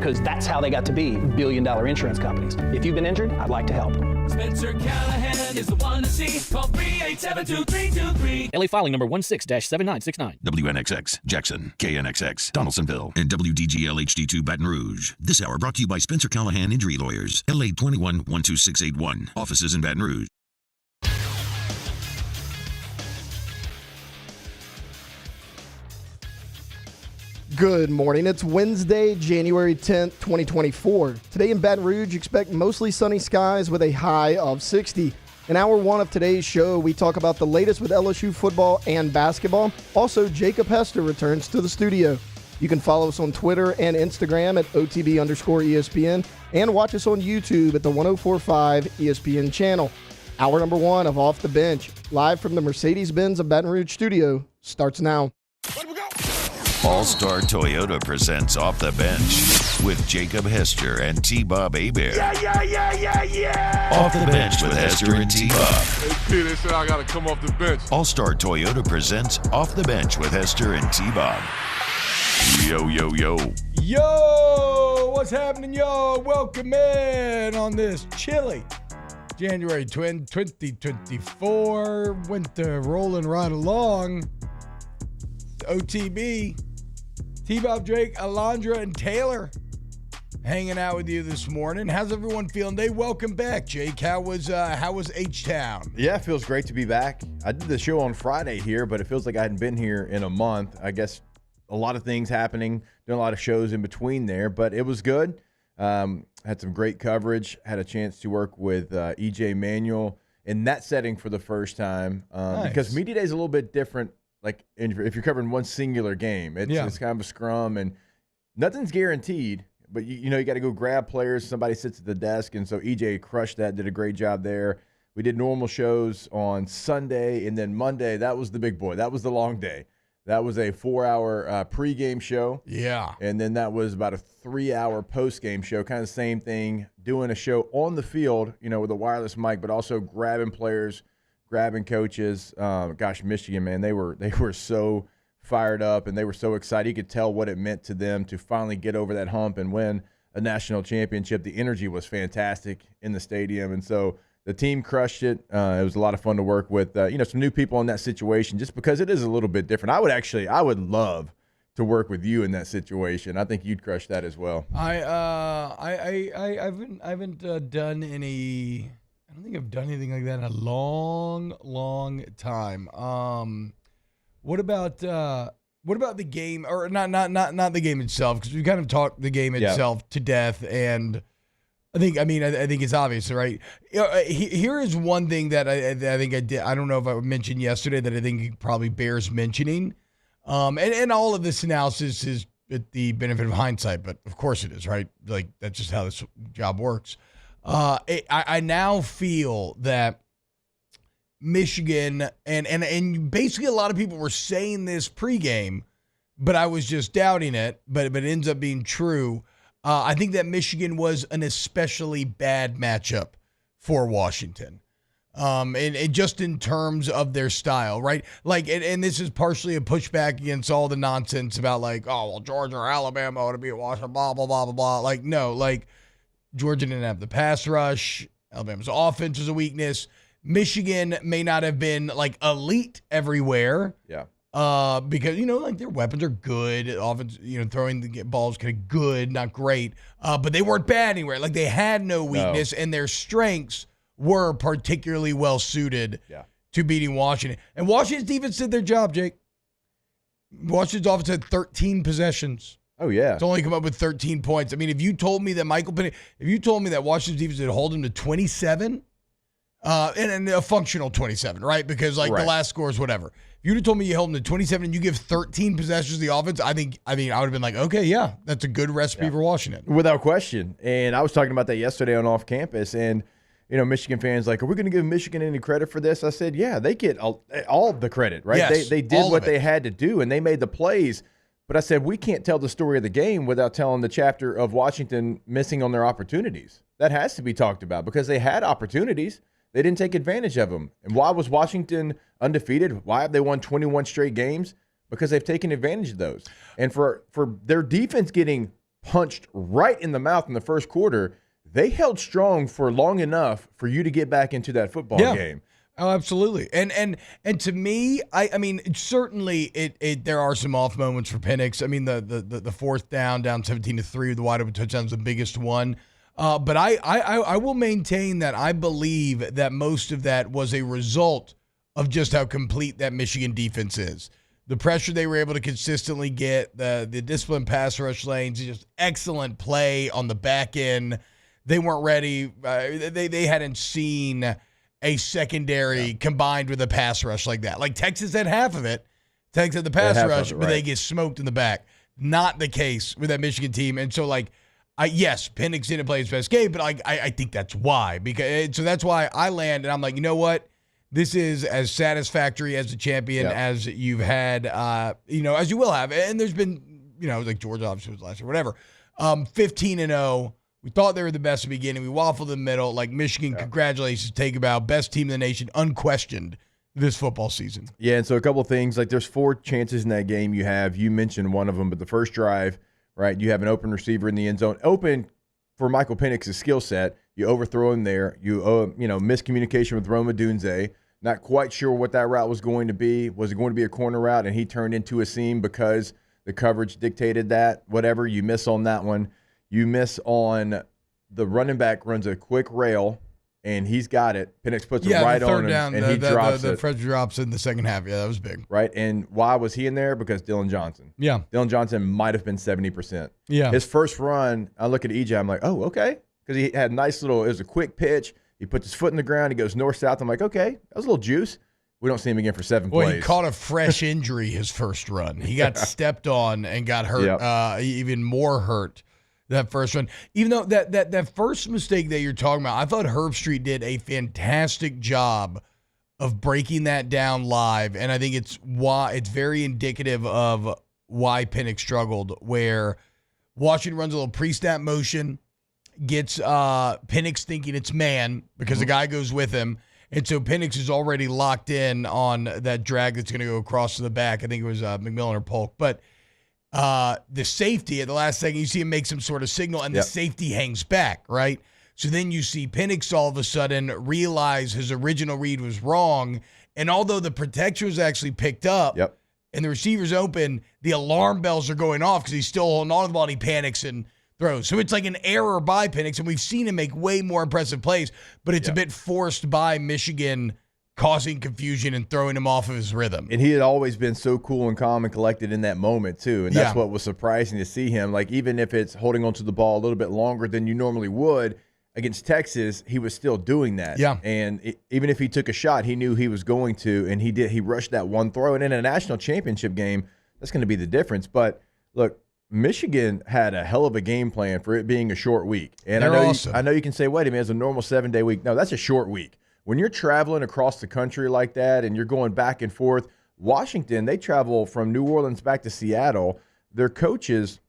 because that's how they got to be billion-dollar insurance companies. If you've been injured, I'd like to help. Spencer Callahan is the one to see. Call 387-2323. LA filing number 16-7969. WNXX, Jackson, KNXX, Donaldsonville, and WDGL HD2 Baton Rouge. This hour brought to you by Spencer Callahan Injury Lawyers, LA 21-12681. Offices in Baton Rouge. Good morning. It's Wednesday, January 10th, 2024. Today in Baton Rouge, expect mostly sunny skies with a high of 60. In hour one of today's show, we talk about the latest with LSU football and basketball. Also, Jacob Hester returns to the studio. You can follow us on Twitter and Instagram at OTB_ESPN and watch us on YouTube at the 1045 ESPN channel. Hour number one of Off the Bench, live from the Mercedes-Benz of Baton Rouge studio, starts now. All-Star Toyota presents Off the Bench with Jacob Hester and T-Bob Hebert. Yeah. Off the Bench with Hester and T-Bob. Hey, they said I got to come off the bench. All-Star Toyota presents Off the Bench with Hester and T-Bob. Yo. Yo, what's happening, yo? Welcome in on this chilly January 2024. Winter rolling right along. OTB, T-Bob, Drake, Alondra, and Taylor hanging out with you this morning. How's everyone feeling today? Welcome back, Jake. How was H-Town? Yeah, it feels great to be back. I did the show on Friday here, but it feels like I hadn't been here in a month. I guess a lot of things happening, doing a lot of shows in between there, but it was good. Had some great coverage. Had a chance to work with EJ Manuel in that setting for the first time Nice. Because Media Day is a little bit different. Like if you're covering one singular game, it's kind of a scrum and nothing's guaranteed. But you got to go grab players. Somebody sits at the desk, and so EJ crushed that. Did a great job there. We did normal shows on Sunday, and then Monday that was the big boy. That was the long day. That was a 4-hour pregame show. Yeah, and then that was about a 3-hour postgame show. Kind of the same thing. Doing a show on the field, with a wireless mic, but also grabbing players. Grabbing coaches. Michigan, man, they were so fired up and they were so excited. You could tell what it meant to them to finally get over that hump and win a national championship. The energy was fantastic in the stadium, and so the team crushed it. It was a lot of fun to work with. Some new people in that situation, just because it is a little bit different. I would love to work with you in that situation. I think you'd crush that as well. I haven't done any. I don't think I've done anything like that in a long time. What about the game, or not the game itself? Because we kind of talked the game itself to death, and I think it's obvious, right? Here is one thing that I think I did. I don't know if I mentioned yesterday that I think probably bears mentioning. And all of this analysis is at the benefit of hindsight, but of course it is, right? Like that's just how this job works. I now feel that Michigan and basically a lot of people were saying this pregame, but I was just doubting it. But it ends up being true. I think that Michigan was an especially bad matchup for Washington, and just in terms of their style, right? Like, and this is partially a pushback against all the nonsense about like, oh well, Georgia or Alabama ought to be at Washington, blah blah blah blah blah. Like, no, like. Georgia didn't have the pass rush. Alabama's offense was a weakness. Michigan may not have been like elite everywhere. Yeah. Because, like their weapons are good. Offense, throwing the balls kind of good, not great. But they weren't bad anywhere. Like they had no weakness, and their strengths were particularly well suited to beating Washington. And Washington's defense did their job, Jake. Washington's offense had 13 possessions. Oh, yeah. It's only come up with 13 points. I mean, if you told me that Washington's defense would hold them to 27, and a functional 27, right? Because the last score is whatever. If you'd have told me you held them to 27 and you give 13 possessions to the offense, I would have been like, okay, yeah, that's a good recipe for Washington. Without question. And I was talking about that yesterday on Off Campus, and Michigan fans like, are we going to give Michigan any credit for this? I said, yeah, they get all the credit, right? Yes, they did what they had to do, and they made the plays. But I said, we can't tell the story of the game without telling the chapter of Washington missing on their opportunities. That has to be talked about because they had opportunities. They didn't take advantage of them. And why was Washington undefeated? Why have they won 21 straight games? Because they've taken advantage of those. And for their defense getting punched right in the mouth in the first quarter, they held strong for long enough for you to get back into that football game. Oh, absolutely. And to me, I mean, certainly there are some off moments for Penix. I mean, the fourth down 17-3 with the wide open touchdown is the biggest one. But I will maintain that I believe that most of that was a result of just how complete that Michigan defense is. The pressure they were able to consistently get, the disciplined pass rush lanes, just excellent play on the back end. They weren't ready. They hadn't seen a secondary combined with a pass rush like that. Like Texas had half of it. Texas had the pass rush, but they get smoked in the back. Not the case with that Michigan team. And so, yes, Penix didn't play his best game, but I think that's why. So that's why I land, and I'm like, you know what? This is as satisfactory as a champion as you've had, as you will have. And there's been, like Georgia obviously was last year, whatever. 15-0. We thought they were the best at the beginning. We waffled in the middle. Like Michigan, congratulations, take about best team in the nation, unquestioned this football season. Yeah, and so a couple of things. Like there's 4 chances in that game you have. You mentioned one of them, but the first drive, right, you have an open receiver in the end zone. Open for Michael Penix's skill set. You overthrow him there. You miscommunication with Roma Dunze. Not quite sure what that route was going to be. Was it going to be a corner route, and he turned into a seam because the coverage dictated that? Whatever, you miss on that one. You miss on the running back runs a quick rail, and he's got it. Penix puts it right on him, down, and he drops it. The Fred drops in the second half. Yeah, that was big. Right, and why was he in there? Because Dylan Johnson. Yeah. Dylan Johnson might have been 70%. Yeah. His first run, I look at EJ, I'm like, oh, okay. Because he had a nice little, it was a quick pitch. He puts his foot in the ground. He goes north-south. I'm like, okay, that was a little juice. We don't see him again for 7 plays. Well, he caught a fresh injury his first run. He got stepped on and got hurt, even more hurt that first run. Even though that first mistake that you're talking about, I thought Herbstreit did a fantastic job of breaking that down live, and I think it's very indicative of why Penix struggled, where Washington runs a little pre-snap motion, gets Penix thinking it's man because the guy goes with him. And so Penix is already locked in on that drag that's going to go across to the back. I think it was McMillan or Polk. But the safety at the last second, you see him make some sort of signal, and the safety hangs back, right? So then you see Penix all of a sudden realize his original read was wrong. And although the protection was actually picked up and the receiver's open, the alarm bells are going off because he's still holding on to the ball, and he panics and throws. So it's like an error by Penix, and we've seen him make way more impressive plays, but it's a bit forced by Michigan causing confusion and throwing him off of his rhythm. And he had always been so cool and calm and collected in that moment too, and that's what was surprising to see him. Like even if it's holding onto the ball a little bit longer than you normally would against Texas, he was still doing that. Yeah. And even if he took a shot, he knew he was going to, and he did. He rushed that one throw, and in a national championship game, that's going to be the difference. But look, Michigan had a hell of a game plan for it being a short week. And I know you can say, wait a minute, it's a normal 7-day week. No, that's a short week. When you're traveling across the country like that and you're going back and forth, Washington, they travel from New Orleans back to Seattle. Their coaches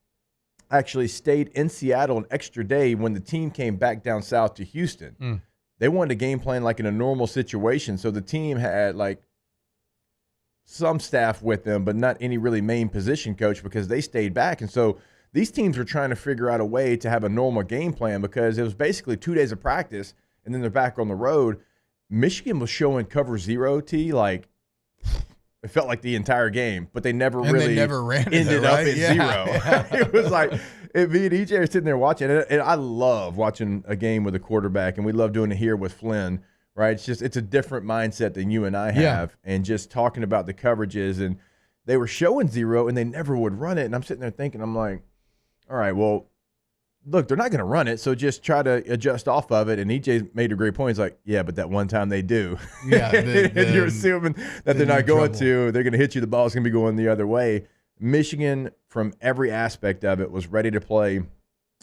actually stayed in Seattle an extra day when the team came back down south to Houston. They wanted a game plan like in a normal situation. So the team had like some staff with them, but not any really main position coach because they stayed back. And so these teams were trying to figure out a way to have a normal game plan because it was basically 2 days of practice and then they're back on the road. Michigan was showing cover 0, like it felt like the entire game, but they never ended up at 0. Yeah. It was like me and EJ are sitting there watching, and I love watching a game with a quarterback, and we love doing it here with Flynn. Right, it's a different mindset than you and I have, and just talking about the coverages, and they were showing 0, and they never would run it, and I'm sitting there thinking, I'm like, all right, well, look, they're not going to run it, so just try to adjust off of it. And EJ made a great point. He's like, yeah, but that one time they do. Yeah, and you're assuming that they're not going to. They're going to hit you. The ball's going to be going the other way. Michigan, from every aspect of it, was ready to play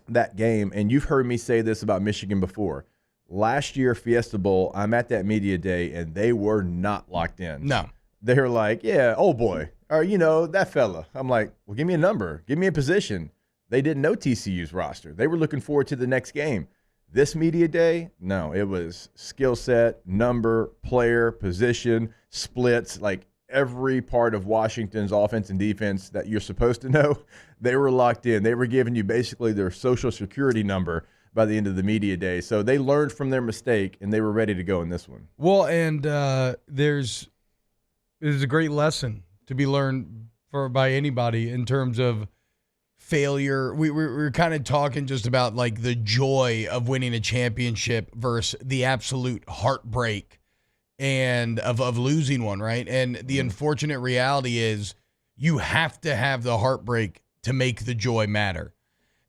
that game. And you've heard me say this about Michigan before. Last year, Fiesta Bowl, I'm at that media day, and they were not locked in. No. They were like, yeah, oh boy, or, that fella. I'm like, well, give me a number. Give me a position. They didn't know TCU's roster. They were looking forward to the next game. This media day, no, it was skill set, number, player, position, splits, like every part of Washington's offense and defense that you're supposed to know, They were locked in. They were giving you basically their social security number by the end of the media day. So they learned from their mistake, and they were ready to go in this one. Well, and there's a great lesson to be learned by anybody in terms of failure. We're kind of talking just about like the joy of winning a championship versus the absolute heartbreak and of losing one, right? And the unfortunate reality is you have to have the heartbreak to make the joy matter.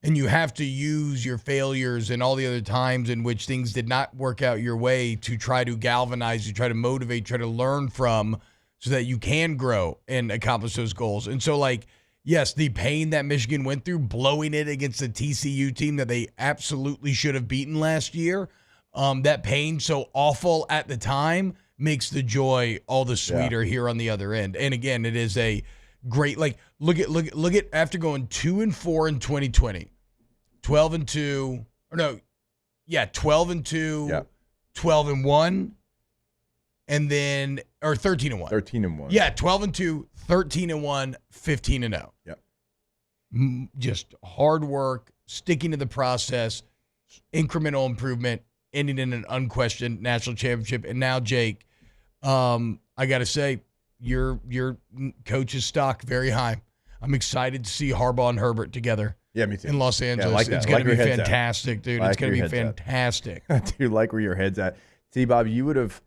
And you have to use your failures and all the other times in which things did not work out your way to try to galvanize you, try to motivate, try to learn from so that you can grow and accomplish those goals. And so, like, yes, the pain that Michigan went through, blowing it against the TCU team that they absolutely should have beaten last year, that pain so awful at the time makes the joy all the sweeter here on the other end. And again, it is a great, like, look at after going 2-4 in 2020, 12-2, 12-2, 12-1, and then, or 13-1. 13-1. Yeah, 12-2, 13-1, 15-0. Yep. Just hard work, sticking to the process, incremental improvement, ending in an unquestioned national championship. And now, Jake, I got to say, your coach's stock very high. I'm excited to see Harbaugh and Herbert together. Yeah, me too. In Los Angeles. Yeah, like it's going to be fantastic, dude. It's going to be fantastic. Dude, like where your head's at. T-Bob, you would have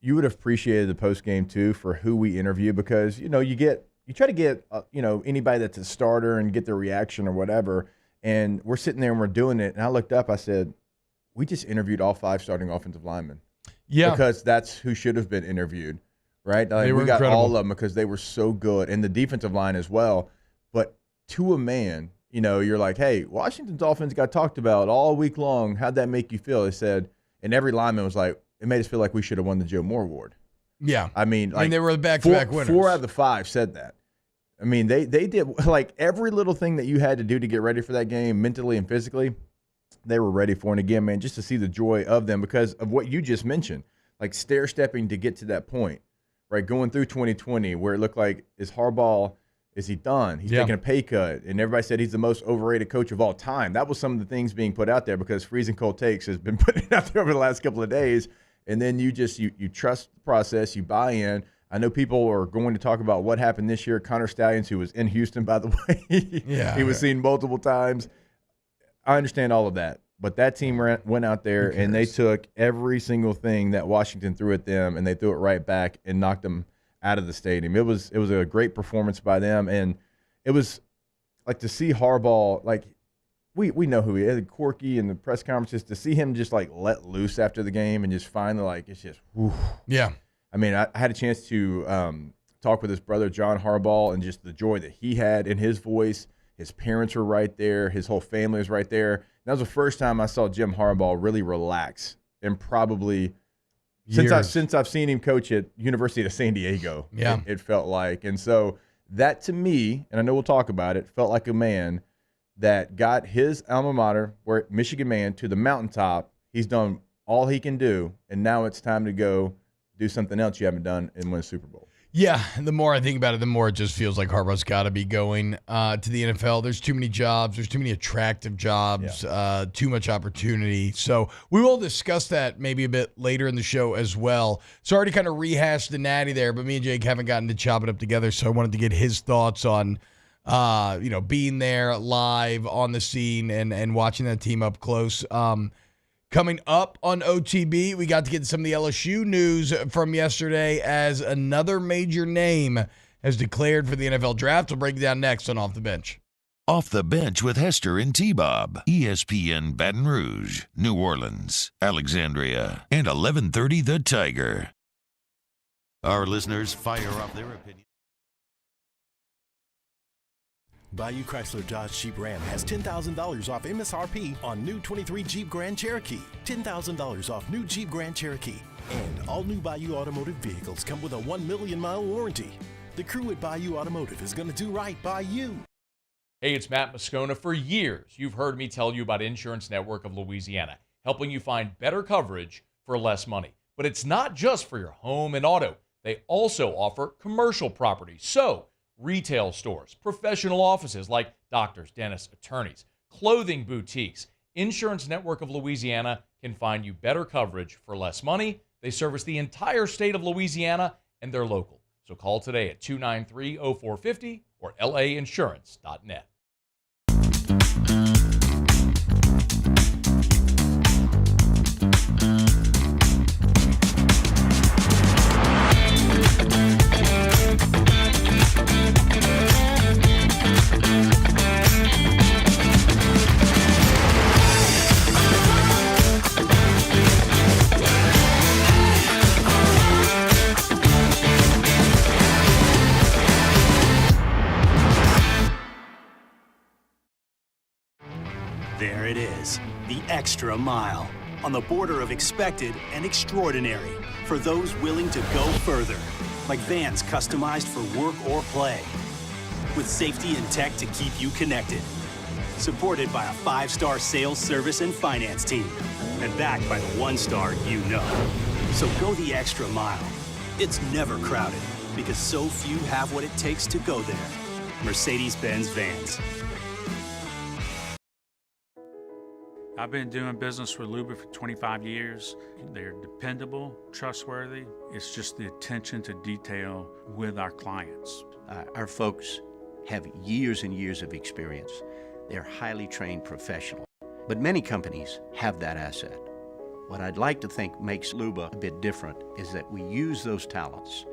appreciated the post game too for who we interview, because you try to get anybody that's a starter and get their reaction or whatever. And we're sitting there and we're doing it. And I looked up, I said, we just interviewed all 5 starting offensive linemen. Yeah. Because that's who should have been interviewed, right? Like, we got incredible. All of them because they were so good. And the defensive line as well. But to a man, you're like, hey, Washington's offense got talked about all week long. How'd that make you feel? They said, and every lineman was like, it made us feel like we should have won the Joe Moore Award. Yeah. I mean, they were the back-to-back winners. 4 out of the 5 said that. I mean, they did, like, every little thing that you had to do to get ready for that game mentally and physically, they were ready for. And again, man, just to see the joy of them because of what you just mentioned, like stair-stepping to get to that point, right? Going through 2020 where it looked like, is he done? He's taking a pay cut. And everybody said he's the most overrated coach of all time. That was some of the things being put out there because Freezing Cold Takes has been putting it out there over the last couple of days. And then you trust the process, you buy in. I know people are going to talk about what happened this year. Connor Stallions, who was in Houston, by the way, he was seen multiple times. I understand all of that. But that team went out there and they took every single thing that Washington threw at them and they threw it right back and knocked them out of the stadium. It was a great performance by them. And it was like to see Harbaugh, like we know who he is, Corky in the press conferences, to see him just like let loose after the game and just finally like it's just whew. Yeah. I mean, I had a chance to talk with his brother, John Harbaugh, and just the joy that he had in his voice. His parents were right there. His whole family was right there. And that was the first time I saw Jim Harbaugh really relax and probably since I've seen him coach at University of San Diego, it felt like. And so that to me, and I know we'll talk about it, felt like a man that got his alma mater, where Michigan man, to the mountaintop. He's done all he can do, and now it's time to go do something else you haven't done and win a Super Bowl. Yeah, the more I think about it, the more it just feels like Harbaugh's got to be going to the NFL. There's too many jobs. There's too many attractive jobs, too much opportunity. So we will discuss that maybe a bit later in the show as well. Sorry to kind of rehash the natty there, but me and Jake haven't gotten to chop it up together, so I wanted to get his thoughts on being there live on the scene and watching that team up close. Coming up on OTB, we got to get some of the LSU news from yesterday as another major name has declared for the NFL draft. We'll break it down next on Off the Bench. Off the Bench with Hester and T-Bob. ESPN Baton Rouge, New Orleans, Alexandria, and 1130 The Tiger. Our listeners fire off their opinion. Bayou Chrysler Dodge Jeep Ram has $10,000 off MSRP on new 23 Jeep Grand Cherokee, $10,000 off new Jeep Grand Cherokee, and all new Bayou Automotive vehicles come with a 1 million-mile warranty. The crew at Bayou Automotive is going to do right by you. Hey, it's Matt Moscona. For years, you've heard me tell you about Insurance Network of Louisiana, helping you find better coverage for less money. But it's not just for your home and auto. They also offer commercial property. So retail stores, professional offices like doctors, dentists, attorneys, clothing boutiques. Insurance Network of Louisiana can find you better coverage for less money. They service the entire state of Louisiana, and they're local. So call today at 293-0450 or lainsurance.net. There it is, the extra mile, on the border of expected and extraordinary for those willing to go further, like vans customized for work or play, with safety and tech to keep you connected, supported by a 5-star sales, service, and finance team, and backed by the 1-star you know. So go the extra mile. It's never crowded, because so few have what it takes to go there. Mercedes-Benz Vans. I've been doing business with Luba for 25 years. They're dependable, trustworthy. It's just the attention to detail with our clients. Our folks have years and years of experience. They're highly trained professionals. But many companies have that asset. What I'd like to think makes Luba a bit different is that we use those talents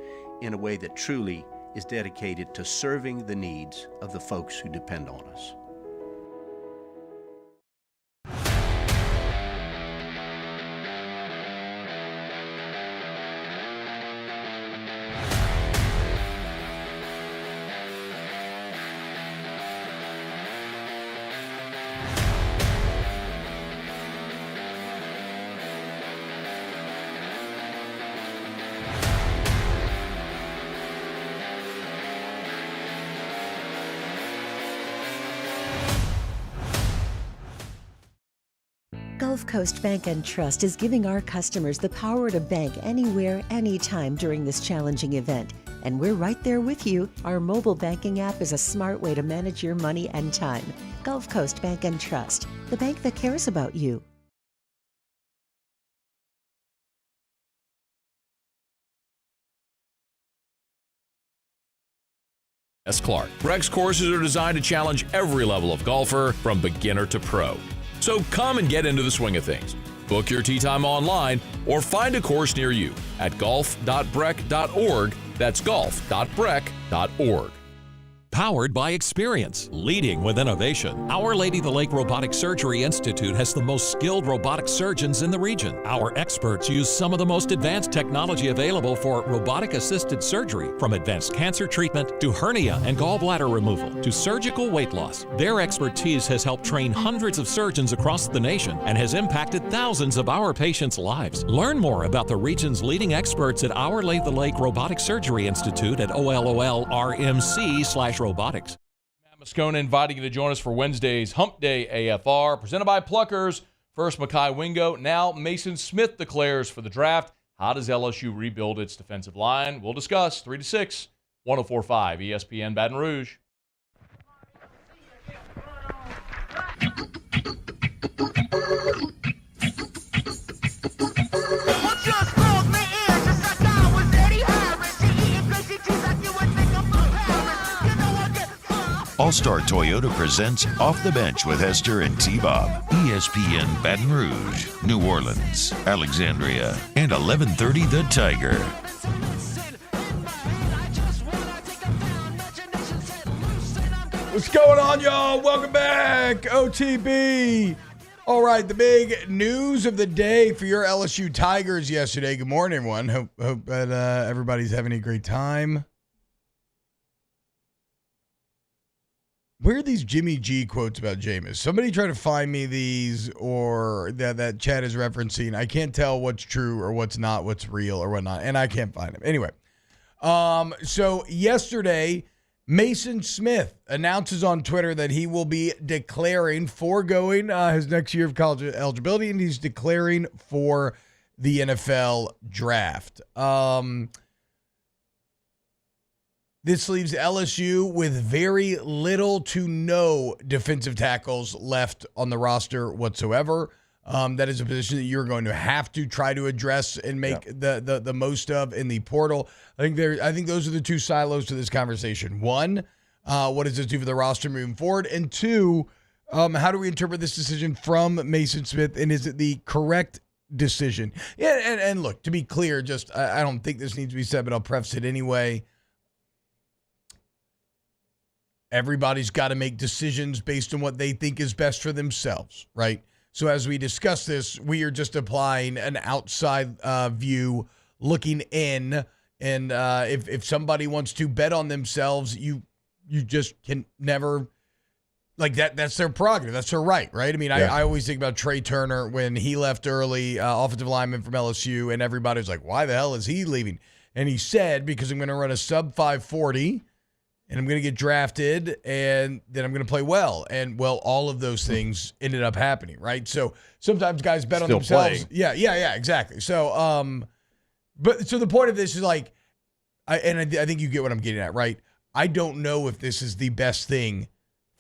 in a way that truly is dedicated to serving the needs of the folks who depend on us. Gulf Coast Bank and Trust is giving our customers the power to bank anywhere, anytime during this challenging event. And we're right there with you. Our mobile banking app is a smart way to manage your money and time. Gulf Coast Bank and Trust, the bank that cares about you. S. Clark. Breck's courses are designed to challenge every level of golfer, from beginner to pro. So come and get into the swing of things. Book your tee time online or find a course near you at golf.breck.org. That's golf.breck.org. Powered by experience, leading with innovation. Our Lady of the Lake Robotic Surgery Institute has the most skilled robotic surgeons in the region. Our experts use some of the most advanced technology available for robotic-assisted surgery, from advanced cancer treatment to hernia and gallbladder removal to surgical weight loss. Their expertise has helped train hundreds of surgeons across the nation and has impacted thousands of our patients' lives. Learn more about the region's leading experts at Our Lady of the Lake Robotic Surgery Institute at OLOLRMC/robotics. Matt Moscona inviting you to join us for Wednesday's Hump Day AFR, presented by Pluckers. First, Mekhi Wingo. Now, Maason Smith declares for the draft. How does LSU rebuild its defensive line? We'll discuss 3 to 6, 104.5 ESPN Baton Rouge. All-Star Toyota presents Off the Bench with Hester and T-Bob. ESPN Baton Rouge, New Orleans, Alexandria, and 1130 The Tiger. What's going on, y'all? Welcome back, OTB. All right, the big news of the day for your LSU Tigers yesterday. Good morning, everyone. Hope that everybody's having a great time. Where are these Jimmy G quotes about Jameis? Somebody try to find me these, or that Chad is referencing. I can't tell what's true or what's not, what's real or whatnot, and I can't find them. Anyway, so yesterday, Maason Smith announces on Twitter that he will be foregoing his next year of college eligibility, and he's declaring for the NFL draft. This leaves LSU with very little to no defensive tackles left on the roster whatsoever. That is a position that you're going to have to try to address and make the most of in the portal. I think those are the two silos to this conversation. One, what does this do for the roster moving forward? And two, how do we interpret this decision from Maason Smith, and is it the correct decision? Yeah, and look, to be clear, just I don't think this needs to be said, but I'll preface it anyway. Everybody's got to make decisions based on what they think is best for themselves, right? So as we discuss this, we are just applying an outside view, looking in, and if somebody wants to bet on themselves, you just can never, like that's their prerogative, that's their right? I mean, I always think about Trey Turner when he left early, offensive lineman from LSU, and everybody's like, why the hell is he leaving? And he said, because I'm going to run a sub 540. And I'm going to get drafted, and then I'm going to play well. And, well, all of those things ended up happening, right? So sometimes guys bet on themselves. Playing. Yeah, exactly. So, but the point of this is like, I think you get what I'm getting at, right? I don't know if this is the best thing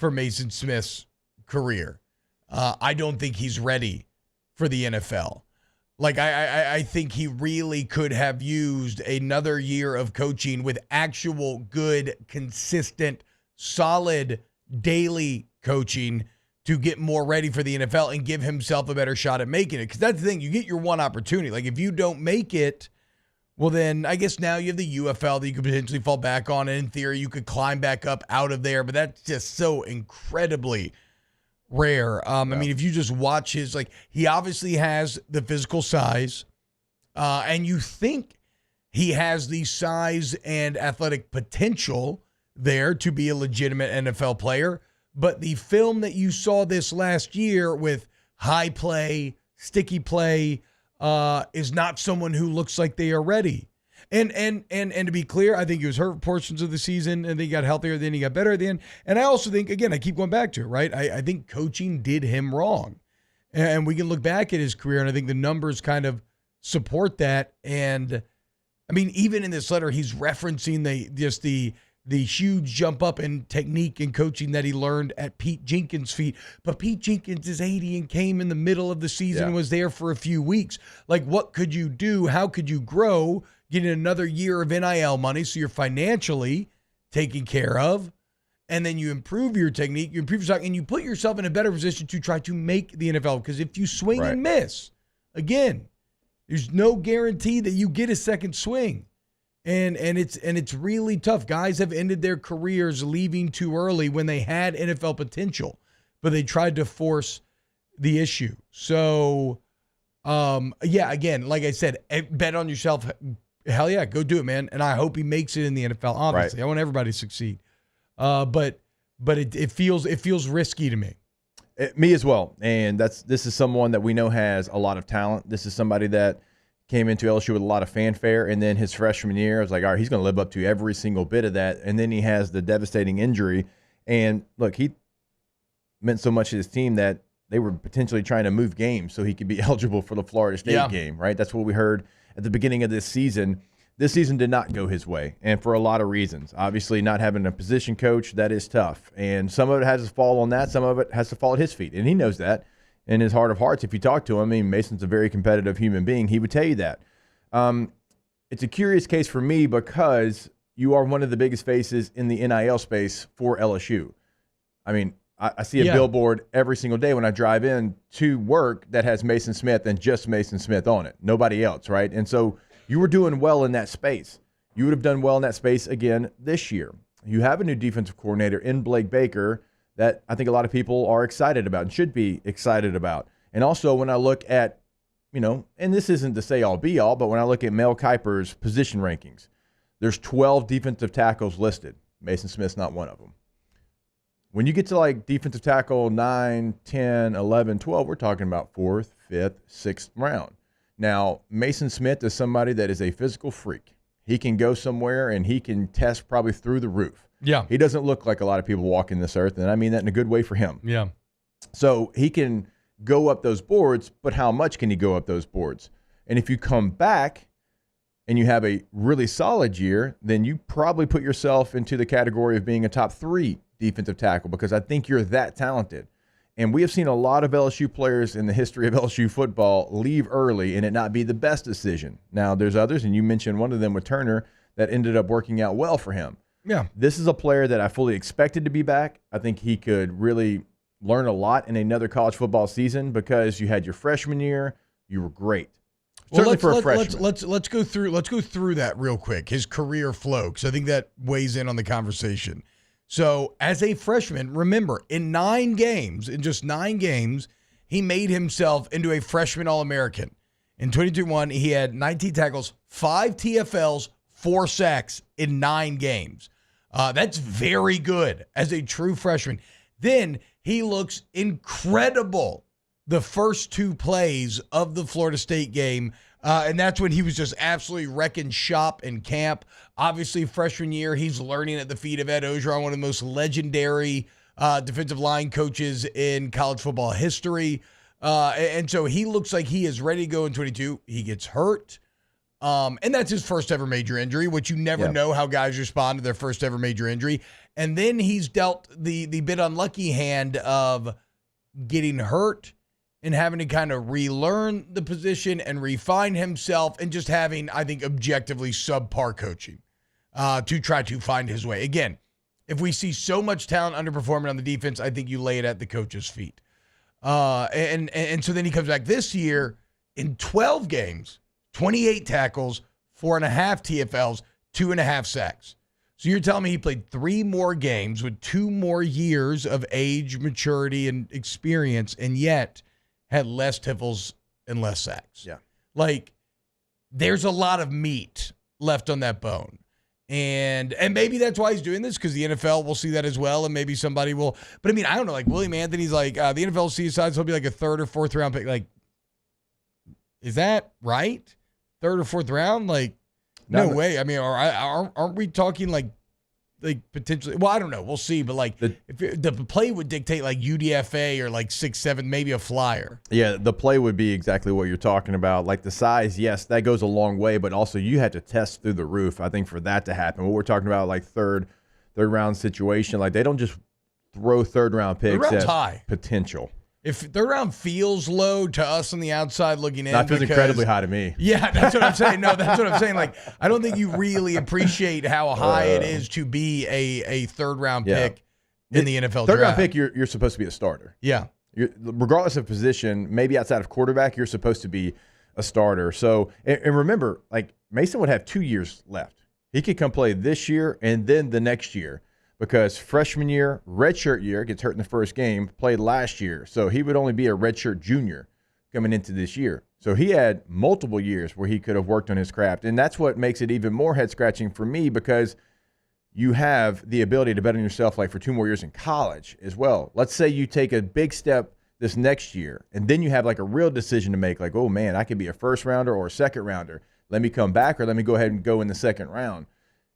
for Maason Smith's career. I don't think he's ready for the NFL. Like, I think he really could have used another year of coaching with actual good, consistent, solid daily coaching to get more ready for the NFL and give himself a better shot at making it. Because that's the thing. You get your one opportunity. Like, if you don't make it, well, then I guess now you have the UFL that you could potentially fall back on. And in theory, you could climb back up out of there. But that's just so incredibly rare. I mean, if you just watch his, like, he obviously has the physical size, and you think he has the size and athletic potential there to be a legitimate NFL player. But the film that you saw this last year with high play, sticky play, is not someone who looks like they are ready. And to be clear, I think he was hurt portions of the season, and then he got healthier, then he got better at the end. And I also think, again, I keep going back to it, right? I think coaching did him wrong. And we can look back at his career, and I think the numbers kind of support that. And, I mean, even in this letter, he's referencing the huge jump up in technique and coaching that he learned at Pete Jenkins' feet. But Pete Jenkins is 80 and came in the middle of the season and was there for a few weeks. Like, what could you do? How could you grow? Getting another year of NIL money so you're financially taken care of, and then you improve your technique, you improve your stock, and you put yourself in a better position to try to make the NFL. Because if you swing and miss, again, there's no guarantee that you get a second swing. And it's really tough. Guys have ended their careers leaving too early when they had NFL potential, but they tried to force the issue. So, again, like I said, bet on yourself. Hell yeah, go do it, man. And I hope he makes it in the NFL. Obviously, I want everybody to succeed. But it feels risky to me. Me as well. And this is someone that we know has a lot of talent. This is somebody that came into LSU with a lot of fanfare, and then his freshman year, I was like, all right, he's going to live up to every single bit of that. And then he has the devastating injury. And look, he meant so much to his team that they were potentially trying to move games so he could be eligible for the Florida State game, right? That's what we heard at the beginning of this season. This season did not go his way, and for a lot of reasons. Obviously, not having a position coach, that is tough. And some of it has to fall on that. Some of it has to fall at his feet, and he knows that. In his heart of hearts, if you talk to him, I mean, Mason's a very competitive human being. He would tell you that. It's a curious case for me because you are one of the biggest faces in the NIL space for LSU. I mean, I see a billboard every single day when I drive in to work that has Maason Smith and just Maason Smith on it. Nobody else, right? And so you were doing well in that space. You would have done well in that space again this year. You have a new defensive coordinator in Blake Baker that I think a lot of people are excited about and should be excited about. And also when I look at, and this isn't to say all be all, but when I look at Mel Kiper's position rankings, there's 12 defensive tackles listed. Maason Smith's not one of them. When you get to like defensive tackle 9, 10, 11, 12, we're talking about 4th, 5th, 6th round. Now, Maason Smith is somebody that is a physical freak. He can go somewhere and he can test probably through the roof. Yeah. He doesn't look like a lot of people walking this earth, and I mean that in a good way for him. Yeah. So he can go up those boards, but how much can he go up those boards? And if you come back, and you have a really solid year, then you probably put yourself into the category of being a top 3 defensive tackle, because I think you're that talented. And we have seen a lot of LSU players in the history of LSU football leave early and it not be the best decision. Now, there's others, and you mentioned one of them with Turner, that ended up working out well for him. Yeah. This is a player that I fully expected to be back. I think he could really learn a lot in another college football season, because you had your freshman year, you were great. Certainly for a freshman. Let's go through that real quick. His career flow, because I think that weighs in on the conversation. So as a freshman, remember, in just 9 games, he made himself into a freshman All-American. In 22-1, he had 19 tackles, 5 TFLs, 4 sacks in 9 games. That's very good as a true freshman. Then he looks incredible the first 2 plays of the Florida State game. And that's when he was just absolutely wrecking shop in camp. Obviously, freshman year, he's learning at the feet of Ed Ogeron, one of the most legendary defensive line coaches in college football history. And so he looks like he is ready to go in 22. He gets hurt. And that's his first ever major injury, which you never know how guys respond to their first ever major injury. And then he's dealt the bit unlucky hand of getting hurt and having to kind of relearn the position and refine himself, and just having, I think, objectively subpar coaching to try to find his way. Again, if we see so much talent underperforming on the defense, I think you lay it at the coach's feet. And so then he comes back this year in 12 games, 28 tackles, 4.5 TFLs, 2.5 sacks. So you're telling me he played 3 more games with 2 more years of age, maturity, and experience, and yet had less TFLs and less sacks. Yeah. Like, there's a lot of meat left on that bone. And maybe that's why he's doing this, because the NFL will see that as well, and maybe somebody will. But, I mean, I don't know. Like, William Anthony's like, the NFL decides he'll be like a 3rd or 4th round pick. Like, is that right? 3rd or 4th round? Like, no way. I mean, aren't we talking like potentially? Well, I don't know. We'll see. But like, the play would dictate like UDFA or like 6'7", maybe a flyer. Yeah, the play would be exactly what you're talking about. Like the size, yes, that goes a long way, but also you had to test through the roof, I think, for that to happen. What we're talking about, like third round situation, like they don't just throw 3rd round picks at high potential. If 3rd round feels low to us on the outside looking in, that feels incredibly high to me. Yeah, that's what I'm saying. No, that's what I'm saying. Like, I don't think you really appreciate how high it is to be a 3rd round pick in the NFL draft. 3rd round pick, you're supposed to be a starter. Yeah. Regardless of position, maybe outside of quarterback, you're supposed to be a starter. So, and remember, like Maason would have 2 years left. He could come play this year and then the next year. Because freshman year, redshirt year, gets hurt in the first game, played last year. So he would only be a redshirt junior coming into this year. So he had multiple years where he could have worked on his craft. And that's what makes it even more head-scratching for me, because you have the ability to bet on yourself like for 2 more years in college as well. Let's say you take a big step this next year, and then you have like a real decision to make, like, oh, man, I could be a 1st rounder or a 2nd rounder. Let me come back, or let me go ahead and go in the 2nd round.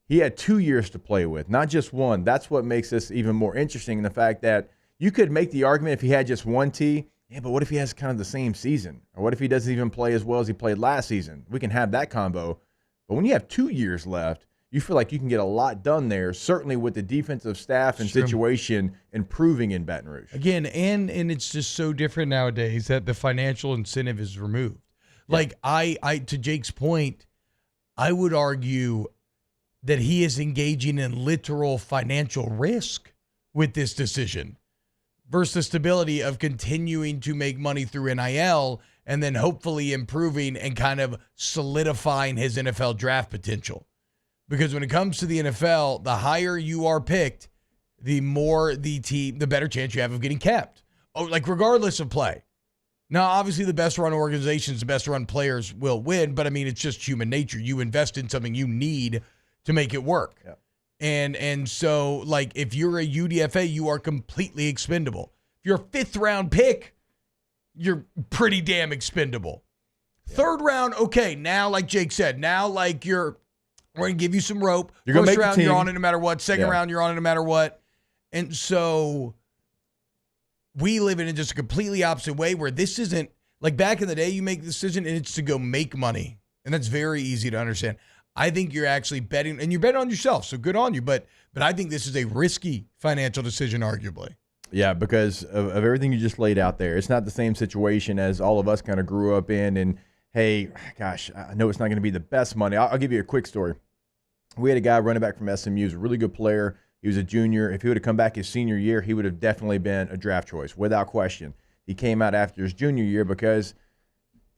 He had 2 years to play with, not just 1. That's what makes this even more interesting, in the fact that you could make the argument if he had just 1 T, but what if he has kind of the same season? Or what if he doesn't even play as well as he played last season? We can have that combo. But when you have 2 years left, you feel like you can get a lot done there, certainly with the defensive staff and situation improving in Baton Rouge. Again, and it's just so different nowadays that the financial incentive is removed. Yeah. Like, I to Jake's point, I would argue that he is engaging in literal financial risk with this decision versus the stability of continuing to make money through NIL and then hopefully improving and kind of solidifying his NFL draft potential. Because when it comes to the NFL, the higher you are picked, the more the better chance you have of getting kept. Oh, like regardless of play. Now, obviously, the best run organizations, the best run players will win, but I mean, it's just human nature. You invest in something you need to make it work. Yeah. And so, like, if you're a UDFA, you are completely expendable. If you're a 5th round pick, you're pretty damn expendable. Yeah. 3rd round, okay, now, like Jake said, we're going to give you some rope. You're going to make round, the team. You're on it no matter what. 2nd round, you're on it no matter what. And so we live in just a completely opposite way, where this isn't, like back in the day, you make the decision and it's to go make money And that's very easy to understand. I think you're actually betting, and you're betting on yourself, so good on you. But I think this is a risky financial decision, arguably. Yeah, because of everything you just laid out there. It's not the same situation as all of us kind of grew up in. And, hey, gosh, I know it's not going to be the best money. I'll give you a quick story. We had a guy running back from SMU. He was a really good player. He was a junior. If he would have come back his senior year, he would have definitely been a draft choice, without question. He came out after his junior year because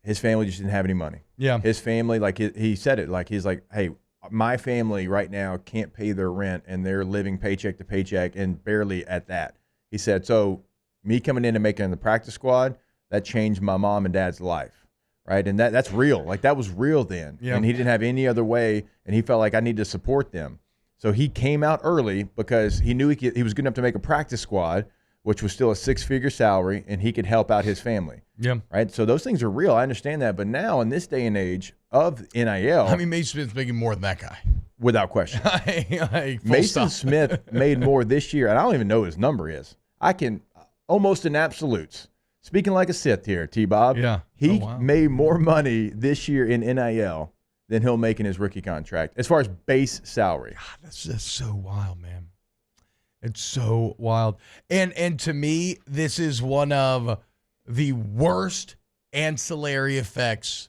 his family just didn't have any money. Yeah. His family, like he said it, like he's like, hey, my family right now can't pay their rent, and they're living paycheck to paycheck and barely at that. He said, so me coming in and making the practice squad, that changed my mom and dad's life. Right, and that's real. Like, that was real then. Yeah. And he didn't have any other way, and he felt like I need to support them. So he came out early because he knew he was good enough to make a practice squad, which was still a 6-figure salary, and he could help out his family. Yeah. Right? So those things are real. I understand that. But now, in this day and age of NIL. I mean, Mason Smith's making more than that guy. Without question. Full Mason stop. Smith made more this year, and I don't even know what his number is. I can almost in absolutes. Speaking like a Sith here, T-Bob. Yeah. He wow. made more money this year in NIL than he'll make in his rookie contract as far as base salary. God, that's so wild, man. It's so wild. And to me, this is one of the worst ancillary effects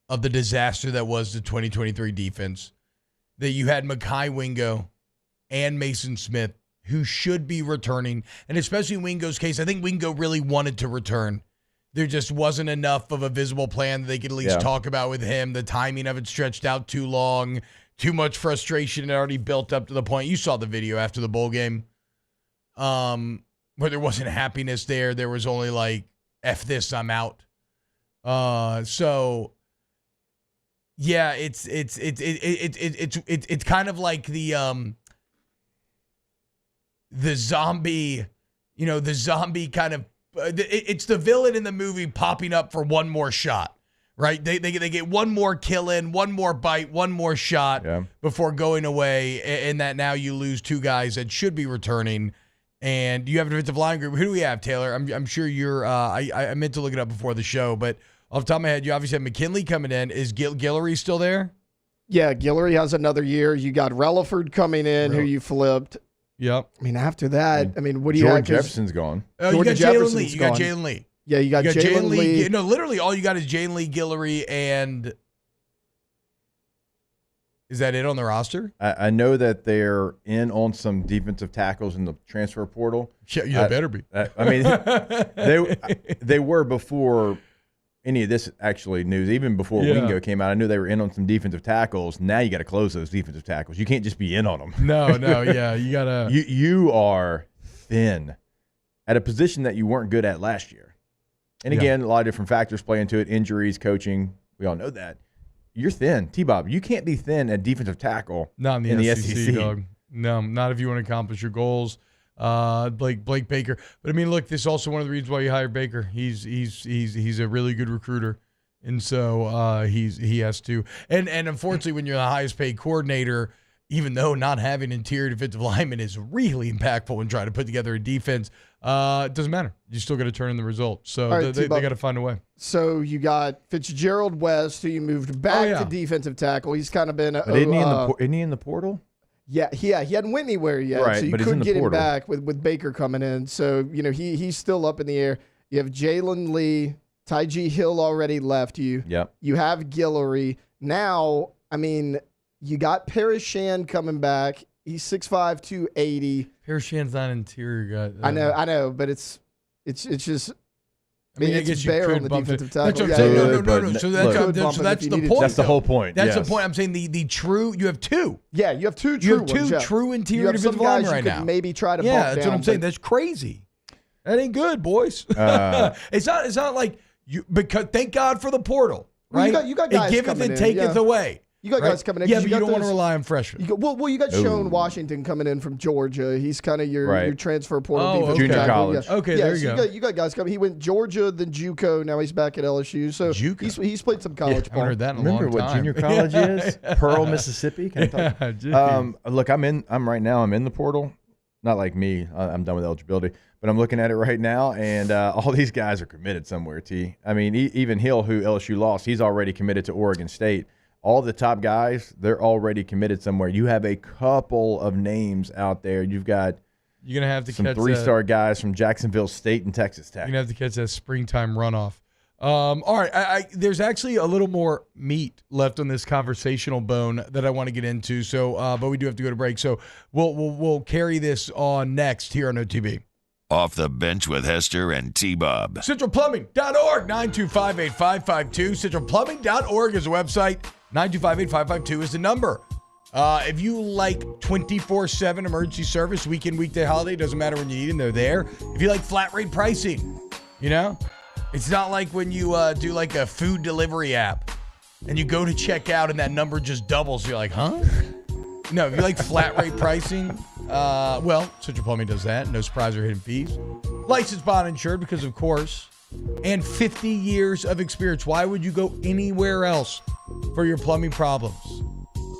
of the disaster that was the 2023 defense. That you had Mekhi Wingo and Maason Smith, who should be returning. And especially in Wingo's case, I think Wingo really wanted to return. There just wasn't enough of a visible plan that they could at least talk about with him. The timing of it stretched out too long. Too much frustration had already built up to the point. You saw the video after the bowl game where there wasn't happiness there. There was only like, F this, I'm out. So yeah, it's kind of like the zombie, the zombie kind of, it's the villain in the movie popping up for one more shot, right? They get one more kill in, one more bite, one more shot before going away, and that now you lose two guys that should be returning, and you have a defensive line group. Who do we have, Taylor? I'm sure you're, I meant to look it up before the show, but off the top of my head, you obviously have McKinley coming in. Is Guillory still there? Yeah, Guillory has another year. You got Relaford coming in, who you flipped. Yep. I mean, after that, what do you Jordan have? Jefferson's gone. Oh, you got Jalen Lee. You got Jalen Lee. Yeah, you got Jalen Lee. No, literally all you got is Jalen Lee, Guillory, and is that it on the roster? I know that they're in on some defensive tackles in the transfer portal. Yeah, better be. I mean, they were before any of this actually news. Even before Wingo came out, I knew they were in on some defensive tackles. Now you got to close those defensive tackles. You can't just be in on them. No, yeah, you gotta. You are thin at a position that you weren't good at last year. And again, a lot of different factors play into it: injuries, coaching. We all know that. You're thin, T-Bob. You can't be thin at defensive tackle. Not in the SEC, dog. No, not if you want to accomplish your goals. Blake Baker. But I mean, look, this is also one of the reasons why you hired Baker. He's a really good recruiter, and so he has to. And unfortunately, when you're the highest paid coordinator, even though not having interior defensive linemen is really impactful when trying to put together a defense, it doesn't matter. You still got to turn in the result. So right, they got to find a way. So you got Fitzgerald West, who you moved back to defensive tackle. He's kind of been isn't he in the portal? Yeah, he hadn't went anywhere yet, right, so you couldn't get him back with Baker coming in. So, he's still up in the air. You have Jalen Lee, Tyjee Hill already left you. Yep. You have Guillory. Now, you got Parashan coming back. He's 6'5", 280. Parashan's not an interior guy. I know, but it's just... I guess it's you bare could on the bump it. defensive tackle. That's what I'm saying. No. So that's the point. That's the whole point. That's the point. I'm saying the true. You have two. Yeah, you have two true ones. True interior defensive linemen right now. Maybe try to. Yeah, bump that's down, what I'm saying. That's crazy. That ain't good, boys. It's not like you. Because thank God for the portal. Right. Well, you got guys it giveth coming and in, taketh away. You got guys coming in. Yeah, but you don't want to rely on freshmen. You got Sean Washington coming in from Georgia. He's kind of your transfer portal defensive junior tackle. college. Yeah. Okay, there you go. You got guys coming. He went Georgia, then JUCO. Now he's back at LSU. So he's played some college ball. I heard that in a Remember long time. what junior college is? Pearl, Mississippi. Look, I'm in the portal. Not like me. I'm done with eligibility. But I'm looking at it right now, and all these guys are committed somewhere, T. I mean, even Hill, who LSU lost, he's already committed to Oregon State. All the top guys, they're already committed somewhere. You have a couple of names out there. You're going to have to some catch three-star guys from Jacksonville State and Texas Tech. You're going to have to catch that springtime runoff. All right, there's actually a little more meat left on this conversational bone that I want to get into. So, but we do have to go to break. So we'll carry this on next here on OTB. Off the Bench with Hester and T-Bob. CentralPlumbing.org, 925-8552. CentralPlumbing.org is the website. 925-8552 is the number. If you like 24/7 emergency service, weekend, weekday, holiday, doesn't matter when you need them, they're there. If you like flat rate pricing, it's not like when you do like a food delivery app and you go to check out and that number just doubles. You're like, huh? No, if you like flat rate pricing, Central Plumbing does that. No surprise or hidden fees. Licensed, bond insured because, of course, and 50 years of experience. Why would you go anywhere else for your plumbing problems?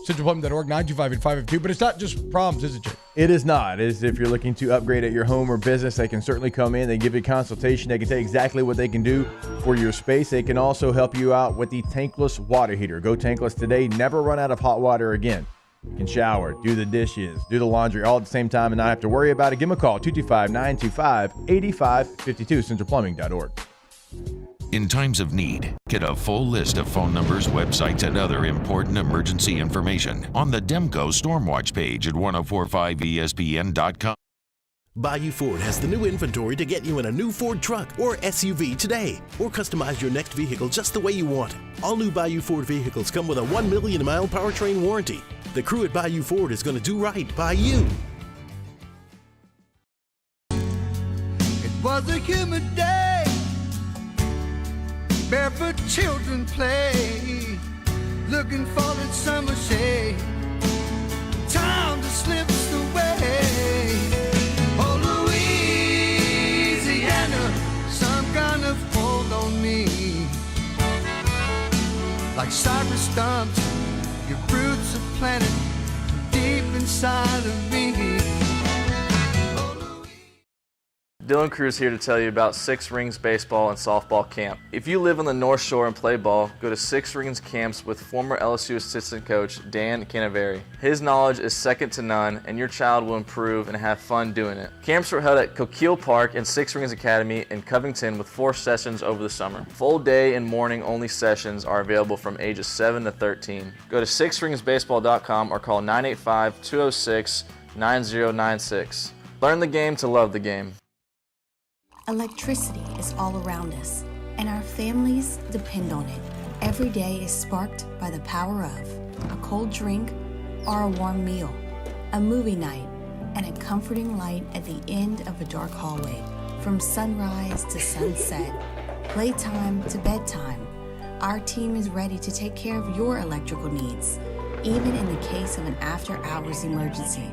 CentralPlumbing.org, 925-8552. But it's not just problems, is it, Jake? It is not. It is if you're looking to upgrade at your home or business, they can certainly come in. They give you a consultation. They can tell you exactly what they can do for your space. They can also help you out with the tankless water heater. Go tankless today. Never run out of hot water again. You can shower, do the dishes, do the laundry all at the same time and not have to worry about it. Give them a call, 225-925-8552, centralplumbing.org. In times of need, get a full list of phone numbers, websites, and other important emergency information on the Demco Stormwatch page at 1045ESPN.com. Bayou Ford has the new inventory to get you in a new Ford truck or SUV today, or customize your next vehicle just the way you want it. All new Bayou Ford vehicles come with a 1 million mile powertrain warranty. The crew at Bayou Ford is going to do right by you. It was a humid day, barefoot children play, looking for that summer shade. Time just slips away. Oh, Louisiana, some kind of hold on me, like cypress stumps. Your roots are planted deep inside of me. Dylan Cruz here to tell you about Six Rings Baseball and Softball Camp. If you live on the North Shore and play ball, go to Six Rings Camps with former LSU assistant coach Dan Canaveri. His knowledge is second to none, and your child will improve and have fun doing it. Camps were held at Coquille Park and Six Rings Academy in Covington with 4 sessions over the summer. Full day and morning only sessions are available from ages 7 to 13. Go to sixringsbaseball.com or call 985-206-9096. Learn the game to love the game. Electricity is all around us, and our families depend on it. Every day is sparked by the power of a cold drink or a warm meal, a movie night, and a comforting light at the end of a dark hallway. From sunrise to sunset, playtime to bedtime, our team is ready to take care of your electrical needs. Even in the case of an after-hours emergency,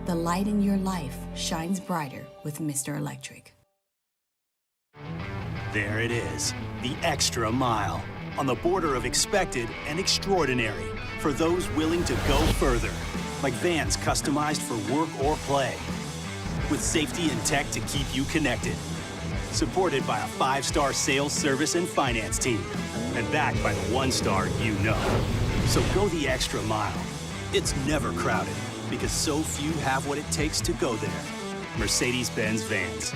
the light in your life shines brighter with Mr. Electric. There it is, the extra mile, on the border of expected and extraordinary for those willing to go further, like vans customized for work or play, with safety and tech to keep you connected, supported by a 5-star sales, service, and finance team, and backed by the 1-star you know. So go the extra mile. It's never crowded, because so few have what it takes to go there. Mercedes-Benz Vans.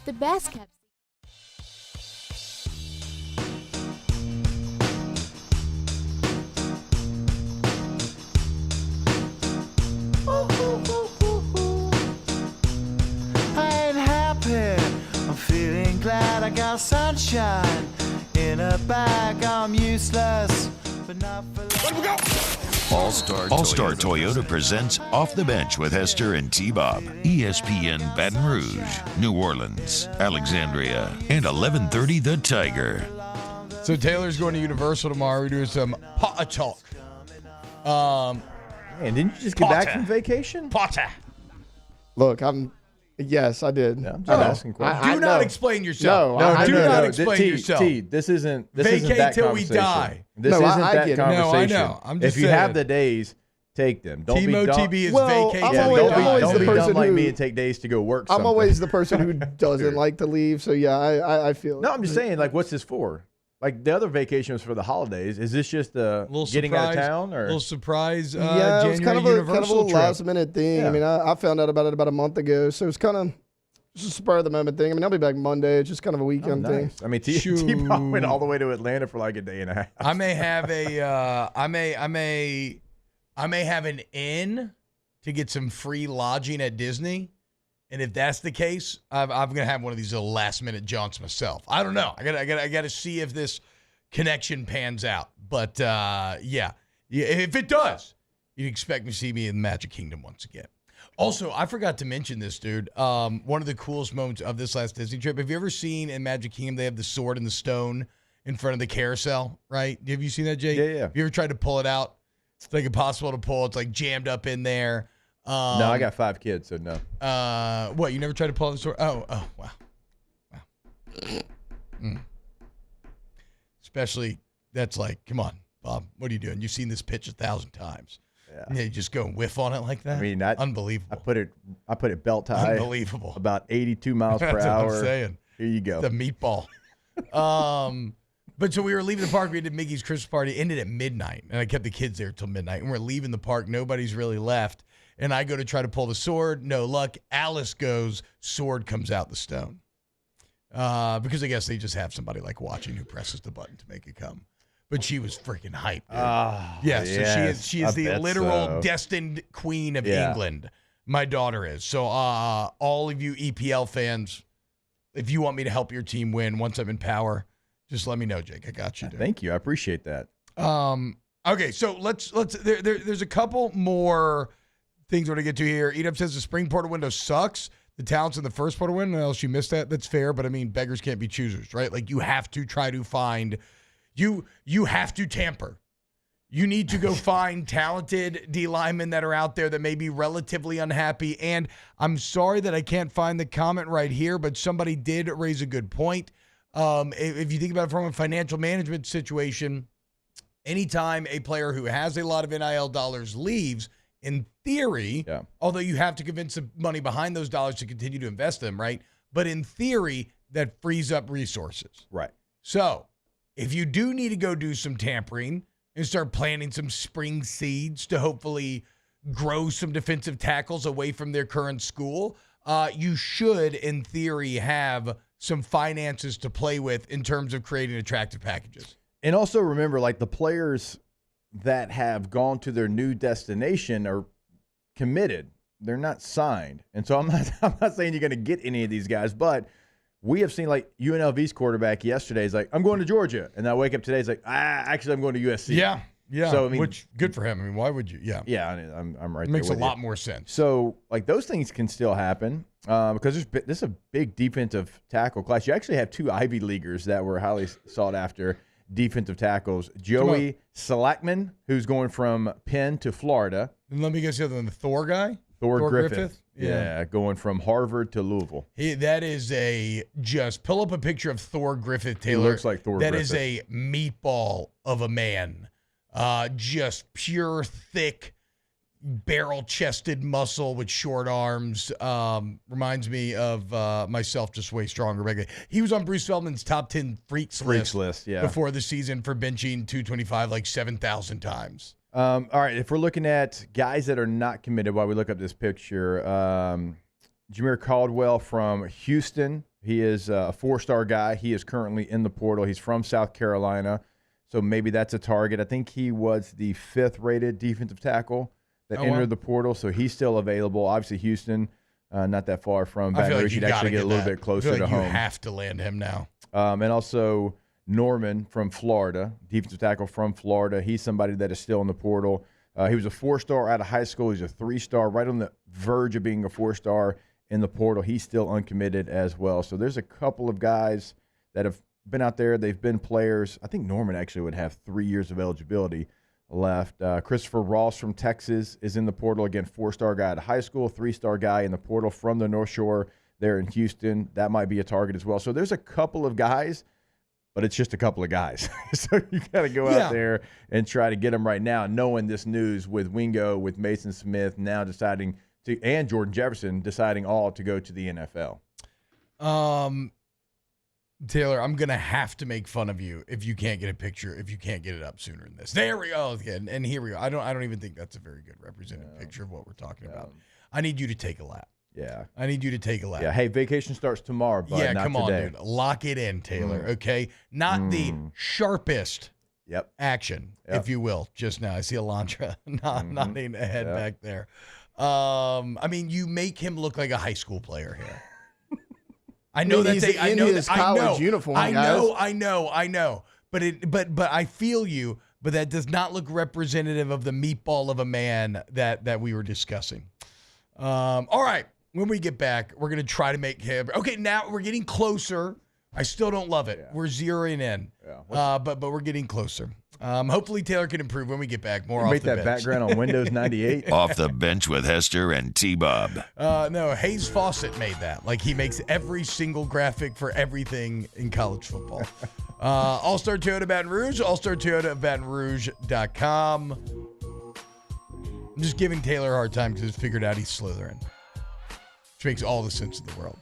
The best kept. I ain't happy, I'm feeling my sunshine. In a bag, I'm useless, but not for long. All-Star Toyota presents Off the Bench with Hester and T-Bob. ESPN Baton Rouge, New Orleans, Alexandria, and 1130 The Tiger. So Taylor's going to Universal tomorrow. We're doing some Potter talk. And didn't you just get back from vacation? Potter. Look, yes, I did. Yeah, I'm just asking questions. Do not explain yourself. No, do not explain yourself. This isn't Vacate that till we conversation. die. This isn't that get it. conversation. No, I know. I'm just if you have saying. the days, take them. Don't Timo be dumb. TB is vacate I'm till always- we I'm die. always Don't the be dumb person like who- me and take days to go work I'm something. always the person who doesn't like to leave. So, yeah, I feel it. No, I'm just saying, like, what's this for? Like, the other vacation was for the holidays. Is this just Little getting surprise, out of town? Or little surprise Yeah, it was kind of a Universal little trip. last-minute thing. Yeah. I mean, I found out about it about a month ago, so it's kind of just a spur-of-the-moment thing. I mean, I'll be back Monday. It's just kind of a Oh, weekend thing. nice. I mean, T-Bob went all the way to Atlanta for like a day and a half. I may have I may have an in to get some free lodging at Disney. And if that's the case, I'm gonna have one of these little last-minute jaunts myself. I don't know. I gotta see if this connection pans out. But yeah, if it does, you'd expect me to see me in Magic Kingdom once again. Also, I forgot to mention this, dude. One of the coolest moments of this last Disney trip. Have you ever seen in Magic Kingdom they have the sword and the stone in front of the carousel, right? Have you seen that, Jake? Yeah. Have you ever tried to pull it out? It's like impossible to pull. It's like jammed up in there. No, I got 5 kids, so no. What, you never tried to pull out the sword? Oh, wow. Especially, that's like, come on, Bob, what are you doing? You've seen this pitch 1,000 times. Yeah. You just go and whiff on it like that? I mean, unbelievable. I put it belt high. Unbelievable. About 82 miles per That's hour. what I'm saying. Here you go. The meatball. But so we were leaving the park. We did Mickey's Christmas party. Ended at midnight, and I kept the kids there till midnight. And we're leaving the park. Nobody's really left. And I go to try to pull the sword. No luck. Alice goes. Sword comes out the stone. Because I guess they just have somebody like watching who presses the button to make it come. But she was freaking hyped. So she is the literal destined queen of England. My daughter is. So all of you EPL fans, if you want me to help your team win once I'm in power, just let me know, Jake. I got you, dude. Thank you. I appreciate that. Okay, so let's there's a couple more things we're going to get to here. Edom says the spring portal window sucks. The talent's in the first portal window. Well, she missed that. That's fair, but I mean, beggars can't be choosers, right? Like you have to try to find you have to tamper. You need to go find talented D linemen that are out there that may be relatively unhappy. And I'm sorry that I can't find the comment right here, but somebody did raise a good point. If you think about it from a financial management situation, anytime a player who has a lot of NIL dollars leaves, in theory, although you have to convince the money behind those dollars to continue to invest them, right? But in theory, that frees up resources. Right. So if you do need to go do some tampering and start planting some spring seeds to hopefully grow some defensive tackles away from their current school, you should, in theory, have some finances to play with in terms of creating attractive packages. And also remember, like the players that have gone to their new destination are committed. They're not signed. And so I'm not saying you're going to get any of these guys, but we have seen like UNLV's quarterback yesterday is like, I'm going to Georgia. And I wake up today, it's like, actually I'm going to USC. Yeah. So I mean, which good for him. I mean, why would you? Yeah. Yeah, I'm right. It makes there a with lot you. more sense. So like those things can still happen because this is a big defensive tackle class. You actually have 2 Ivy Leaguers that were highly sought after defensive tackles. Joey Slackman, who's going from Penn to Florida. And let me guess the other one, the Thor guy? Thor Griffith. Yeah, going from Harvard to Louisville. That is just pull up a picture of Thor Griffith, Taylor. He looks like Thor That Griffith. is a meatball of a man. Just pure, thick, barrel-chested muscle with short arms. Reminds me of myself, just way stronger. Regularly. He was on Bruce Feldman's top 10 freaks list yeah. before the season for benching 225 like 7,000 times. All right, if we're looking at guys that are not committed while we look up this picture, Jameer Caldwell from Houston. He is a 4-star guy. He is currently in the portal. He's from South Carolina, so maybe that's a target. I think he was the 5th rated defensive tackle that entered the portal, so he's still available. Obviously, Houston, not that far from I Baton feel like Rouge. you He'd actually gotta get a little that. bit closer I feel like to you home. have to land him now. And also Norman from Florida, defensive tackle from Florida. He's somebody that is still in the portal. He was a 4-star out of high school. He's a 3-star, right on the verge of being a 4-star in the portal. He's still uncommitted as well. So there's a couple of guys that have been out there. They've been players. I think Norman actually would have 3 years of eligibility left. Christopher Ross from Texas is in the portal. Again, 4-star guy out of high school, 3-star guy in the portal from the North Shore there in Houston. That might be a target as well. So there's a couple of guys, but it's just a couple of guys. So you got to go out there and try to get them right now, knowing this news with Wingo, with Maason Smith now deciding to, and Jordan Jefferson deciding all to go to the NFL. Taylor, I'm going to have to make fun of you if you can't get a picture, if you can't get it up sooner than this. There we go. And here we go. I don't even think that's a very good representative picture of what we're talking about. I need you to take a lap. Yeah. I need you to take a lap. Yeah. Hey, vacation starts tomorrow, bud. Yeah, not come today. on, dude. Lock it in, Taylor, okay? Not the sharpest action, if you will, just now. I see Alondra nodding a head back there. I mean, you make him look like a high school player here. I know he's in his college uniform. I know. But I feel you. But that does not look representative of the meatball of a man that we were discussing. All right. When we get back, we're gonna try to make him. Okay, now we're getting closer. I still don't love it. We're zeroing in. But we're getting closer. Hopefully Taylor can improve when we get back. More off Make the that bench. background on Windows 98. Off the bench with Hester and T-Bob. No, Hayes Fawcett made that. Like, he makes every single graphic for everything in college football. All-Star Toyota Baton Rouge, All-Star Toyota of Baton Rouge.com. I'm just giving Taylor a hard time because he's figured out he's Slytherin, which makes all the sense in the world.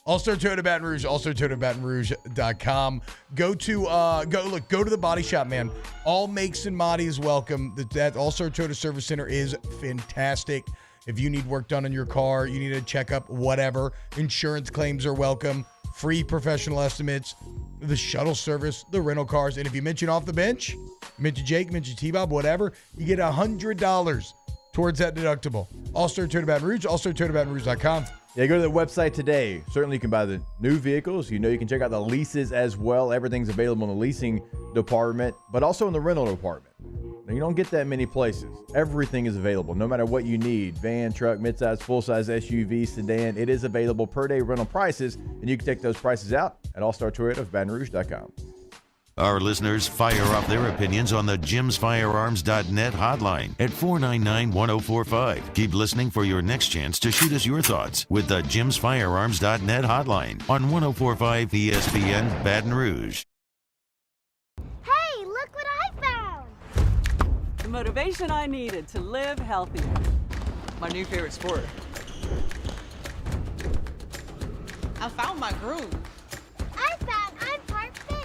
All-Star Toyota Baton Rouge, All-Star Toyota Baton Rouge.com. Go to the body shop, man. All makes and bodies welcome. That All-Star Toyota Service Center is fantastic. If you need work done on your car, you need a checkup, whatever, insurance claims are welcome. Free professional estimates, the shuttle service, the rental cars. And if you mention Off the Bench, mention Jake, mention T-Bob, whatever, you get $100 towards that deductible. All-Star Toyota Baton Rouge, All-Star Toyota Baton Rouge.com. Yeah, go to the website today. Certainly you can buy the new vehicles. You can check out the leases as well. Everything's available in the leasing department, but also in the rental department. Now, you don't get that many places. Everything is available, no matter what you need. Van, truck, midsize, full-size SUV, sedan. It is available per day rental prices, and you can take those prices out at All-Star Toyota of BatonRouge.com. Our listeners fire off their opinions on the jimsfirearms.net hotline at 499-1045. Keep listening for your next chance to shoot us your thoughts with the jimsfirearms.net hotline on 1045 ESPN Baton Rouge. Hey, look what I found! The motivation I needed to live healthier. My new favorite sport. I found my groove. I found I'm part fish.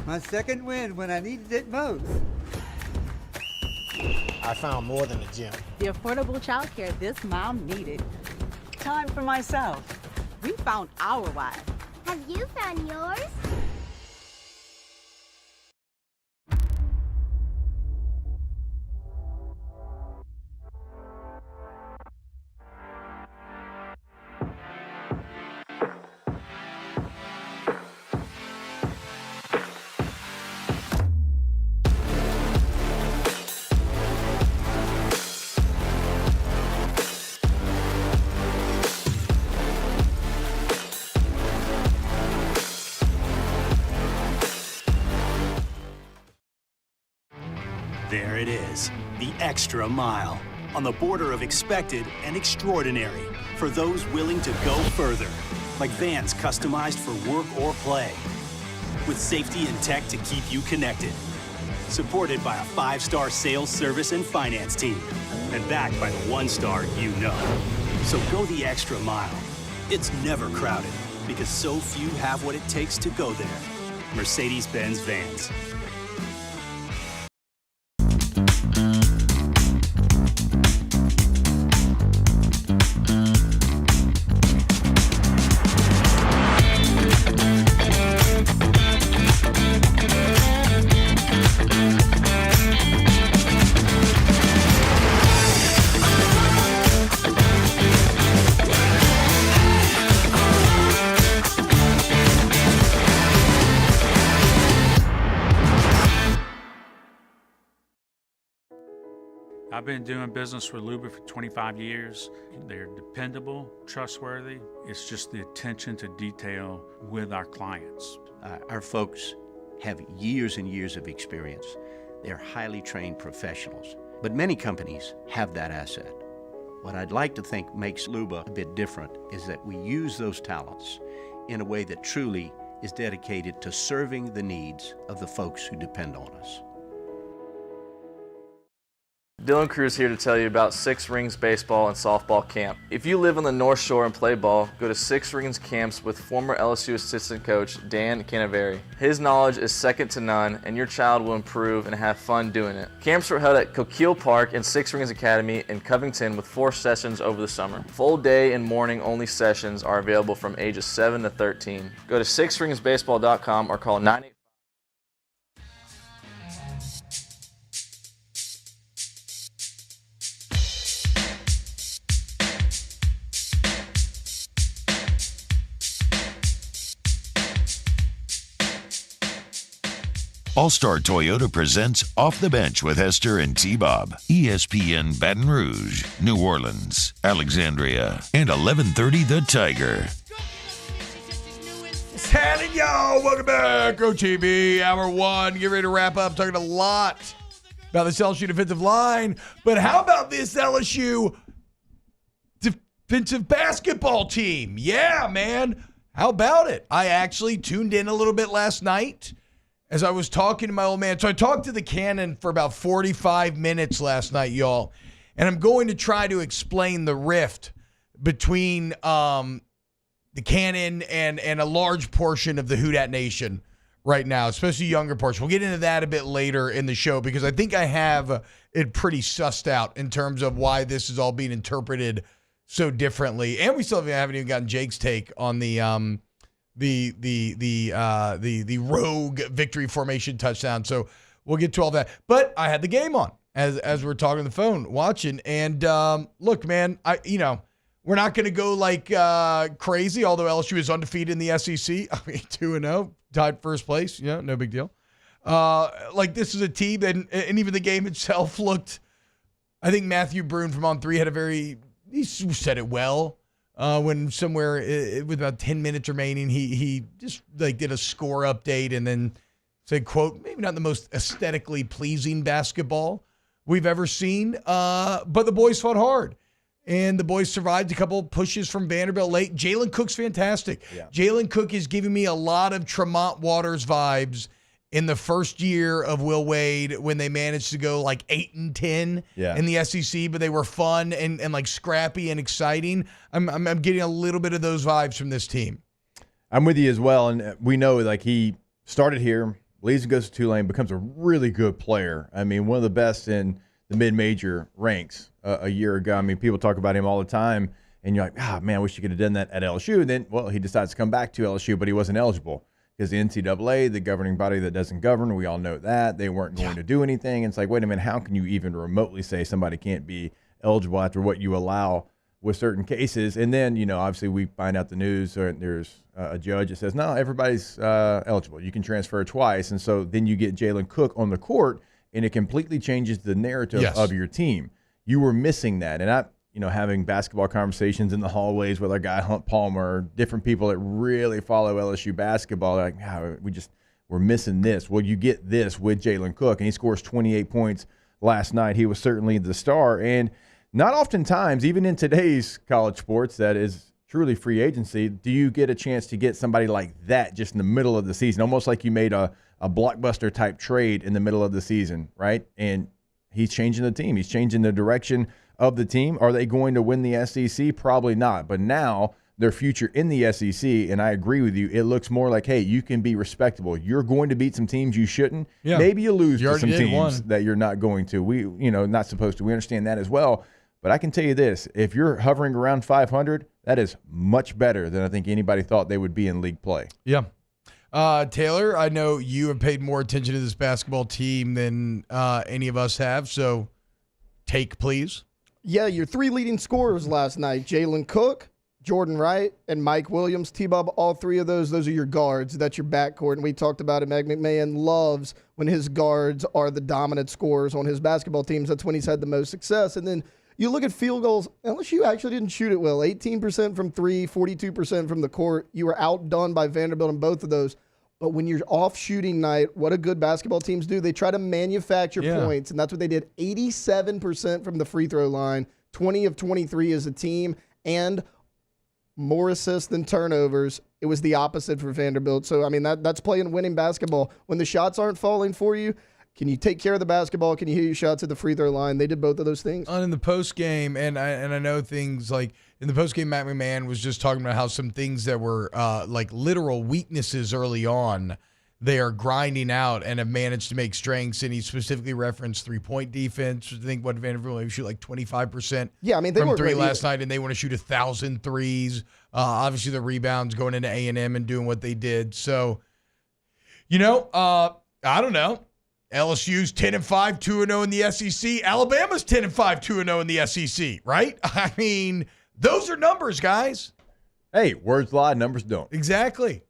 My second win when I needed it most. I found more than a gym. The affordable childcare this mom needed. Time for myself. We found our why. Have you found yours? There it is, the extra mile, on the border of expected and extraordinary, for those willing to go further, like vans customized for work or play, with safety and tech to keep you connected, supported by a 5-star sales, service, and finance team, and backed by the 1-star you know. So go the extra mile. It's never crowded, because so few have what it takes to go there. Mercedes-Benz Vans. I've been doing business with Luba for 25 years. They're dependable, trustworthy. It's just the attention to detail with our clients. Our folks have years and years of experience. They're highly trained professionals. But many companies have that asset. What I'd like to think makes Luba a bit different is that we use those talents in a way that truly is dedicated to serving the needs of the folks who depend on us. Dylan Cruz here to tell you about Six Rings Baseball and Softball Camp. If you live on the North Shore and play ball, go to Six Rings Camps with former LSU assistant coach Dan Canaveri. His knowledge is second to none, and your child will improve and have fun doing it. Camps were held at Coquille Park and Six Rings Academy in Covington with 4 sessions over the summer. Full day and morning only sessions are available from ages 7 to 13. Go to sixringsbaseball.com or call 985. All-Star Toyota presents Off the Bench with Hester and T-Bob. ESPN Baton Rouge, New Orleans, Alexandria, and 1130 The Tiger. Howdy, y'all. Welcome back. OTB, Hour 1. Get ready to wrap up. Talking a lot about this LSU defensive line. But how about this LSU defensive basketball team? Yeah, man. How about it? I actually tuned in a little bit last night as I was talking to my old man. So I talked to the Cannon for about 45 minutes last night, y'all. And I'm going to try to explain the rift between the Cannon and a large portion of the Who Dat Nation right now, especially younger portion. We'll get into that a bit later in the show because I think I have it pretty sussed out in terms of why this is all being interpreted so differently. And we still haven't even gotten Jake's take on the rogue victory formation touchdown. So we'll get to all that. But I had the game on as we're talking on the phone, watching. And look, man, we're not going to go like crazy, although LSU is undefeated in the SEC. I mean, 2-0, tied first place. Yeah, no big deal. Like this is a team, and even the game itself looked, I think Matthew Brune from On 3 had he said it well. When somewhere with about 10 minutes remaining, he just like did a score update and then said, quote, maybe not the most aesthetically pleasing basketball we've ever seen, but the boys fought hard. And the boys survived a couple pushes from Vanderbilt late. Jalen Cook's fantastic. Yeah. Jalen Cook is giving me a lot of Tremont Waters vibes in the first year of Will Wade when they managed to go like 8-10 in the SEC, but they were fun and like scrappy and exciting. I'm getting a little bit of those vibes from this team. I'm with you as well, and we know like he started here, leaves and goes to Tulane, becomes a really good player. I mean, one of the best in the mid-major ranks a year ago. I mean, people talk about him all the time, and you're like, man, I wish you could have done that at LSU. And then, well, he decides to come back to LSU, but he wasn't eligible. Because the NCAA, the governing body that doesn't govern, we all know that. They weren't going to do anything. And it's like, wait a minute, how can you even remotely say somebody can't be eligible after what you allow with certain cases? And then, obviously we find out the news, or there's a judge that says, no, everybody's eligible. You can transfer twice. And so then you get Jalen Cook on the court, and it completely changes the narrative of your team. You were missing that. And having basketball conversations in the hallways with our guy Hunt Palmer, different people that really follow LSU basketball, like, we're missing this. Well, you get this with Jalen Cook, and he scores 28 points last night. He was certainly the star. And not oftentimes, even in today's college sports that is truly free agency, do you get a chance to get somebody like that just in the middle of the season, almost like you made a blockbuster-type trade in the middle of the season, right? And he's changing the team. He's changing the direction of the team. Are they going to win the SEC? Probably not. But now their future in the SEC, and I agree with you, it looks more like, hey, you can be respectable. You're going to beat some teams you shouldn't. Yeah. Maybe you lose to some teams that you're not going to. Not supposed to. We understand that as well. But I can tell you this, if you're hovering around 500, that is much better than I think anybody thought they would be in league play. Yeah. Taylor, I know you have paid more attention to this basketball team than any of us have, so take, please. Yeah, your 3 leading scorers last night, Jalen Cook, Jordan Wright and Mike Williams. T-Bob, all three of those are your guards. That's your backcourt. And we talked about it. Meg McMahon loves when his guards are the dominant scorers on his basketball teams. That's when he's had the most success. And then you look at field goals. LSU actually didn't shoot it well. 18% from three, 42% from the court. You were outdone by Vanderbilt in both of those. But when you're off shooting night, what do good basketball teams do? They try to manufacture points, and that's what they did. 87% from the free throw line, 20 of 23 as a team, and more assists than turnovers. It was the opposite for Vanderbilt. So, I mean, that's playing winning basketball. When the shots aren't falling for you, can you take care of the basketball? Can you hit your shots at the free throw line? They did both of those things. And in the postgame, and I know things like in the postgame, Matt McMahon was just talking about how some things that were like literal weaknesses early on, they are grinding out and have managed to make strengths. And he specifically referenced three-point defense. I think what Vanderbilt shoot like 25% from three last night, and they want to shoot 1,000 threes. Obviously, the rebounds going into A&M and doing what they did. So, I don't know. LSU's 10-5, 2-0 in the SEC. Alabama's 10-5, 2-0 in the SEC, right? I mean, those are numbers, guys. Hey, words lie, numbers don't. Exactly.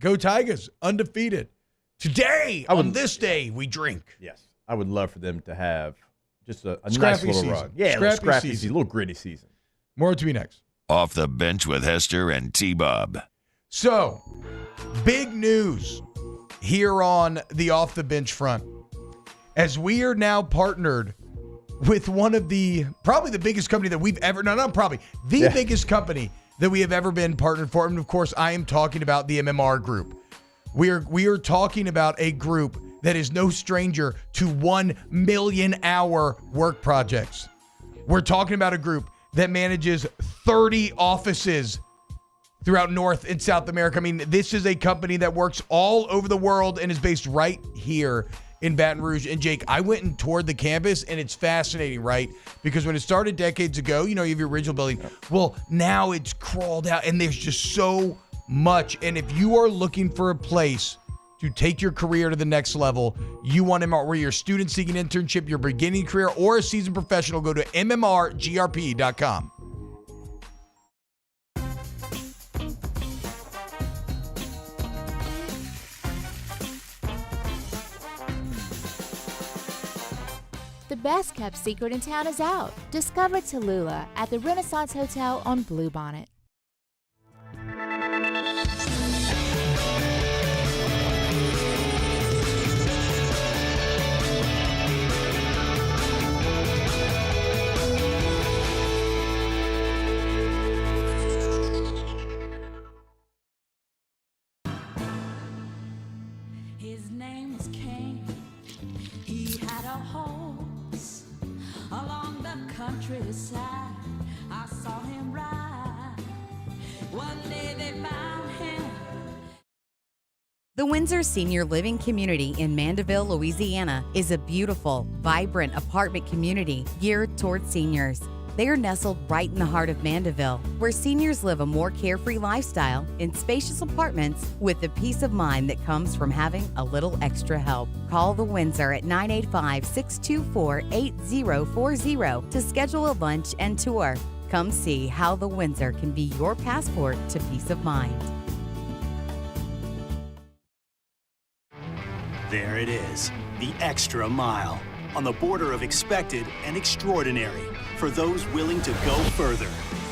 Go Tigers, undefeated. Today, on this day, we drink. Yes. I would love for them to have just a nice Scrappy little season. run. Yeah, Scrappy season. A little gritty season. More to be next. Off the Bench with Hester and T-Bob. So, big news here on the Off the Bench front. As we are now partnered with one of probably the biggest company that we've ever, biggest company that we have ever been partnered for. And of course, I am talking about the MMR Group. We are talking about a group that is no stranger to 1 million hour work projects. We're talking about a group that manages 30 offices throughout North and South America. I mean, this is a company that works all over the world and is based right here in Baton Rouge. And Jake, I went and toured the campus, and it's fascinating, right? Because when it started decades ago, you have your original building. Well, now it's crawled out, and there's just so much. And if you are looking for a place to take your career to the next level, you want MMR, where you're a student seeking internship, your beginning career, or a seasoned professional, go to mmrgrp.com. The best kept secret in town is out. Discover Tallulah at the Renaissance Hotel on Bluebonnet. His name was King. He had a horse along the countryside. I saw him ride. One day they found him. The Windsor Senior Living Community in Mandeville, Louisiana is a beautiful, vibrant apartment community geared towards seniors. They are nestled right in the heart of Mandeville, where seniors live a more carefree lifestyle in spacious apartments with the peace of mind that comes from having a little extra help. Call the Windsor at 985-624-8040 to schedule a lunch and tour. Come see how the Windsor can be your passport to peace of mind. There it is, the extra mile, on the border of expected and extraordinary, for those willing to go further,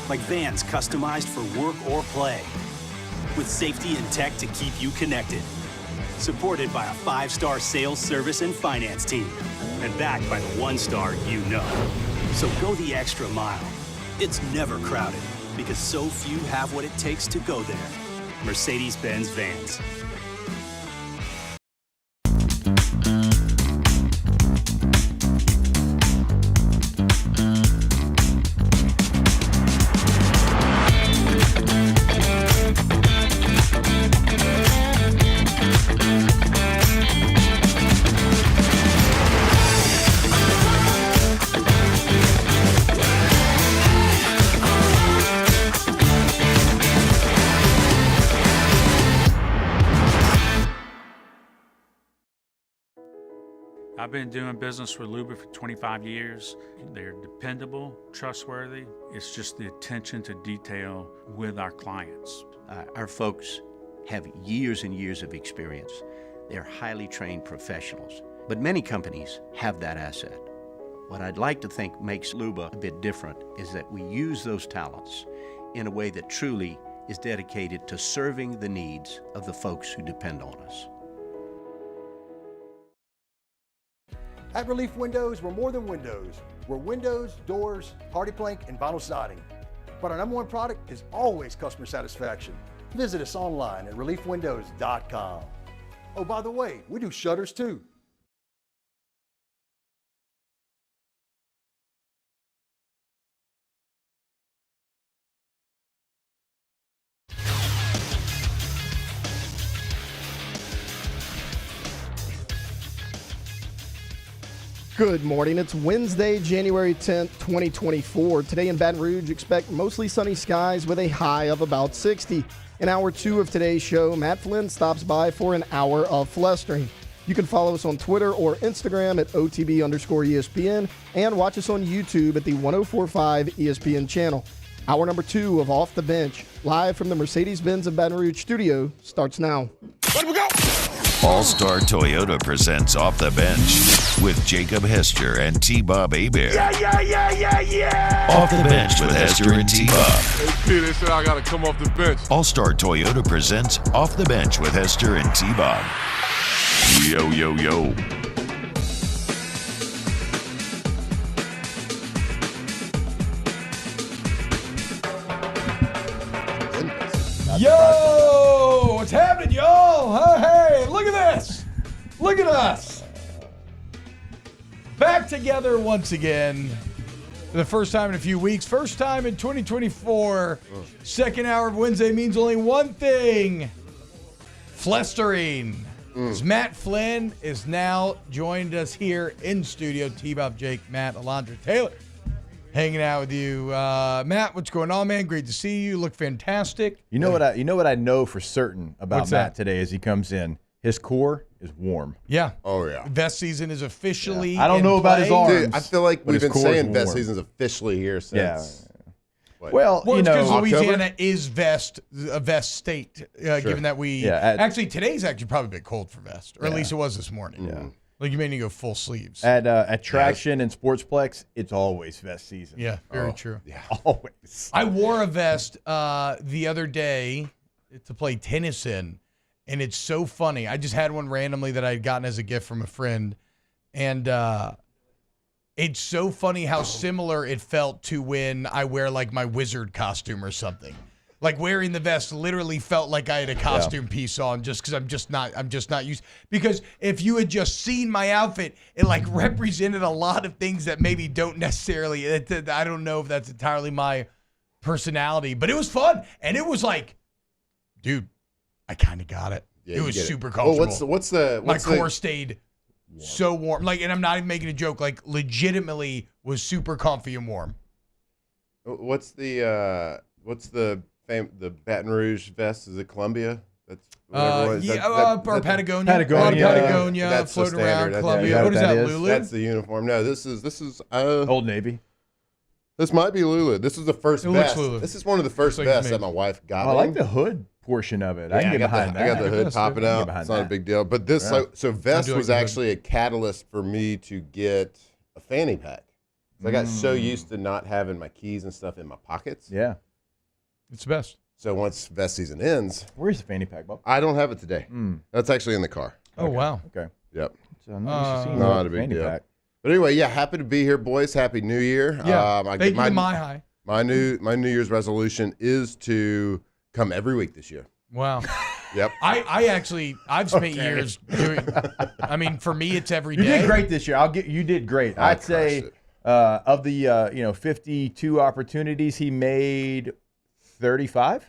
like vans customized for work or play, with safety and tech to keep you connected, supported by a 5-star sales, service, and finance team, and backed by the 1-star you know. So go the extra mile. It's never crowded, because so few have what it takes to go there. Mercedes-Benz Vans. I've been doing business with Luba for 25 years. They're dependable, trustworthy. It's just the attention to detail with our clients. Our folks have years and years of experience. They're highly trained professionals, but many companies have that asset. What I'd like to think makes Luba a bit different is that we use those talents in a way that truly is dedicated to serving the needs of the folks who depend on us. At Relief Windows, we're more than windows. We're windows, doors, hardy plank, and vinyl siding. But our #1 product is always customer satisfaction. Visit us online at reliefwindows.com. Oh, by the way, we do shutters too. Good morning. It's Wednesday, January 10th, 2024. Today in Baton Rouge, expect mostly sunny skies with a high of about 60. In hour 2 of today's show, Matt Flynn stops by for an hour of flustering. You can follow us on Twitter or Instagram at OTB_ESPN and watch us on YouTube at the 1045 ESPN channel. Hour number 2 of Off the Bench, live from the Mercedes-Benz of Baton Rouge studio, starts now. Let we go! All-Star Toyota presents Off the Bench with Jacob Hester and T-Bob Hebert. Yeah! Off the Bench with Hester and T-Bob. Hey, P, they said I got to come off the bench. All-Star Toyota presents Off the Bench with Hester and T-Bob. Yo, yo, yo. Yo, what's happening, y'all? Hey, look at this. Look at us. Back together once again for the first time in a few weeks. First time in 2024. Second hour of Wednesday means only one thing. Flestering. As Matt Flynn is now joined us here in studio. T-Bob, Jake, Matt, Alondra, Taylor. Hanging out with you, Matt. What's going on, man? Great to see you. You look fantastic. You know what I know for certain about What's Matt that? today as he comes in. His core is warm. Yeah. Oh, yeah. Vest season is officially. Yeah. I don't in know about his play. arms. Dude, I feel like but we've his been core is saying vest warm. season's officially here since. What? Well, Well, you it's know, because October? Louisiana is a vest state, given that we actually today's actually probably a bit cold for vest, or at least it was this morning. Yeah. Like you may need to go full sleeves. At Traction and Sportsplex, it's always vest season. Yeah, very true. Yeah, always. I wore a vest the other day to play tennis in, and it's so funny. I just had one randomly that I had gotten as a gift from a friend, and it's so funny how similar it felt to when I wear like my wizard costume or something. Like wearing the vest literally felt like I had a costume piece on just because I'm just not used. Because if you had just seen my outfit, it like represented a lot of things that maybe don't necessarily. I don't know if that's entirely my personality, but it was fun and it was like, dude, I kind of got it. Yeah, it you was get it. super Oh, comfortable. what's the my core stayed so warm. Like, and I'm not even making a joke. Like, legitimately was super comfy and warm. What's the Baton Rouge vest? Is it Columbia? That's whatever or Patagonia. Patagonia. That's the floating around standard. Columbia. What is that, Lulu? That's the uniform. No, this is Old Navy. This might be Lulu. This is the first It looks vest. Lulu. This is one of the first Looks like vests me. that my wife got I me. like the hood portion of it. I can get behind that. I got the hood Yes, popping I can get out. behind It's not a that. big deal. But this, Yeah. so vest I do was like the hood. actually a catalyst for me to get a fanny pack. I got so used to not having my keys and stuff in my pockets. Yeah. It's the best. So once vest season ends, Where's the fanny pack, Bob? I don't have it today. That's actually in the car. Oh, wow. Okay. Yep. So I'm not used to seeing Not the a big fanny deal. pack. But anyway, yeah, happy to be here, boys. Happy New Year. Yeah. I Thank get you, my high. My New Year's resolution is to come every week this year. Wow. Yep. I've spent years doing. I mean, for me, it's every day. You did great this year. You did great. I'd say of the 52 opportunities, he made 35.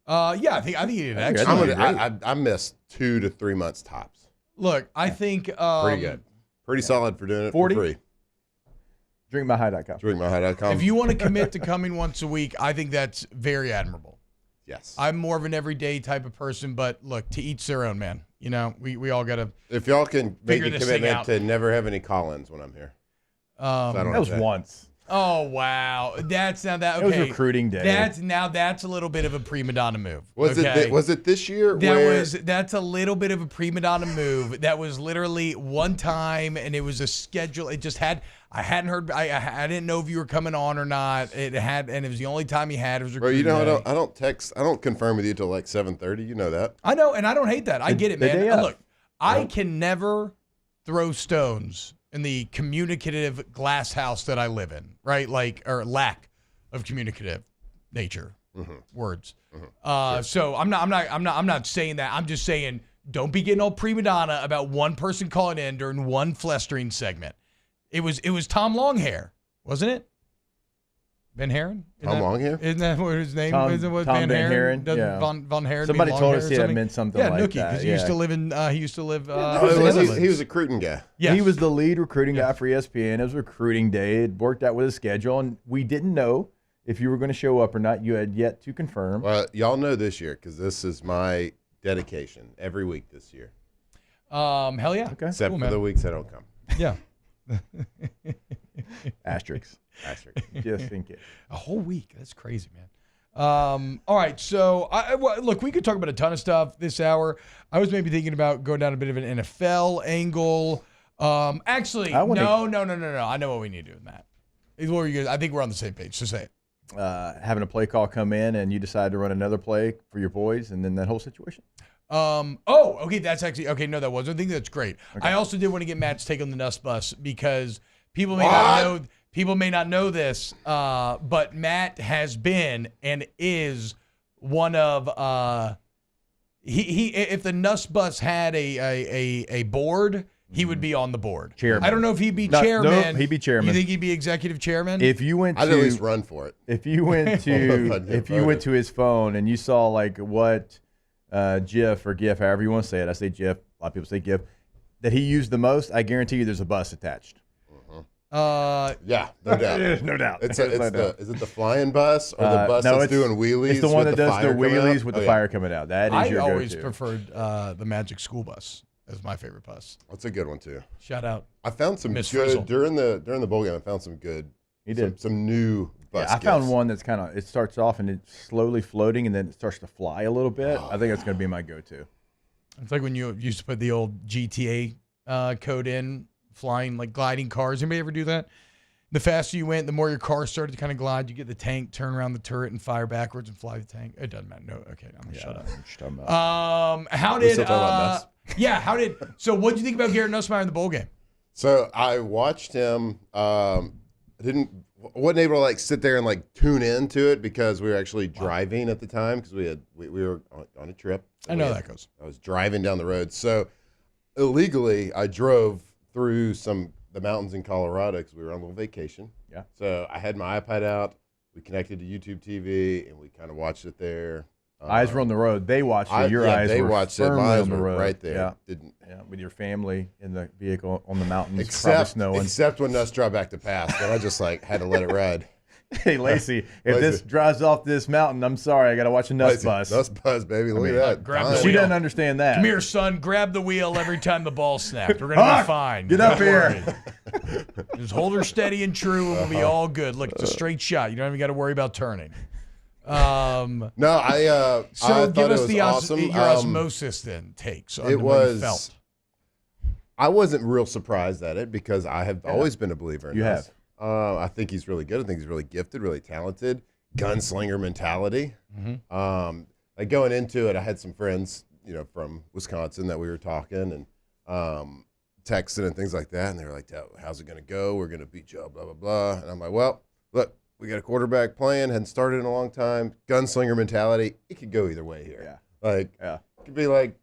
Yeah, I think he did excellent. I missed 2 to 3 months tops. Look, I think Pretty good. Pretty solid for doing it 40? for free. Drinkmyhigh.com. Drinkmyhigh.com. if you want to commit to coming once a week, I think that's very admirable. Yes. I'm more of an everyday type of person, but look, to each their own, man. You know, we all got to. If y'all can make figure a this thing commitment out. to never have any call-ins when I'm here. So I don't That have was to- once. Oh wow, that's now that It was okay. recruiting day. That's a little bit of a prima donna move. Was okay? it this year? That's a little bit of a prima donna move. That was literally one time, and it was a schedule. It just had. I hadn't heard. I didn't know if you were coming on or not. It had, and it was the only time he had. It was. Bro, you know recruiting day. I don't text. I don't confirm with you till like 7:30. You know that. I know, and I don't hate that. I get it, the man. day of. Look, I can never throw stones in the communicative glass house that I live in, right? Like, or lack of communicative nature, words. So I'm not saying that. I'm just saying don't be getting all prima donna about one person calling in during one flestering segment. It was Tom Longhair, wasn't it? Van Haren? Tom Longhair? Isn't that what his name? Tom- Isn't what Tom Van Van Haren? Haren, Doesn't yeah. Von Haren Somebody mean told long us hair or he had something? meant something yeah, like Nookie, that, because he used yeah. to live in he used to live he was a recruiting guy. Yes. He was the lead recruiting guy for ESPN. It was recruiting day. It worked out with his schedule, and we didn't know if you were going to show up or not. You had yet to confirm. Well, y'all know this year because this is my dedication every week this year. Hell yeah. Okay. Except Cool, for man. the weeks I don't come. Yeah. Asterisk. Just in case. A whole week. That's crazy, man. All right. So, look, we could talk about a ton of stuff this hour. I was maybe thinking about going down a bit of an NFL angle. Actually, no. I know what we need to do with Matt. I think we're on the same page. So say it. Having a play call come in, and you decide to run another play for your boys, and then that whole situation. Okay. That's actually okay. No, that wasn't. I think that's great. Okay. I also did want to get Matt's take on the Nuss Bus because people may not know this, but Matt has been and is one of if the Nuss Bus had a board, he would be on the board. Chairman. I don't know if he'd be chairman. No, he'd be chairman. You think he'd be executive chairman? If you went to, I'd at least run for it. If you went to his phone and you saw like what GIF or GIF, however you want to say it, I say GIF. A lot of people say GIF. That he used the most, I guarantee you, there's a bus attached. Yeah, no doubt. No doubt. Is it the flying bus or the bus no, that's doing wheelies? It's the one that does the fire coming wheelies out? with the fire coming out. That is I your always go-to. preferred the Magic School Bus as my favorite bus. That's a good one too. Shout out. I found some Miss good Frizzle. during the bowl game. I found some good. He did some new bus. I found gifts. one that's kind of, it starts off and it's slowly floating and then it starts to fly a little bit. I think that's going to be my go-to. It's like when you used to put the old GTA code in, flying like gliding cars. Anybody ever do that? The faster you went, the more your car started to kind of glide. You get the tank, turn around the turret, and fire backwards and fly the tank. It doesn't matter. No, okay, I'm gonna shut up. How We did? still talking about Nuss? Yeah, how did? So, what did you think about Garrett Nussmeier in the bowl game? So I watched him. Wasn't able to like sit there and like tune into it because we were actually driving at the time because we were on a trip. I know that goes. I was driving down the road, so illegally I drove through the mountains in Colorado because we were on a little vacation. Yeah. So I had my iPad out. We connected to YouTube TV and we kind of watched it there. Eyes were on the road. They watched it. Your eyes they were watched it. firmly My eyes on the were road. right there. Yeah, with your family in the vehicle on the mountains, probably snowing. Except when Nuss dropped back to pass, then I just like had to let it ride. Hey, Lacey, if this drives off this mountain, I'm sorry. I got to watch a Nuss Bus. Nuss Bus, baby. Look at that. She doesn't understand that. Come here, son. Grab the wheel every time the ball snapped. We're gonna be fine. Get up Don't here. worry. Just hold her steady and true, and we'll be all good. Look, it's a straight shot. You don't even got to worry about turning. No, I So give thought us it was the awesome. your osmosis then takes. On It the way you was. felt. I wasn't real surprised at it because I have always been a believer in You Nuss. have. I think he's really good. I think he's really gifted, really talented, gunslinger mentality. Like going into it, I had some friends, from Wisconsin that we were talking and texting and things like that, and they were like, "How's it going to go? We're going to beat you up, blah blah blah." And I'm like, "Well, look, we got a quarterback playing, hadn't started in a long time, gunslinger mentality. It could go either way here. It could be like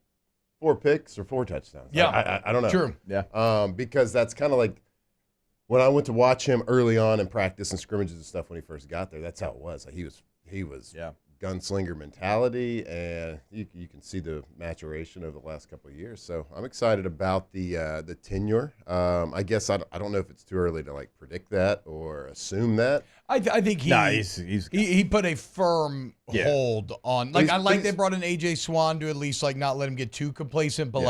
4 picks or 4 touchdowns. Yeah, I don't know. True. Yeah. Because that's kind of like when I went to watch him early on in practice and scrimmages and stuff when he first got there. That's how it was. Like he was gunslinger mentality, and you can see the maturation over the last couple of years. So I'm excited about the tenure. I guess I don't know if it's too early to like predict that or assume that. I think he put a firm hold on. Like I like they brought in AJ Swan to at least like not let him get too complacent, but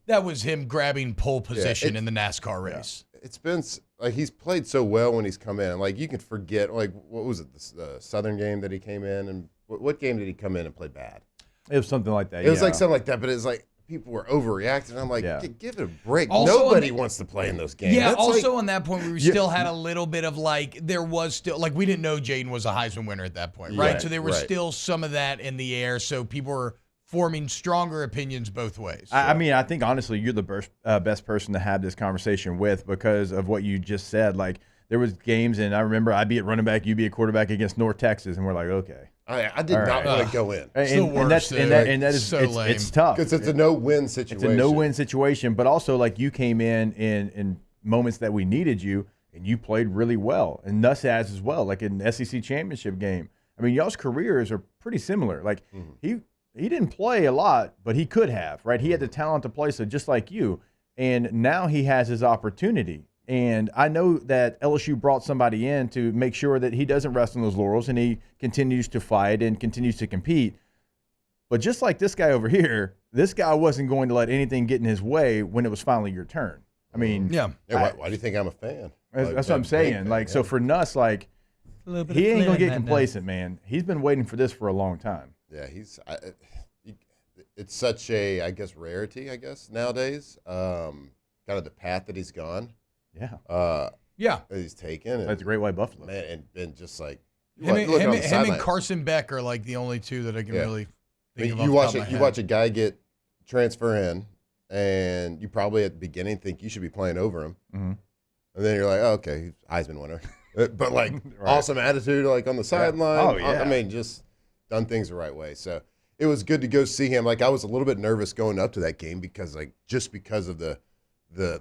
that was him grabbing pole position in the NASCAR race. It's been like he's played so well when he's come in. Like you can forget, like what was it, the Southern game that he came in, and what game did he come in and play bad? It was something like that. It was like something like that, but it's like people were overreacting. I'm like, give it a break. Also Nobody wants to play in those games. Yeah. That's Also, on that point, we still had a little bit of like there was still like we didn't know Jaden was a Heisman winner at that point, right? So there was still some of that in the air. So people were forming stronger opinions both ways. I mean, I think honestly, you're the best person to have this conversation with because of what you just said. Like there was games, and I remember I'd be at running back, you'd be a quarterback against North Texas, and we're like, okay. I did not want to go in. And that is so it's tough because it's a no-win situation. It's a no-win situation, but also like you came in moments that we needed you, and you played really well, and Nuss has as well, like in the SEC championship game. I mean, y'all's careers are pretty similar. Like he didn't play a lot, but he could have, right? He had the talent to play, so just like you. And now he has his opportunity. And I know that LSU brought somebody in to make sure that he doesn't rest on those laurels and he continues to fight and continues to compete. But just like this guy over here, this guy wasn't going to let anything get in his way when it was finally your turn. I mean, why do you think I'm a fan? That's what I'm saying. Like, so for Nuss, like, he ain't going to get complacent, man. He's been waiting for this for a long time. Yeah, it's such a, I guess, rarity, I guess, nowadays. Kind of the path that he's gone. Yeah. That he's taken. That's a great white buffalo. Man, and just like him and Carson Beck are like the only two that I can really think of. You watch a guy get transfer in, and you probably at the beginning think you should be playing over him, and then you're like, oh, okay, he's Heisman winner, but like awesome attitude, like on the sideline. Oh yeah. I mean, just done things the right way. So it was good to go see him. Like I was a little bit nervous going up to that game because because of the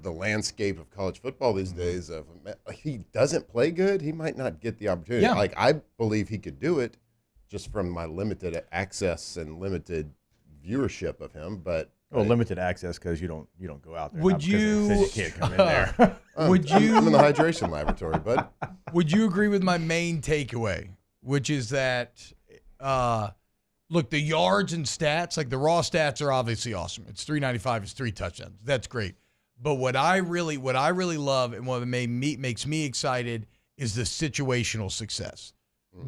landscape of college football these days. Of he doesn't play good, he might not get the opportunity. Yeah. Like I believe he could do it, just from my limited access and limited viewership of him. But limited access because you don't go out there. Would you can't come in there? I'm in the hydration laboratory, bud. Would you agree with my main takeaway, which is that look, the yards and stats, like the raw stats are obviously awesome. It's 395, it's 3 touchdowns. That's great. But what I really love and what makes me excited is the situational success.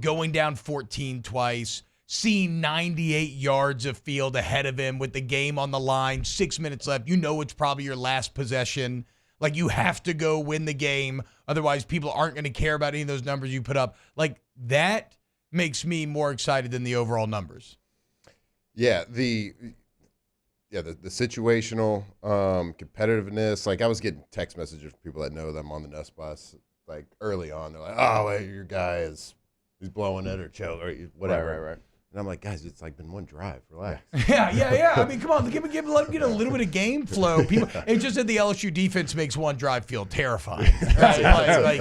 Going down 14 twice, seeing 98 yards of field ahead of him with the game on the line, 6 minutes left. You know it's probably your last possession. Like you have to go win the game. Otherwise, people aren't going to care about any of those numbers you put up. Like that makes me more excited than the overall numbers. Yeah, the situational competitiveness. Like I was getting text messages from people that know that I'm on the Nuss bus. Like early on, they're like, "Oh, wait, your guy he's blowing it or choke or whatever." Right. And I'm like, guys, it's like been one drive. Relax. Yeah. I mean, come on, let him get a little bit of game flow. People, it's just that the LSU defense makes one drive feel terrifying. Right?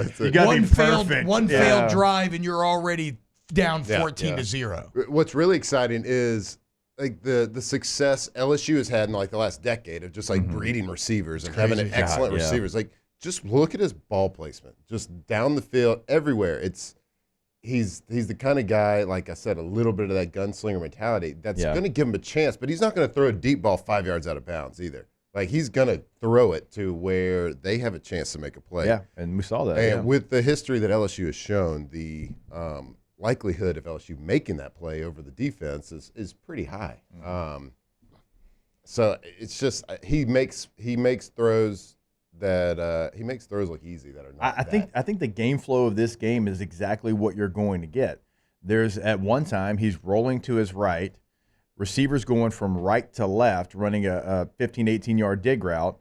One failed drive, and you're already down 14-0. What's really exciting is like the success LSU has had in like the last decade of just like breeding receivers and having excellent receivers. Like just look at his ball placement, just down the field everywhere. He's the kind of guy, like I said, a little bit of that gunslinger mentality that's going to give him a chance, but he's not going to throw a deep ball 5 yards out of bounds either. Like he's going to throw it to where they have a chance to make a play. Yeah, and we saw that. And with the history that LSU has shown, the likelihood of LSU making that play over the defense is pretty high. So it's just he makes throws that he makes throws look easy that are not. I think the game flow of this game is exactly what you're going to get. There's at one time he's rolling to his right, receivers going from right to left, running a 15, 18-yard dig route,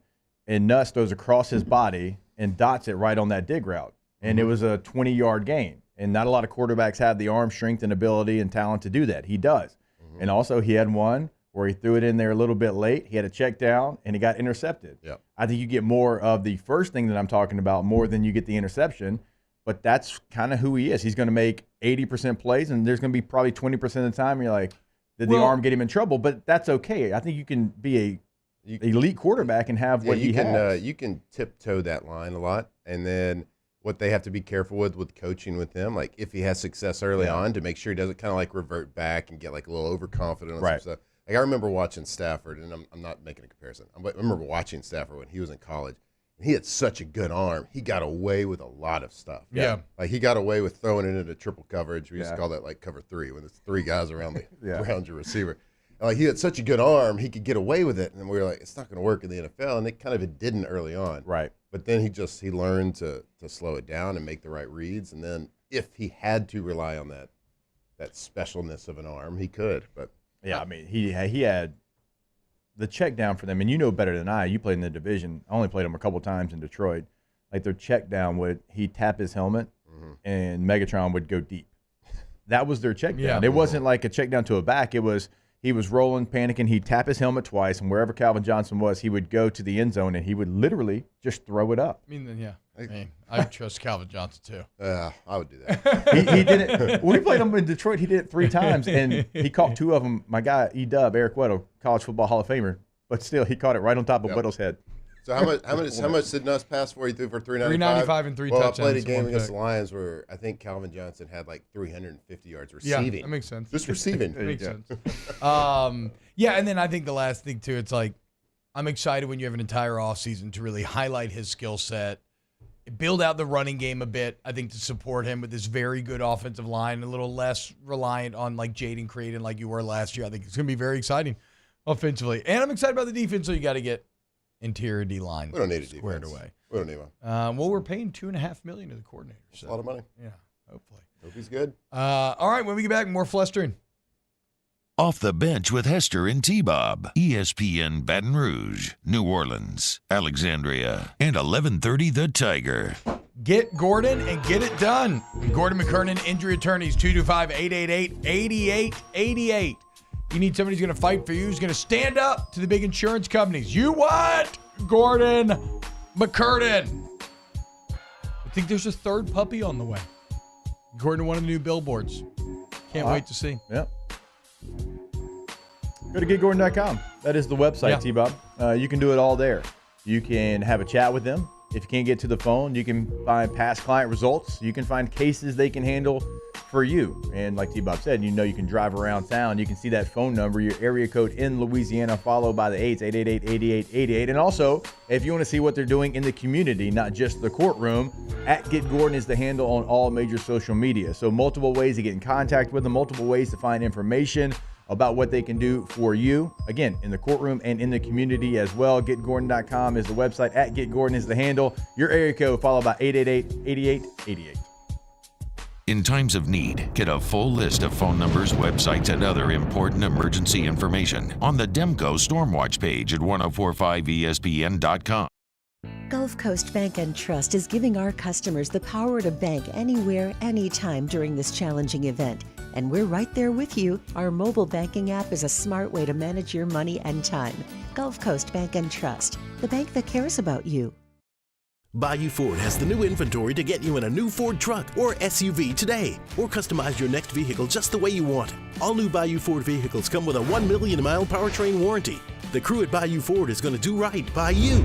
and Nuss throws across his body and dots it right on that dig route. And it was a 20-yard gain. And not a lot of quarterbacks have the arm strength and ability and talent to do that. He does. And also he had one where he threw it in there a little bit late. He had a check down, and he got intercepted. Yep. I think you get more of the first thing that I'm talking about more than you get the interception. but that's kind of who he is. He's going to make 80% plays, and there's going to be probably 20% of the time you're like, did the arm get him in trouble? But that's okay. I think you can be a elite quarterback and have what he has. You can tiptoe that line a lot, and then what they have to be careful with coaching with him, like if he has success early on, to make sure he doesn't kind of like revert back and get like a little overconfident on some stuff. Like I remember watching Stafford, and I'm not making a comparison. I remember watching Stafford when he was in college. And he had such a good arm. He got away with a lot of stuff. Yeah. Like he got away with throwing it into triple coverage. We used to call that like cover 3 when there's 3 guys around around your receiver. And like he had such a good arm, he could get away with it. And we were like, it's not going to work in the NFL. And it didn't early on. Right. But then he learned to slow it down and make the right reads. And then if he had to rely on that specialness of an arm, he could. But yeah, I mean, he had the check down for them, and you know better than I. You played in the division. I only played him a couple times in Detroit. Like their check down he'd tap his helmet, and Megatron would go deep. That was their check down. It wasn't like a check down to a back. It was he was rolling, panicking. He'd tap his helmet twice, and wherever Calvin Johnson was, he would go to the end zone, and he would literally just throw it up. I mean, I trust Calvin Johnson too. I would do that. He did it when we played him in Detroit. He did it 3 times, and he caught 2 of them. My guy E-Dub, Eric Weddle, College Football Hall of Famer, but still he caught it right on top of Weddle's head. So how much did Nuss pass for? He threw for 395? 395 and 3 touchdowns. I played a game against the Lions where I think Calvin Johnson had like 350 yards receiving. Yeah, that makes sense. Just receiving. That makes sense. And then I think the last thing too, it's like I'm excited when you have an entire offseason to really highlight his skill set, build out the running game a bit, I think, to support him with this very good offensive line, a little less reliant on like Jaden Creighton like you were last year. I think it's going to be very exciting offensively. And I'm excited about the defense, so you got to get interior D-line. We don't need a squared defense. away. We don't need one. Well, we're paying $2.5 million to the coordinator. That's a lot of money. Yeah, hopefully. Hope he's good. All right, when we get back, more flustering. Off the Bench with Hester and T-Bob. ESPN Baton Rouge, New Orleans, Alexandria, and 1130 The Tiger. Get Gordon and get it done. Gordon McKernan, Injury Attorneys, 225-888-8888. You need somebody who's going to fight for you, who's going to stand up to the big insurance companies. You what? Gordon McKernan. I think there's a 3rd puppy on the way, according to one of the new billboards. Can't wait to see. Yep. Go to getgordon.com. That is the website, T-Bob. You can do it all there. You can have a chat with them. If you can't get to the phone, you can find past client results. You can find cases they can handle for you. And like T-Bob said, you can drive around town. You can see that phone number, your area code in Louisiana, followed by the 8s, 888-8888. And also, if you want to see what they're doing in the community, not just the courtroom, @GetGordon is the handle on all major social media. So multiple ways to get in contact with them, multiple ways to find information about what they can do for you, again, in the courtroom and in the community as well. GetGordon.com is the website. @GetGordon is the handle. Your area code followed by 888-8888. In times of need, get a full list of phone numbers, websites, and other important emergency information on the Demco Stormwatch page at 1045ESPN.com. Gulf Coast Bank and Trust is giving our customers the power to bank anywhere, anytime during this challenging event. And we're right there with you. Our mobile banking app is a smart way to manage your money and time. Gulf Coast Bank and Trust, the bank that cares about you. Bayou Ford has the new inventory to get you in a new Ford truck or SUV today, or customize your next vehicle just the way you want it. All new Bayou Ford vehicles come with a 1 million mile powertrain warranty. The crew at Bayou Ford is going to do right by you.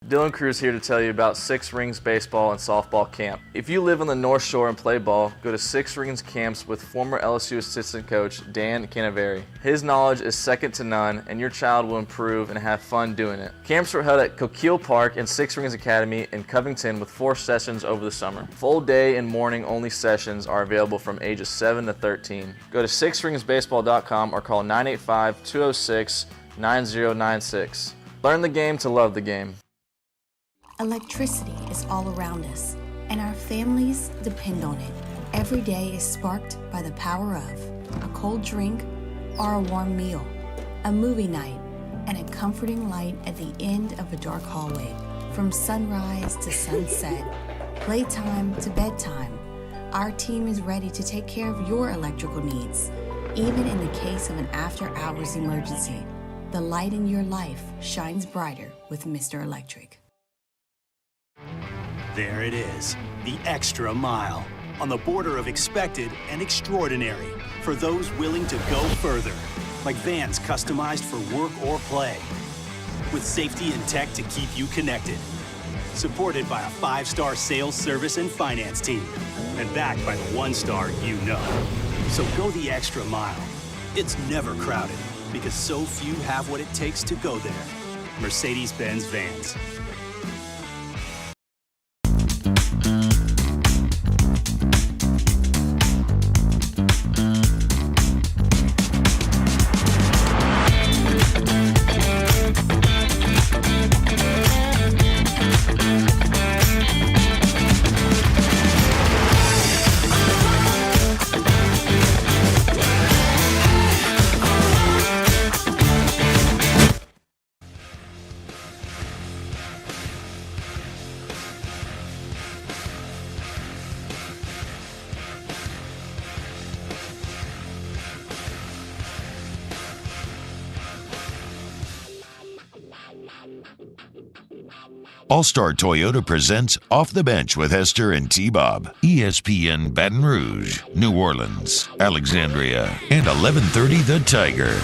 Dylan Cruz here to tell you about Six Rings Baseball and Softball Camp. If you live on the North Shore and play ball, go to Six Rings Camps with former LSU assistant coach Dan Canaveri. His knowledge is second to none, and your child will improve and have fun doing it. Camps are held at Coquille Park and Six Rings Academy in Covington with 4 sessions over the summer. Full day and morning only sessions are available from ages 7 to 13. Go to sixringsbaseball.com or call 985-206-9096. Learn the game to love the game. Electricity is all around us, and our families depend on it. Every day is sparked by the power of a cold drink or a warm meal, a movie night, and a comforting light at the end of a dark hallway. From sunrise to sunset, playtime to bedtime, our team is ready to take care of your electrical needs. Even in the case of an after-hours emergency, the light in your life shines brighter with Mr. Electric. There it is, the extra mile, on the border of expected and extraordinary, for those willing to go further, like vans customized for work or play, with safety and tech to keep you connected, supported by a 5-star sales, service, and finance team, and backed by the 1-star you know. So go the extra mile. It's never crowded, because so few have what it takes to go there. Mercedes-Benz Vans. All-Star Toyota presents Off the Bench with Hester and T-Bob. ESPN Baton Rouge, New Orleans, Alexandria, and 1130 The Tiger.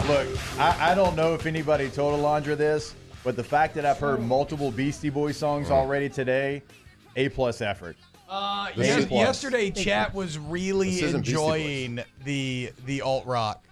Look, I don't know if anybody told Alondra this, but the fact that I've heard multiple Beastie Boys songs already today, A+ effort. Yesterday, chat was really enjoying the alt rock.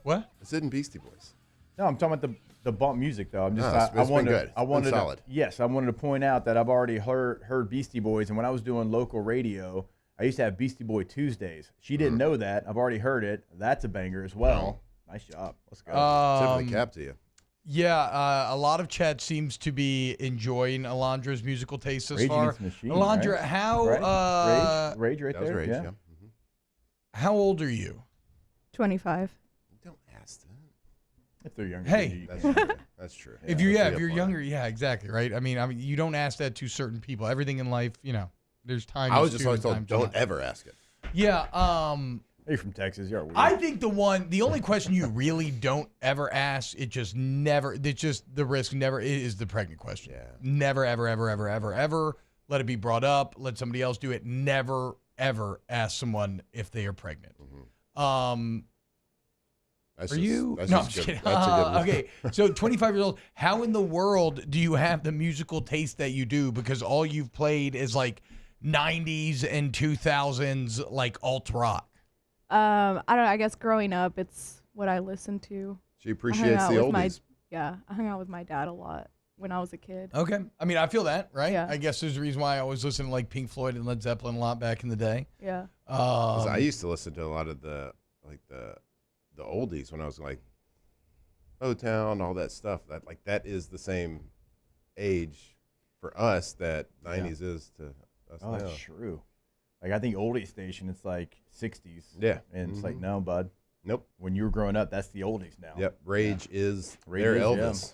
What? This isn't Beastie Boys. No, I'm talking about the bump music though. I'm just it's been good. I wanted solid. Yes, I wanted to point out that I've already heard Beastie Boys, and when I was doing local radio, I used to have Beastie Boy Tuesdays. She didn't know that. I've already heard it. That's a banger as well. Nice job. Let's go. Tip of the cap to you. Yeah, a lot of chat seems to be enjoying Alondra's musical taste thus Rage far. Against the Machine, Alondra, right? how Rage right That was there. Rage, yeah. How old are you? 25. Don't ask that. If they're younger. Hey. That's true. If you're younger, yeah, exactly, right? I mean, you don't ask that to certain people. Everything in life, there's time. I was just always told, don't ever ask it. Yeah. You're from Texas. You're weird. I think the only question you really don't ever ask, it's just the risk never is the pregnant question. Yeah. Never, ever, ever, ever, ever, ever let it be brought up. Let somebody else do it. Never, ever ask someone if they are pregnant. Mm-hmm. Are you? No, I'm just kidding. Okay, so 25 years old. How in the world do you have the musical taste that you do? Because all you've played is like 90s and 2000s like alt rock. I don't know. I guess growing up, it's what I listened to. She appreciates the oldies. I hung out with my dad a lot when I was a kid. Okay. I mean, I feel that, right? Yeah. I guess there's a reason why I always listened to like Pink Floyd and Led Zeppelin a lot back in the day. Yeah. 'Cause I used to listen to a lot of the oldies when I was like Motown, all that stuff. That is the same age for us that 90s is to us now. That's true. Like I think oldies station, it's like 60s. Yeah. And it's like, no, bud. Nope. When you were growing up, that's the oldies now. Yep. Rage is Rage their is, Elvis.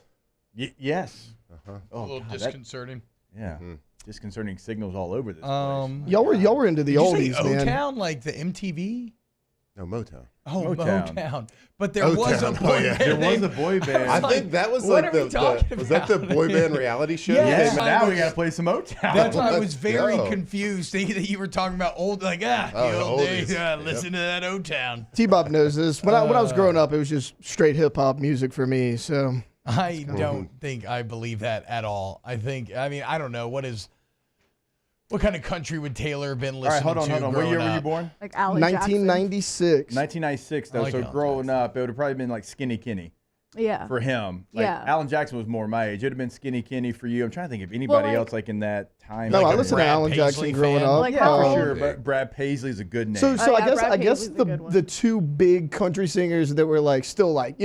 Yes. Uh-huh. A little disconcerting. Yeah. Mm-hmm. Disconcerting signals all over this place. Y'all were into the Did oldies, you say man. O-Town, like the MTV? No, Motown. Oh, Motown. Motown. But there was a boy band. There was a boy band. I think that was what like are we talking was that the boy band reality show? Yes. Okay, but now we got to play some Motown. That's why I was very go. confused, thinking that you were talking about old, like, the old days. Listen to that O-Town. T-Bob knows this. When I was growing up, it was just straight hip-hop music for me, so. I don't think I believe that at all. I don't know. What kind of country would Taylor have been listening to? All right, hold on. What year were you born? Like Alan 1996. 1996, though. I like So Alan growing up, it would have probably been like Skinny Kenny Yeah. for him. Like, Yeah. Alan Jackson was more my age. It would have been Skinny Kenny for you. I'm trying to think of anybody else like in that time. No, like I listened to Brad Alan Paisley Jackson growing fan. up. Like Yeah, how for old? sure. But Brad Paisley's a good name. So yeah, I Brad guess Paisley's a good one. the two big country singers that were like still like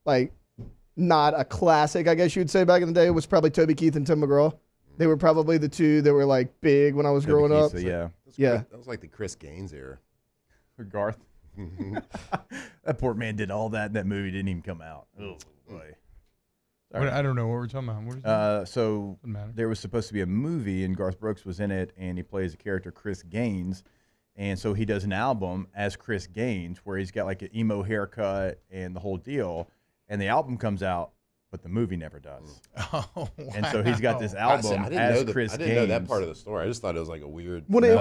like not a classic, I guess you would say back in the day, was probably Toby Keith and Tim McGraw. They were probably the two that were like big when I was growing up. Yeah. That was like the Chris Gaines era. For Garth. That poor man did all that. That movie didn't even come out. Oh, boy. I don't know what we're talking about. What is so there was supposed to be a movie, and Garth Brooks was in it, and he plays a character, Chris Gaines. And so he does an album as Chris Gaines where he's got like an emo haircut and the whole deal. And the album comes out, but the movie never does. Oh, wow. And so he's got this album as Chris Gaines. I didn't know that part of the story. I just thought it was like a weird. Well, it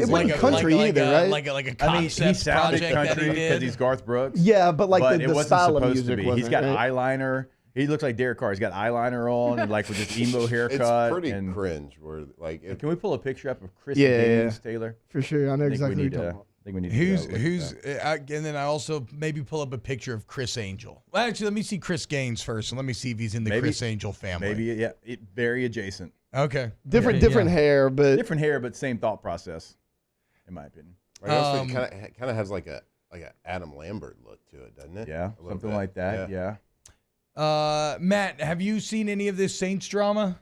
wasn't country either, right? Like a concept I mean, he sounded project country that he because did. he's Garth Brooks. Yeah, but like it the wasn't style of supposed to music be. He's got right? eyeliner. He looks like Derek Carr. He's got eyeliner on and like with this emo haircut. It's pretty cringe. Where like, can we pull a picture up of Chris Gaines, Taylor? For sure. I know exactly what you're talking about. I think we need and then I also maybe pull up a picture of Chris Angel. Well, actually, let me see Chris Gaines first, and let me see if he's in the Chris Angel family. Maybe, very adjacent. Okay. Different hair, but different hair, but same thought process, in my opinion. I guess it kind of has like a Adam Lambert look to it, doesn't it? Yeah, something like that. Yeah. Matt, have you seen any of this Saints drama?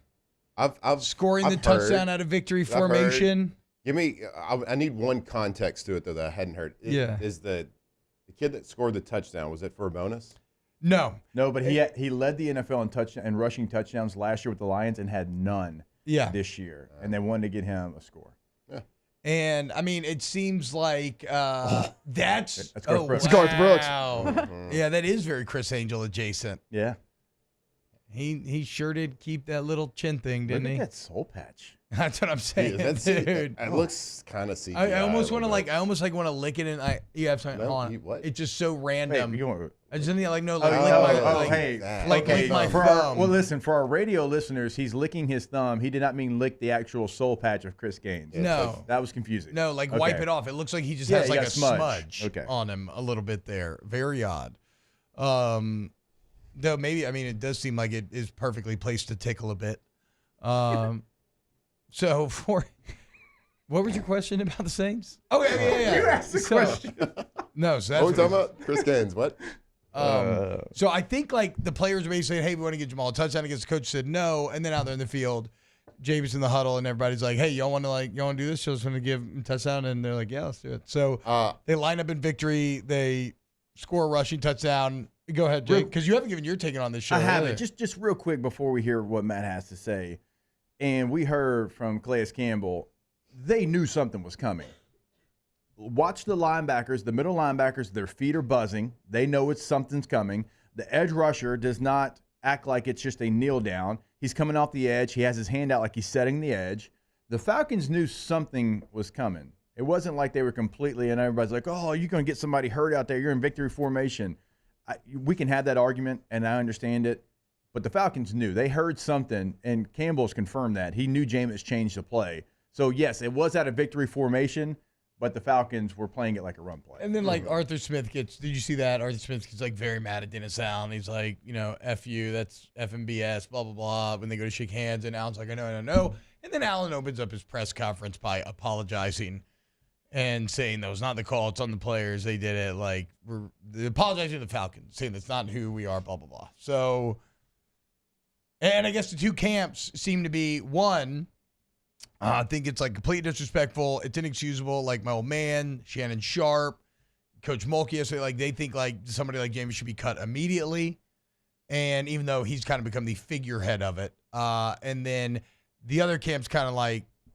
I've scoring the touchdown out of victory formation. Give me. I need one context to it though that I hadn't heard. Is the kid that scored the touchdown? Was it for a bonus? No, but he led the NFL in touchdown and rushing touchdowns last year with the Lions and had none. This year, and they wanted to get him a score. Yeah. And I mean, it seems like that's Garth Brooks. It's Garth Brooks. Yeah, that is very Chris Angel adjacent. Yeah. He sure did keep that little chin thing, didn't Look he? at that soul patch. That's what I'm saying, Yeah, dude. It looks kind of CGI. I almost want to want to lick it, and you have something on. It's just so random. I just think like no, like lick my thumb. Listen, for our radio listeners, he's licking his thumb. He did not mean lick the actual soul patch of Chris Gaines. No, that was confusing. No, wipe it off. It looks like he just has like a smudge okay. on him a little bit there. Very odd. Though maybe it does seem like it is perfectly placed to tickle a bit. So what was your question about the Saints? Oh yeah. You asked the question. No, so that's what are we talking about? Chris Gaines, what? So I think like the players basically said, "Hey, we want to get Jamal a touchdown." Against the coach said no, and then out there in the field, Jameis in the huddle, and everybody's like, "Hey, y'all want to do this? Just want to give him a touchdown?" And they're like, "Yeah, let's do it." So they line up in victory. They score a rushing touchdown. Go ahead, Jake, because you haven't given your take on this show. I haven't. Just real quick before we hear what Matt has to say, and we heard from Calais Campbell, they knew something was coming. Watch the linebackers, the middle linebackers, their feet are buzzing. They know something's coming. The edge rusher does not act like it's just a kneel down. He's coming off the edge. He has his hand out like he's setting the edge. The Falcons knew something was coming. It wasn't like they were completely, and everybody's like, oh, you're going to get somebody hurt out there. You're in victory formation. We can have that argument, and I understand it. But the Falcons knew. They heard something, and Campbell's confirmed that. He knew Jameis changed the play. So, yes, it was out of victory formation, but the Falcons were playing it like a run play. And then, Arthur Smith did you see that? Arthur Smith gets, very mad at Dennis Allen. He's like, F you, that's FMBS, blah, blah, blah. When they go to shake hands, and Allen's like, I know. And then Allen opens up his press conference by apologizing and saying that was not the call, it's on the players. They did it. We're apologizing to the Falcons, saying that's not who we are, blah, blah, blah. So, and I guess the two camps seem to be, one, I think it's completely disrespectful. It's inexcusable. Like my old man, Shannon Sharp, Coach Mulkey yesterday, they think somebody like James should be cut immediately. And even though he's kind of become the figurehead of it. And then the other camp's kind of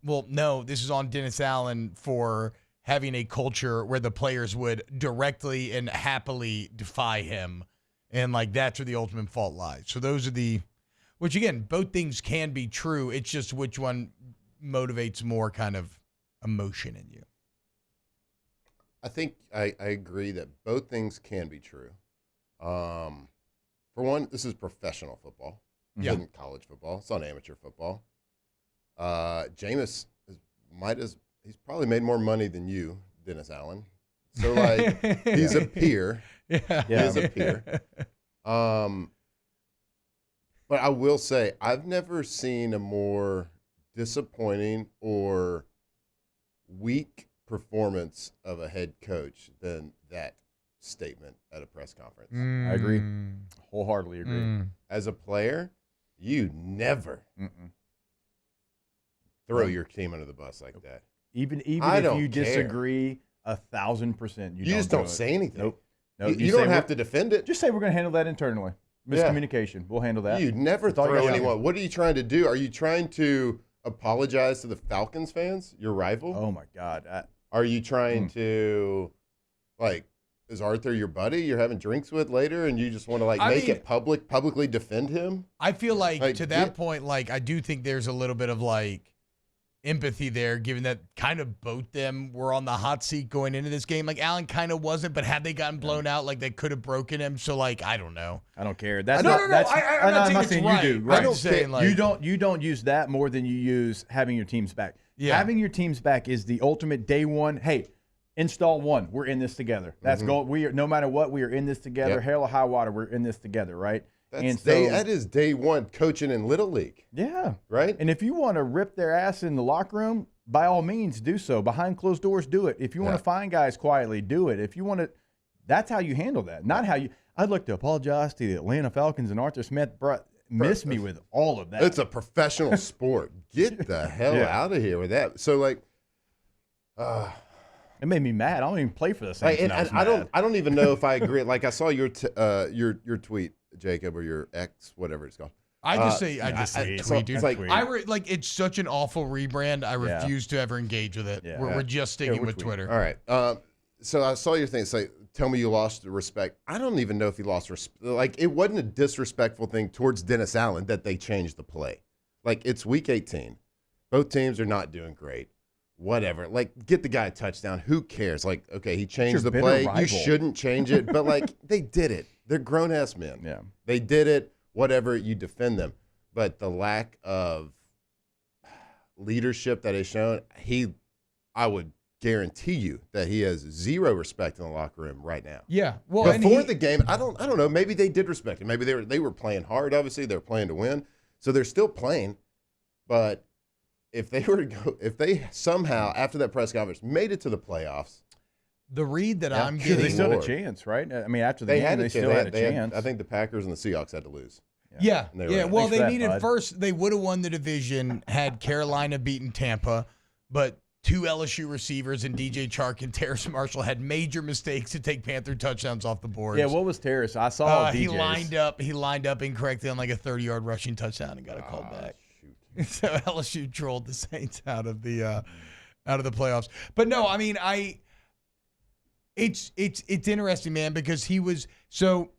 well, no, this is on Dennis Allen for having a culture where the players would directly and happily defy him. And that's where the ultimate fault lies. So those are which again, both things can be true. It's just which one motivates more kind of emotion in you. I think I agree that both things can be true. For one, this is professional football. It isn't college football. It's not amateur football. Jameis he's probably made more money than you, Dennis Allen. So he's a peer. Yeah. He is a peer. But I will say I've never seen a more disappointing or weak performance of a head coach than that statement at a press conference. I agree. Wholeheartedly agree. As a player, you never throw your team under the bus like that. Even I if don't you care. disagree 1,000%, You just don't say anything. Nope. You don't have to defend it. Just say we're going to handle that internally. Miscommunication. We'll handle that. You never That's all you throw gotta do. anyone. What are you trying to do? Are you trying to apologize to the Falcons fans, your rival? Oh my God. Are you trying to, like, is Arthur your buddy you're having drinks with later and you just want to, like, make it publicly defend him? I feel like to that yeah. point, like, I do think there's a little bit of, like, empathy there, given that kind of both them were on the hot seat going into this game. Like, Allen kind of wasn't, but had they gotten blown out, like, they could have broken him. So, like, I don't know. I don't care. I'm not saying you do. Right. I'm just saying, like, you don't use that more than you use having your teams back. Yeah. Having your teams back is the ultimate day one. Hey, install one. We're in this together. That's goal. We are, no matter what, we are in this together. Yep. Hell or high water, we're in this together, right? That is day one coaching in Little League. Yeah. Right? And if you want to rip their ass in the locker room, by all means do so. Behind closed doors, do it. If you want to find guys quietly, do it. If you want to, that's how you handle that. Not how you, I'd like to apologize to the Atlanta Falcons and Arthur Smith. Miss me with all of that. It's a professional sport. Get the hell out of here with that. So, like, it made me mad. I don't even play for the Saints. and I don't even know if I agree. Like, I saw your tweet, Jacob, or your ex, whatever it's called. I just say tweet, dude. It's like, it's such an awful rebrand. I refuse to ever engage with it. Yeah. We're just sticking with Twitter. All right. So I saw your thing. It's like, tell me you lost respect. I don't even know if he lost respect. Like, it wasn't a disrespectful thing towards Dennis Allen that they changed the play. Like, it's week 18. Both teams are not doing great. Whatever. Like, get the guy a touchdown. Who cares? Like, okay, he changed the play. You shouldn't change it. But, like, they did it. They're grown-ass men. Yeah. They did it. Whatever, you defend them. But the lack of leadership that is shown, I would guarantee you that he has zero respect in the locker room right now. Yeah. Well, before the game, I don't know. Maybe they did respect him. Maybe they were playing hard. Obviously, they were playing to win, so they're still playing. But if they somehow after that press conference made it to the playoffs, the read that I'm getting, they still had a chance, right? I mean, after the game, they still had a chance. I think the Packers and the Seahawks had to lose. Yeah. Well, they needed bud. they would have won the division had Carolina beaten Tampa, but two LSU receivers and DJ Chark and Terrace Marshall had major mistakes to take Panther touchdowns off the board. Yeah, what was Terrace? I saw he lined up incorrectly on like a 30-yard rushing touchdown and got a call back. Shoot. So LSU trolled the Saints out of the playoffs. But no, I mean, it's interesting, man, because he was so.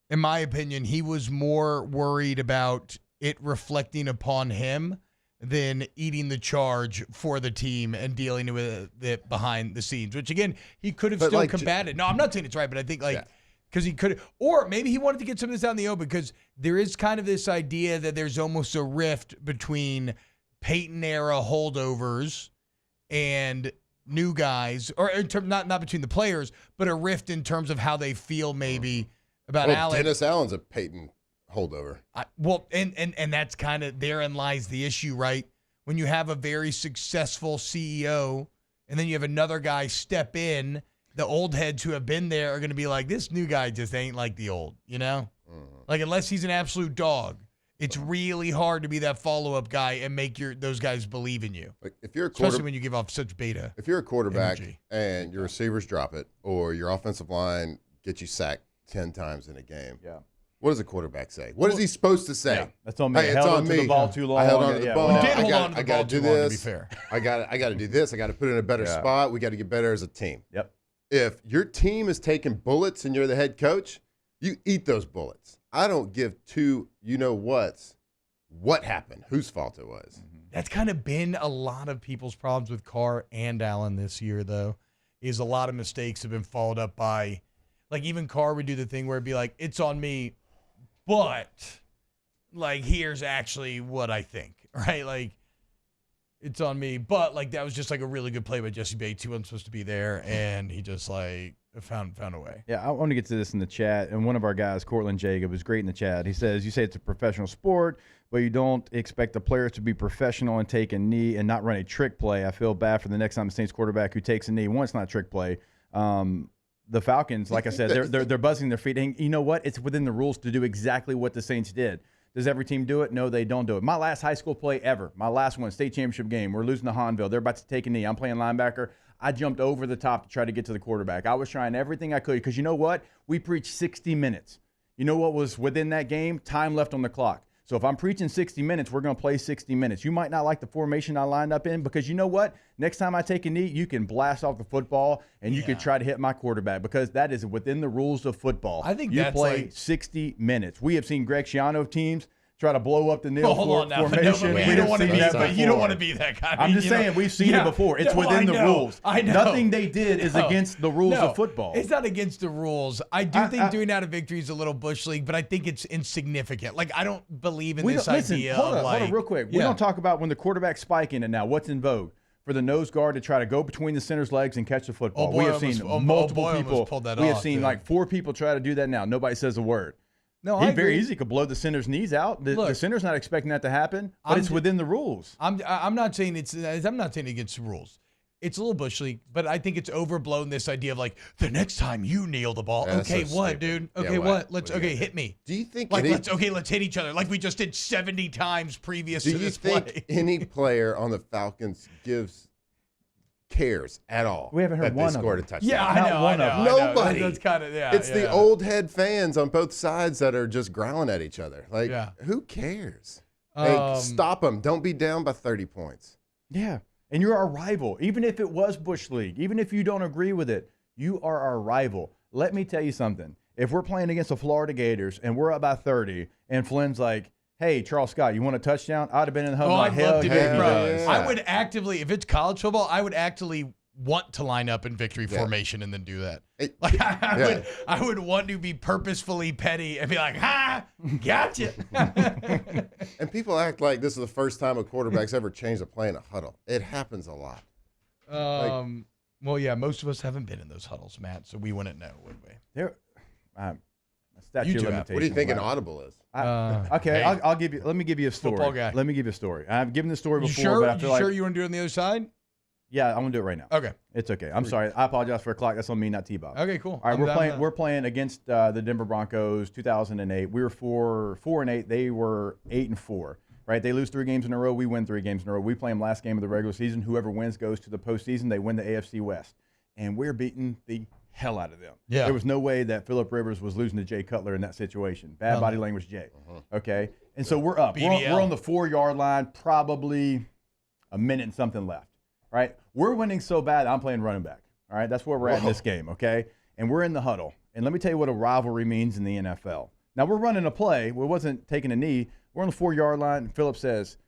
In my opinion, he was more worried about it reflecting upon him than eating the charge for the team and dealing with it behind the scenes, which, again, he could have still combated. No, I'm not saying it's right, but I think, because he could – or maybe he wanted to get some of this out in the open because there is kind of this idea that there's almost a rift between Peyton-era holdovers and new guys, or in terms, not between the players, but a rift in terms of how they feel maybe – about Allen. Dennis Allen's a Peyton holdover. And that's kind of therein lies the issue, right? When you have a very successful CEO and then you have another guy step in, the old heads who have been there are going to be like, this new guy just ain't like the old, you know? Like, unless he's an absolute dog, it's really hard to be that follow-up guy and make those guys believe in you. Like, if you're a especially when you give off such beta. If you're a quarterback energy. And your receivers drop it or your offensive line gets you sacked 10 times in a game. Yeah. What does a quarterback say? What is he supposed to say? Yeah, that's on me. Hey, held on to the ball too long. I held on to the ball. We did hold on to the ball too long, to be fair. I got to do this. I got to put it in a better spot. We got to get better as a team. Yep. If your team is taking bullets and you're the head coach, you eat those bullets. I don't give two what happened, whose fault it was. That's kind of been a lot of people's problems with Carr and Allen this year, though, is a lot of mistakes have been followed up by, like, even Carr would do the thing where it'd be like, it's on me, but, like, here's actually what I think, right? Like, it's on me, but, like, that was just, like, a really good play by Jesse Bates. He wasn't supposed to be there, and he just, like, found a way. Yeah, I want to get to this in the chat, and one of our guys, Cortland Jacob, was great in the chat. He says, you say it's a professional sport, but you don't expect the players to be professional and take a knee and not run a trick play. I feel bad for the next time the Saints quarterback who takes a knee. One, it's not a trick play. the Falcons, like I said, they're buzzing their feet. And you know what? It's within the rules to do exactly what the Saints did. Does every team do it? No, they don't do it. My last high school play ever, my last one, state championship game, we're losing to Hanville. They're about to take a knee. I'm playing linebacker. I jumped over the top to try to get to the quarterback. I was trying everything I could because you know what? We preached 60 minutes. You know what was within that game? Time left on the clock. So if I'm preaching 60 minutes, we're going to play 60 minutes. You might not like the formation I lined up in because you know what? Next time I take a knee, you can blast off the football and you can try to hit my quarterback because that is within the rules of football. I think you that's play like 60 minutes. We have seen Greg Schiano teams try to blow up the nil formation. You don't want to be that guy. I'm just saying we've seen it before. It's within the rules. I know. Nothing they did is against the rules of football. It's not against the rules. I do think doing out of victory is a little bush league, but I think it's insignificant. Like I don't believe in this idea. Hold of on, real quick. We don't talk about when the quarterback's spiking it now. What's in vogue? For the nose guard to try to go between the center's legs and catch the football. We have seen multiple people. We have seen like 4 people try to do that now. Nobody says a word. No, he very easy could blow the center's knees out. The center's not expecting that to happen, but it's within the rules. I'm not saying I'm not saying against the rules. It's a little bush league, but I think it's overblown. This idea of like the next time you kneel the ball, okay, what, dude? Okay, what? Let's hit me. Do you think let's hit each other like we just did 70 times previous to this play? Do you think any player on the Falcons cares at all? We haven't heard that one they scored of them. a touchdown. Yeah, I know. Nobody. That's kind of It's the old head fans on both sides that are just growling at each other. Like, who cares? Stop them. Don't be down by 30 points. Yeah, and you're our rival. Even if it was Bush League, even if you don't agree with it, you are our rival. Let me tell you something. If we're playing against the Florida Gators and we're up by 30 and Flynn's like, hey, Charles Scott, you want a touchdown? I'd have been in the huddle like, hell yeah. I would actively, if it's college football, I would actively want to line up in victory formation and then do that. I would want to be purposefully petty and be like, ha, gotcha. And people act like this is the first time a quarterback's ever changed a play in a huddle. It happens a lot. Well, yeah, most of us haven't been in those huddles, Matt, so we wouldn't know, would we? Statute of limitations. What do you think an audible is? Okay, I'll give you. Let me give you a story. Football guy. Let me give you a story. I've given this story before, sure? but I feel sure you want to do it on the other side? Yeah, I'm gonna do it right now. Okay, it's okay. I'm sorry. I apologize for a clock. That's on me, not T-Bob. Okay, cool. All right, we're playing against the Denver Broncos. 2008. We were 4-8. They were 8-4. Right? They lose 3 games in a row. We win 3 games in a row. We play them last game of the regular season. Whoever wins goes to the postseason. They win the AFC West, and we're beating the hell out of them. Yeah. There was no way that Phillip Rivers was losing to Jay Cutler in that situation. Bad body language, Jay. Okay? And so we're up. We're on the 4-yard line, probably a minute and something left. Right? We're winning so bad, I'm playing running back. All right? That's where we're at in this game, okay? And we're in the huddle. And let me tell you what a rivalry means in the NFL. Now, we're running a play. We wasn't taking a knee. We're on the 4-yard line. And Phillip says,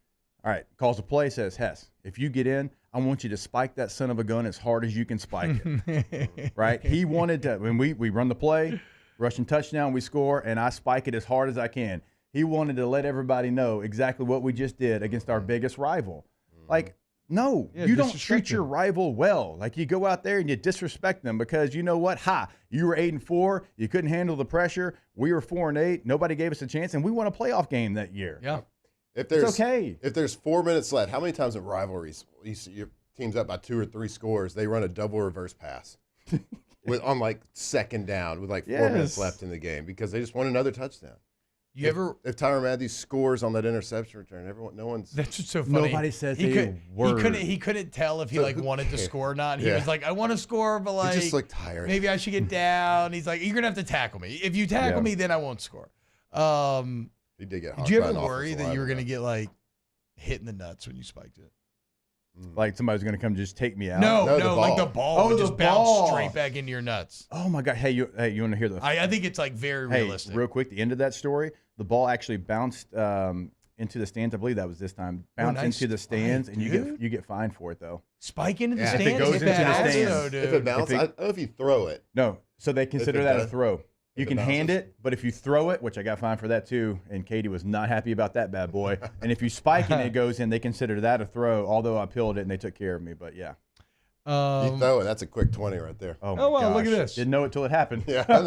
all right, calls a play, says, Hess, if you get in, I want you to spike that son of a gun as hard as you can spike it. Right? He wanted to, when we run the play, rushing touchdown, we score, and I spike it as hard as I can. He wanted to let everybody know exactly what we just did against our biggest rival. Like, no, you don't treat your rival well. Like, you go out there and you disrespect them because you know what? You were 8-4. You couldn't handle the pressure. We were 4-8. Nobody gave us a chance, and we won a playoff game that year. Yeah. If there's, it's okay. If there's 4 minutes left, how many times in rivalries, your team's up by 2 or 3 scores, they run a double reverse pass on like second down with like 4 minutes left in the game because they just want another touchdown. If Tyrann Mathieu scores on that interception return, that's just so funny. Nobody says a word. He couldn't tell if he wanted to score or not. He was like, I want to score, but like, he just looked tired. Maybe I should get down. He's like, you're gonna have to tackle me. If you tackle me, then I won't score. He did get. Did you ever worry that you were gonna get like hit in the nuts when you spiked it? Like somebody's gonna come just take me out? No, like the ball would just bounce straight back into your nuts. Oh my God! Hey, you want to hear the? I think it's like very realistic. Real quick, the end of that story, the ball actually bounced into the stands. I believe that was this time. Bounced into the stands, and you get fined for it though. Spike into the stands. If it goes into the stands, if it bounces, I don't know if you throw it. No, so they consider that a throw. You can hand it, but if you throw it, which I got fined for that too, and Katie was not happy about that bad boy. And if you spike it and it goes in, they consider that a throw, although I peeled it and they took care of me. But yeah. You throw it, that's a quick 20 right there. Oh, well, gosh. look at this. Didn't know it till it happened. Yeah, I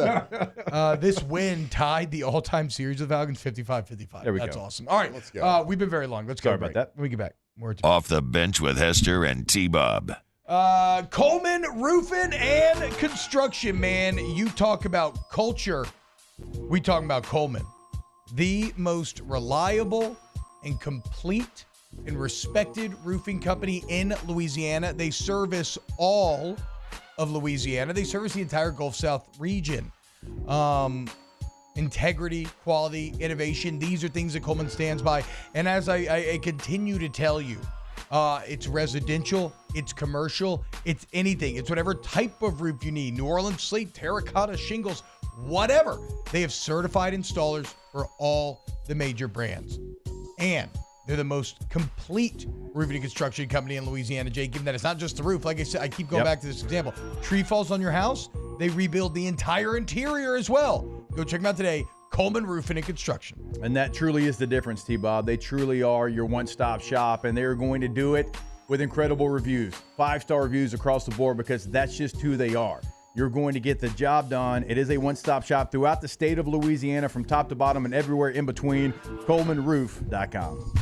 know. This win tied the all-time series of Falcons 55-55. There we That's go. awesome. All right, let's go. We've been very long. Let's Sorry go about that. When we get back. Off the bench with Hester and T-Bob. Coleman Roofing and Construction, man. You talk about culture. We talk about Coleman. The most reliable and complete and respected roofing company in Louisiana. They service all of Louisiana. They service the entire Gulf South region. Integrity, quality, innovation. These are things that Coleman stands by. And as I continue to tell you, it's residential, it's commercial, it's anything. It's whatever type of roof you need. New Orleans slate, terracotta, shingles, whatever. They have certified installers for all the major brands. And they're the most complete roofing and construction company in Louisiana, Jake, given that it's not just the roof. Like I said, I keep going back to this example. Tree falls on your house, they rebuild the entire interior as well. Go check them out today. Coleman Roofing and Construction. And that truly is the difference, T-Bob. They truly are your one-stop shop, and they're going to do it with incredible reviews. 5-star reviews across the board, because that's just who they are. You're going to get the job done. It is a one-stop shop throughout the state of Louisiana, from top to bottom and everywhere in between. ColemanRoof.com.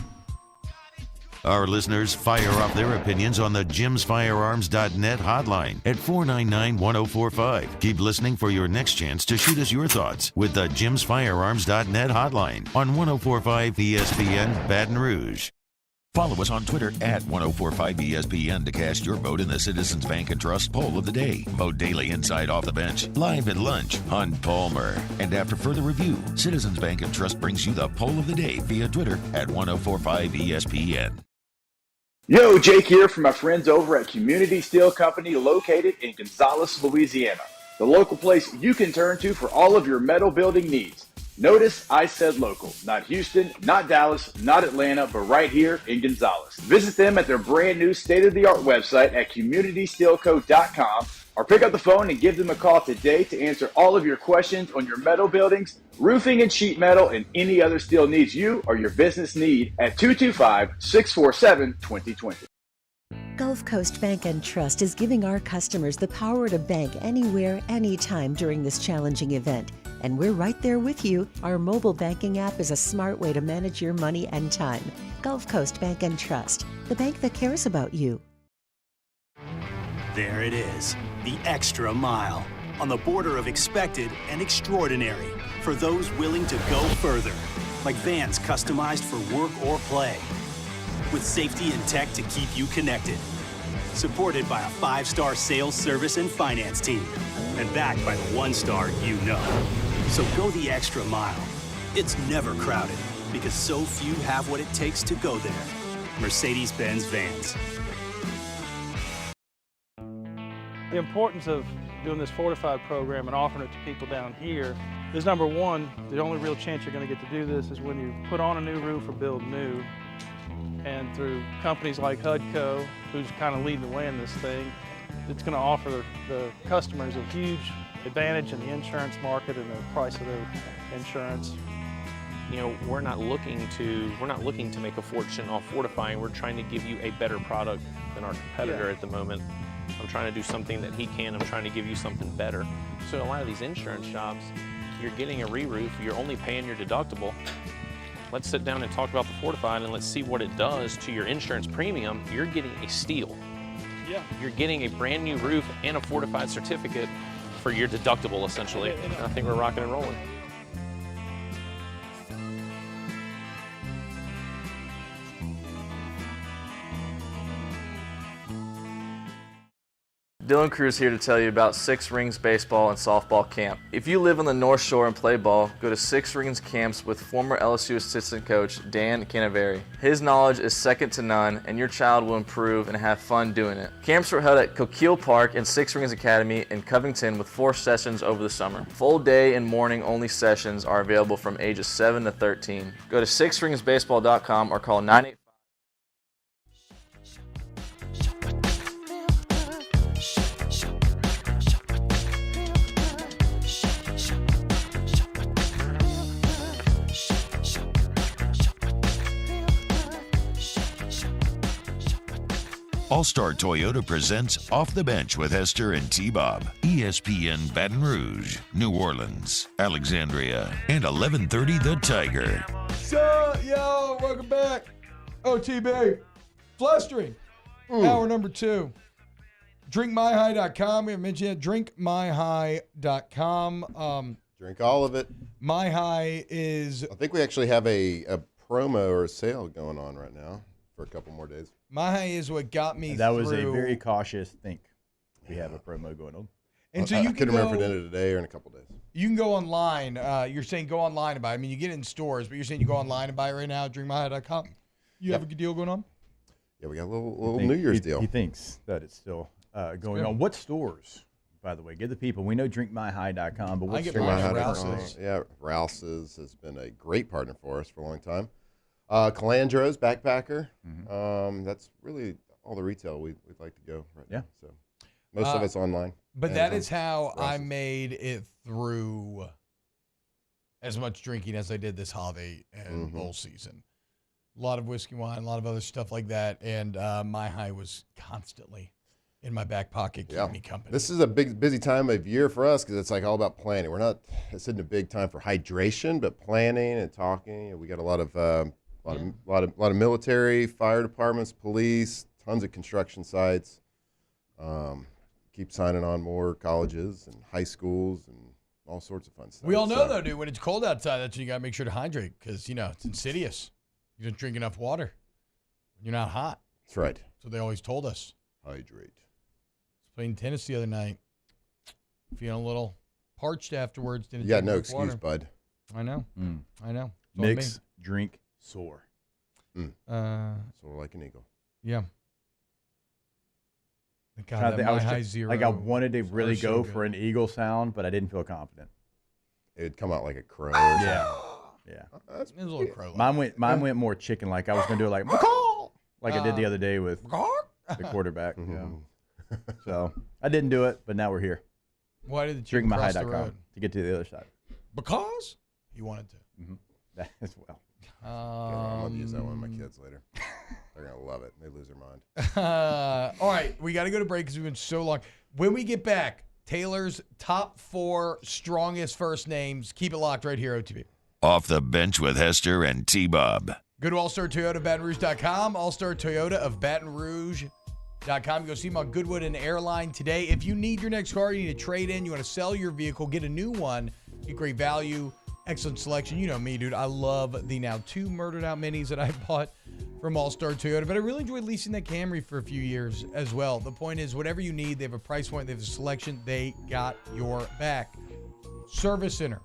Our listeners fire off their opinions on the jimsfirearms.net hotline at 499-1045. Keep listening for your next chance to shoot us your thoughts with the jimsfirearms.net hotline on 1045 ESPN Baton Rouge. Follow us on Twitter at 1045ESPN to cast your vote in the Citizens Bank and Trust Poll of the Day. Vote daily inside Off the Bench, live at lunch on Palmer. And after further review, Citizens Bank and Trust brings you the Poll of the Day via Twitter at 1045ESPN. Yo, Jake here from my friends over at Community Steel Company located in Gonzales, Louisiana. The local place you can turn to for all of your metal building needs. Notice I said local, not Houston, not Dallas, not Atlanta, but right here in Gonzales. Visit them at their brand new state-of-the-art website at communitysteelco.com or pick up the phone and give them a call today to answer all of your questions on your metal buildings, roofing and sheet metal, and any other steel needs you or your business need at 225-647-2020. Gulf Coast Bank and Trust is giving our customers the power to bank anywhere, anytime during this challenging event. And we're right there with you. Our mobile banking app is a smart way to manage your money and time. Gulf Coast Bank and Trust, the bank that cares about you. There it is, the extra mile, on the border of expected and extraordinary, for those willing to go further, like vans customized for work or play, with safety and tech to keep you connected, supported by a 5-star sales, service, and finance team, and backed by the 1-star you know. So go the extra mile. It's never crowded, because so few have what it takes to go there. Mercedes-Benz Vans. The importance of doing this Fortified program and offering it to people down here is, number one, the only real chance you're going to get to do this is when you put on a new roof or build new. And through companies like HUDCO, who's kind of leading the way in this thing, it's going to offer the customers a huge advantage in the insurance market and the price of their insurance. You know, we're not looking to make a fortune off fortifying. We're trying to give you a better product than our competitor at the moment. I'm trying to do something that he can. I'm trying to give you something better. So a lot of these insurance shops, you're getting a re-roof, you're only paying your deductible. Let's sit down and talk about the Fortified, and let's see what it does to your insurance premium. You're getting a steal. Yeah. You're getting a brand new roof and a Fortified certificate for your deductible, essentially. And I think we're rocking and rolling. Dylan Cruz here to tell you about Six Rings Baseball and Softball Camp. If you live on the North Shore and play ball, go to Six Rings Camps with former LSU assistant coach Dan Canaveri. His knowledge is second to none, and your child will improve and have fun doing it. Camps were held at Coquille Park and Six Rings Academy in Covington with 4 sessions over the summer. Full day and morning only sessions are available from ages 7 to 13. Go to sixringsbaseball.com or call 985. All-Star Toyota presents Off the Bench with Hester and T-Bob. ESPN Baton Rouge, New Orleans, Alexandria, and 1130 The Tiger. So, yo, welcome back. OTB, Flustering, hour number 2. drinkmyhigh.com. We haven't mentioned it. Drinkmyhigh.com. Drink all of it. My High is... I think we actually have a promo or a sale going on right now for a couple more days. My High is what got me That through. was a very cautious think. We have a promo going on. And so I you couldn't can remember go, if it ended today or in a couple days. You can go online. You're saying go online and buy. I mean, you get it in stores, but you're saying you go online and buy it right now at drinkmyhigh.com. You have a good deal going on? Yeah, we got a little New Year's deal. He thinks that it's still going on. What stores, by the way? Give the people. We know drinkmyhigh.com, but what stores? Rouse's. Yeah, Rouse's has been a great partner for us for a long time. Calandro's Backpacker. That's really all the retail we'd like to go right now. So most of it's online. But that is how I made it through as much drinking as I did this holiday and bowl season. A lot of whiskey, wine, a lot of other stuff like that. And My High was constantly in my back pocket keeping me company. This is a busy time of year for us because it's like all about planning. We're not sitting a big time for hydration, but planning and talking. We got a lot of military, fire departments, police, tons of construction sites. Keep signing on more colleges and high schools and all sorts of fun stuff. We all know, though, dude, when it's cold outside, that's when you got to make sure to hydrate because, it's insidious. You don't drink enough water. You're not hot. That's right. So they always told us. Hydrate. I was playing tennis the other night. Feeling a little parched afterwards. Didn't You got drink no enough excuse, water. bud. I know. I know. Mix, drink, soar. Soar like an eagle. Yeah. God, that My High Zero. Like I wanted to really so go good. for an eagle sound, but I didn't feel confident. It would come out like a crow. Yeah. It's a little crow. Mine went more chicken. Like I was gonna do it like McCall, like I did the other day with the quarterback. Yeah. So I didn't do it, but now we're here. Why did the chicken cross the drinkmyhigh.com road? to get to the other side. Because he wanted to. That as well. I'm going to use that one with my kids later. They're going to love it. They lose their mind. All right, we got to go to break because we've been so long. When we get back, Taylor's top 4 strongest first names. Keep it locked right here, OTB. Off the Bench with Hester and T-Bob. Go to All-Star Toyota of Baton Rouge.com, All-Star Toyota of Baton Rouge.com. Go see them on Goodwood and Airline today. If you need your next car, you need to trade in, you want to sell your vehicle, get a new one, get great value, excellent selection. You know me, dude. I love the now 2 murdered out minis that I bought from All-Star Toyota, but I really enjoyed leasing that Camry for a few years as well. The point is, whatever you need, they have a price point, they have a selection, they got your back. Service Center,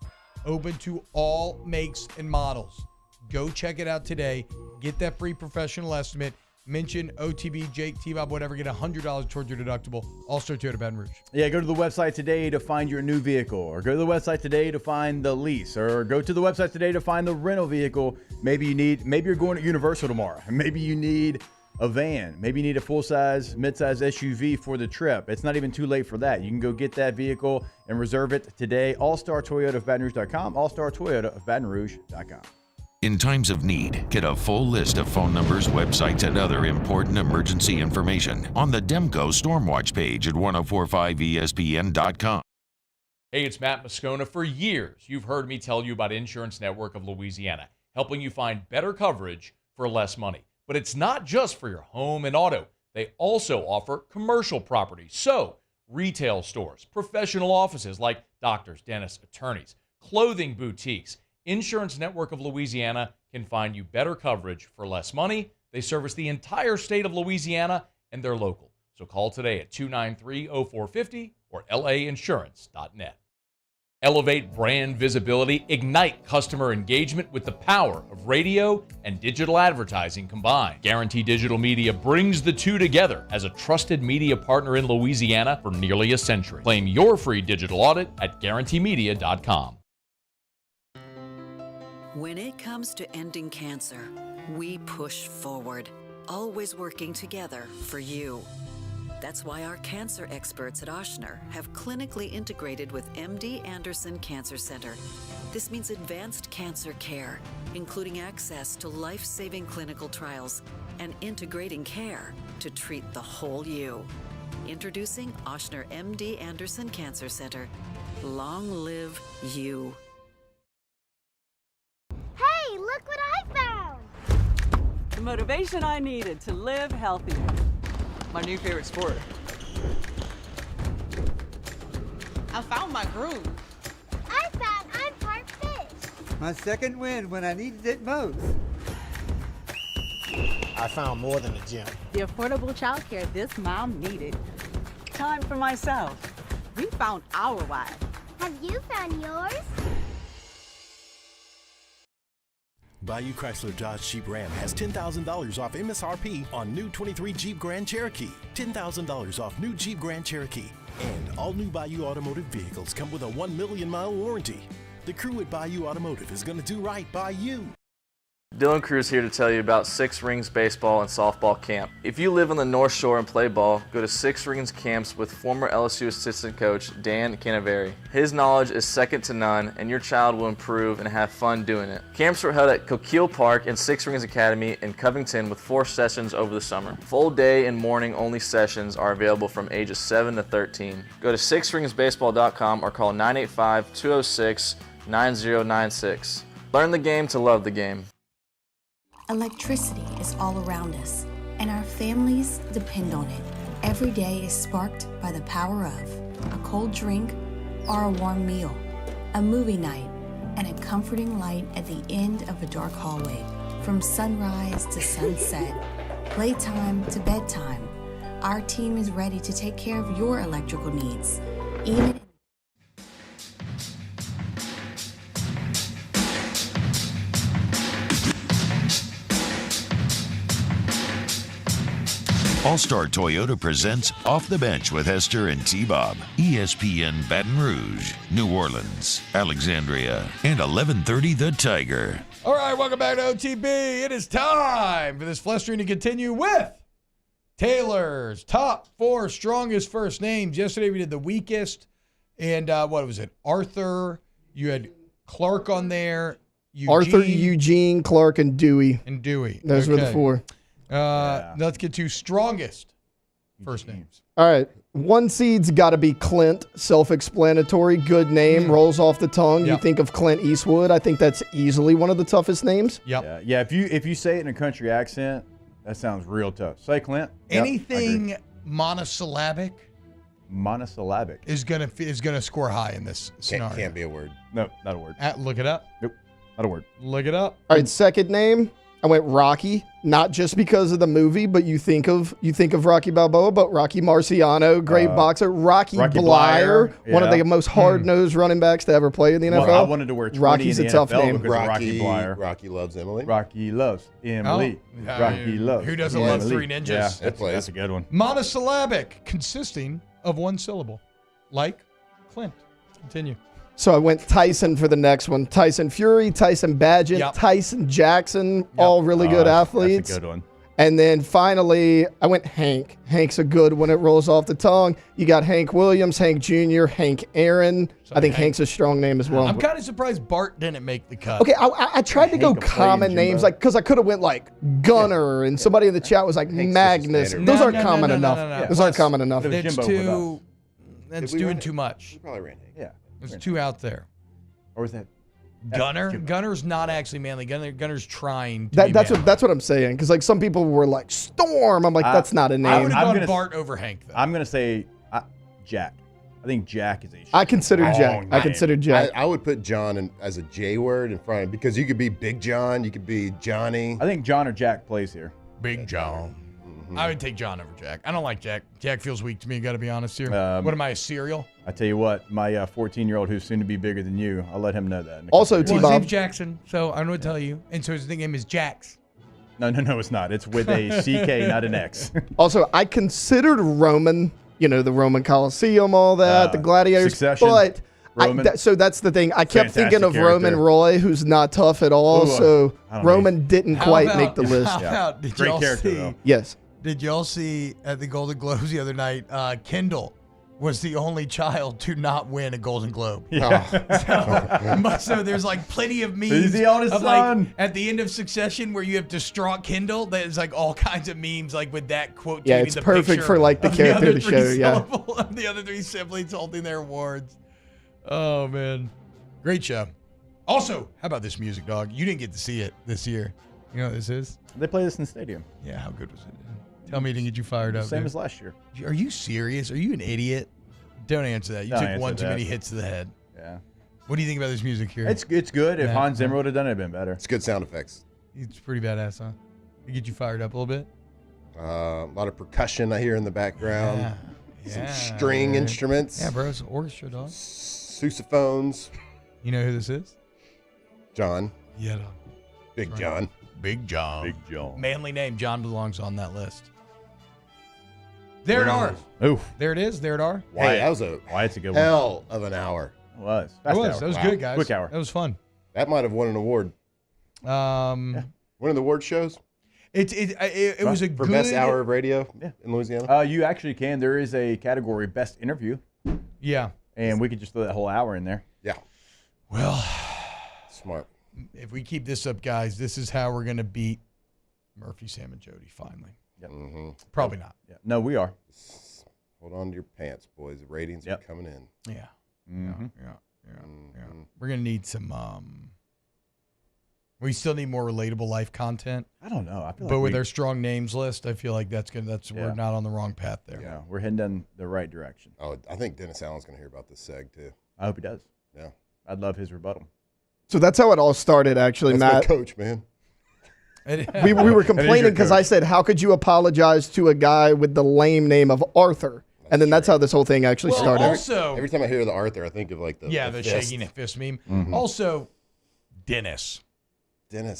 open to all makes and models. Go check it out today. Get that free professional estimate. Mention OTB, Jake, T-Bob, whatever. Get $100 towards your deductible. All-Star Toyota Baton Rouge. Yeah, go to the website today to find your new vehicle, or go to the website today to find the lease, or go to the website today to find the rental vehicle. Maybe you're going to Universal tomorrow. Maybe you need a van. Maybe you need a full-size, mid-size SUV for the trip. It's not even too late for that. You can go get that vehicle and reserve it today. All-Star Toyota of Baton Rouge.com, All-Star Toyota of Baton Rouge.com. In times of need, get a full list of phone numbers, websites, and other important emergency information on the Demco Stormwatch page at 1045ESPN.com. Hey, it's Matt Moscona. For years, you've heard me tell you about Insurance Network of Louisiana, helping you find better coverage for less money. But it's not just for your home and auto. They also offer commercial properties. So, retail stores, professional offices like doctors, dentists, attorneys, clothing boutiques. Insurance Network of Louisiana can find you better coverage for less money. They service the entire state of Louisiana, and they're local. So call today at 293-0450 or lainsurance.net. Elevate brand visibility, ignite customer engagement with the power of radio and digital advertising combined. Guarantee Digital Media brings the two together as a trusted media partner in Louisiana for nearly a century. Claim your free digital audit at guaranteemedia.com. When it comes to ending cancer, we push forward, always working together for you. That's why our cancer experts at Ochsner have clinically integrated with MD Anderson Cancer Center. This means advanced cancer care, including access to life-saving clinical trials and integrating care to treat the whole you. Introducing Ochsner MD Anderson Cancer Center. Long live you. Hey, look what I found! The motivation I needed to live healthier. My new favorite sport. I found my groove. I found I'm part fish. My second win when I needed it most. I found more than a gym. The affordable childcare this mom needed. Time for myself. We found our why. Have you found yours? Bayou Chrysler Dodge Jeep Ram has $10,000 off MSRP on new 23 Jeep Grand Cherokee, $10,000 off new Jeep Grand Cherokee, and all new Bayou Automotive vehicles come with a 1 million mile warranty. The crew at Bayou Automotive is going to do right by you. Dylan Cruz here to tell you about Six Rings Baseball and Softball Camp. If you live on the North Shore and play ball, go to Six Rings Camps with former LSU assistant coach Dan Canaveri. His knowledge is second to none, and your child will improve and have fun doing it. Camps were held at Coquille Park and Six Rings Academy in Covington with 4 sessions over the summer. Full day and morning only sessions are available from ages 7 to 13. Go to sixringsbaseball.com or call 985-206-9096. Learn the game to love the game. Electricity is all around us, and our families depend on it. Every day is sparked by the power of a cold drink or a warm meal, a movie night, and a comforting light at the end of a dark hallway. From sunrise to sunset, playtime to bedtime, our team is ready to take care of your electrical needs, even All-Star Toyota presents Off the Bench with Hester and T-Bob. ESPN Baton Rouge, New Orleans, Alexandria, and 1130 The Tiger. All right, welcome back to OTB. It is time for this flustering to continue with Taylor's top 4 strongest first names. Yesterday we did the weakest, and what was it? Arthur. You had Clark on there. Arthur, Eugene, Clark, and Dewey. Those were the 4. Let's get to strongest first names. All right. 1 seed's got to be Clint. Self-explanatory. Good name. Rolls off the tongue. Yep. You think of Clint Eastwood. I think that's easily one of the toughest names. Yep. Yeah. If you say it in a country accent, that sounds real tough. Say Clint. Yep, Anything monosyllabic monosyllabic is gonna score high in this scenario. Can't be a word. No, not a word. Look it up. Nope, not a word. Look it up. All right. Second name. I went Rocky, not just because of the movie, but you think of Rocky Balboa, but Rocky Marciano, great boxer. Rocky Blyer, one of the most hard-nosed running backs to ever play in the NFL. Well, I wanted to wear 20 Rocky's in the a tough NFL name. because of Rocky Blyer. Rocky loves Emily. Rocky loves Emily. Oh. Rocky loves. Who doesn't Emily. love Three Ninjas? Yeah, that's a good one. Monosyllabic, consisting of 1 syllable, like Clint. Continue. So I went Tyson for the next one. Tyson Fury, Tyson Badgett, Tyson Jackson, all really good athletes. That's a good one. And then finally, I went Hank. Hank's a good one. It rolls off the tongue. You got Hank Williams, Hank Jr., Hank Aaron. I think Hank's a strong name as well. I'm kind of surprised Bart didn't make the cut. Okay, I tried to go common names, like because I could have went like Gunner, and somebody in the chat was like Magnus. Those aren't common enough. Those aren't common enough. That's too. That's doing too much. We probably ran Hank. Yeah. It's too out there. Or was that Gunner? Gunner's not actually manly. Gunner's trying to be that's manly. what I'm saying. Because like some people were like Storm. I'm like that's not a name. I would have gone Bart over Hank though. I'm gonna say Jack. I think Jack is a. I consider Jack. I consider Jack. I would put John as a J word in front because you could be Big John, you could be Johnny. I think John or Jack plays here. Big John. I would take John over Jack. I don't like Jack. Jack feels weak to me, got to be honest here. What am I, a cereal? I tell you what, my 14-year-old who's soon to be bigger than you, I'll let him know that. Also, His name's Jackson, so I don't know what to tell you. And so his nickname is Jax. No, it's not. It's with a CK, not an X. Also, I considered Roman, the Roman Coliseum, all that, the gladiators. Succession, But so that's the thing. I kept thinking of character. Roman Roy, who's not tough at all. So Roman didn't quite make the list. How about, did Great y'all character, see? though. Yes. Did y'all see at the Golden Globes the other night? Kendall was the only child to not win a Golden Globe. Yeah. So there's like plenty of memes He's the oldest of like son. at the end of Succession where you have distraught Kendall. There's like all kinds of memes like with that quote. Yeah, taking it's the perfect picture for like the of character other to three show. Yeah. of the other 3 siblings holding their awards. Oh man, great show. Also, how about this music, dog? You didn't get to see it this year. You know what this is? They play this in the stadium. Yeah, how good was it? Tell me to get you fired up. Same dude. as last year. Are you serious? Are you an idiot? Don't answer that. You Don't took answer one too that. many hits to the head. Yeah. What do you think about this music here? It's good. If Hans Zimmer would have done it, it'd been better. It's good sound effects. It's pretty badass, huh? It get you fired up a little bit? A lot of percussion I hear in the background. Some string dude. instruments. Yeah, bro. It's an orchestra, dog. Sousaphones. You know who this is? John. Yeah, dog. Big That's John. Big John. Big John. Manly name. John belongs on that list. There it are. Oof. There it is. There it are. Hey, that was a It's a good hell of an hour. It was. That was good, guys. Quick hour. That was fun. That might have won an award. One of the award shows. It was a for good best hour of radio in Louisiana. You actually can. There is a category, best interview. Yeah. And we could just throw that whole hour in there. Yeah. Well, smart. If we keep this up, guys, this is how we're going to beat Murphy, Sam, and Jody finally. Yep. Mm-hmm. Probably not. Yeah. No, we are. Hold on to your pants, boys. The ratings are coming in. Yeah. Mm-hmm. Yeah. We're going to need some. We still need more relatable life content. I don't know. I feel but like with our strong names list, I feel like we're not on the wrong path there. Yeah, we're heading down the right direction. Oh, I think Dennis Allen's going to hear about this seg too. I hope he does. Yeah. I'd love his rebuttal. So that's how it all started, actually, That's Matt. my coach, man. We were complaining because I said, how could you apologize to a guy with the lame name of Arthur? And then that's how this whole thing actually started. Also, every time I hear the Arthur, I think of like the the fist. shaking fist meme. Mhm. Also, Dennis.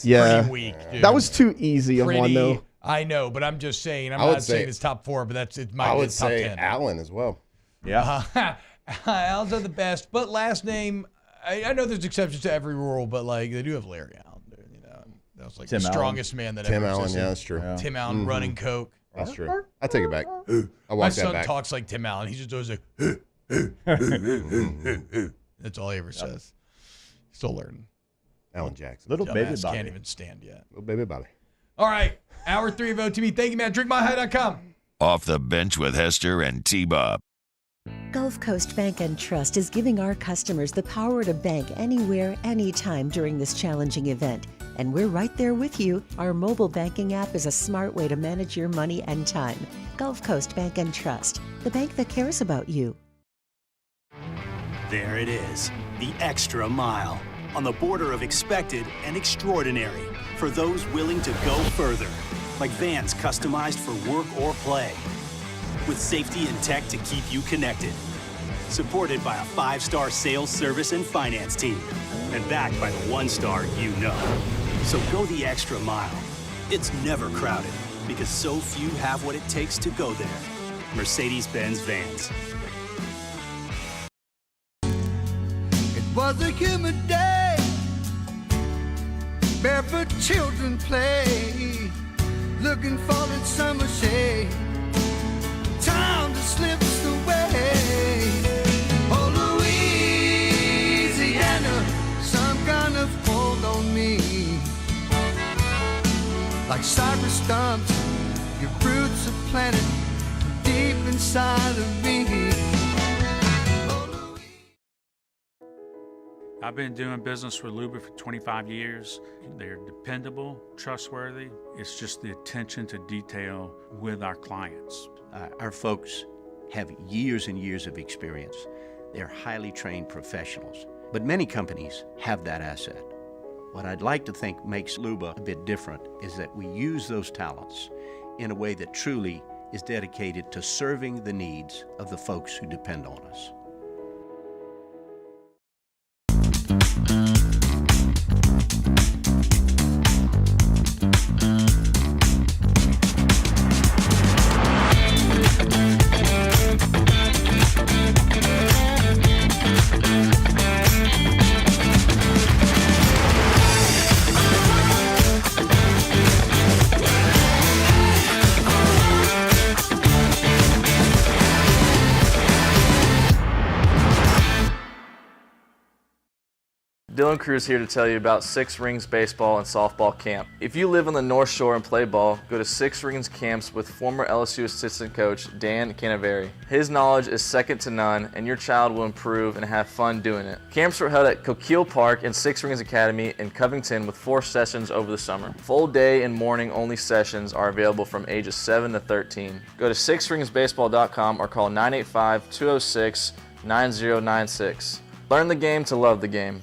Yeah. Pretty weak, dude. That was too easy of one, though. I know, but I'm just saying. I'm I would not saying say- it's top 4, but it might I be would top say 10. Allen as well. Yeah. Allen's are the best, but last name, I know there's exceptions to every rule, but like they do have Larry Allen, dude, that was like Tim the Allen. strongest man that Tim ever Allen, existed. yeah, that's true. Tim Allen Mhm. running coke. That's true. I take it back. I My walk that son back. talks like Tim Allen. He just does like, that's all he ever says. Still learning. Alan Jackson. Little baby Dumbass body. can't even stand yet. Little baby body. All right, hour 3 of OTB. Thank you, man. DrinkMyHigh.com. Off the bench with Hester and T-Bob. Gulf Coast Bank and Trust is giving our customers the power to bank anywhere, anytime during this challenging event. And we're right there with you. Our mobile banking app is a smart way to manage your money and time. Gulf Coast Bank and Trust, the bank that cares about you. There it is, the extra mile, on the border of expected and extraordinary, for those willing to go further, like vans customized for work or play, with safety and tech to keep you connected, supported by a 5-star sales, service, and finance team, and backed by the 1-star you know. So go the extra mile. It's never crowded, because so few have what it takes to go there. Mercedes-Benz Vans. It was a humid day. Barefoot children play, looking for that summer shade. Time just slips away. Oh, Louisiana, some kind of hold on me. Like cypress stumps, your roots are planted deep inside of me. I've been doing business with Luba for 25 years. They're dependable, trustworthy. It's just the attention to detail with our clients. Our folks have years and years of experience. They're highly trained professionals. But many companies have that asset. What I'd like to think makes Luba a bit different is that we use those talents in a way that truly is dedicated to serving the needs of the folks who depend on us. Dylan Cruz here to tell you about Six Rings Baseball and Softball Camp. If you live on the North Shore and play ball, go to Six Rings Camps with former LSU assistant coach Dan Canaveri. His knowledge is second to none, and your child will improve and have fun doing it. Camps were held at Coquille Park and Six Rings Academy in Covington with 4 sessions over the summer. Full day and morning only sessions are available from ages 7 to 13. Go to sixringsbaseball.com or call 985-206-9096. Learn the game to love the game.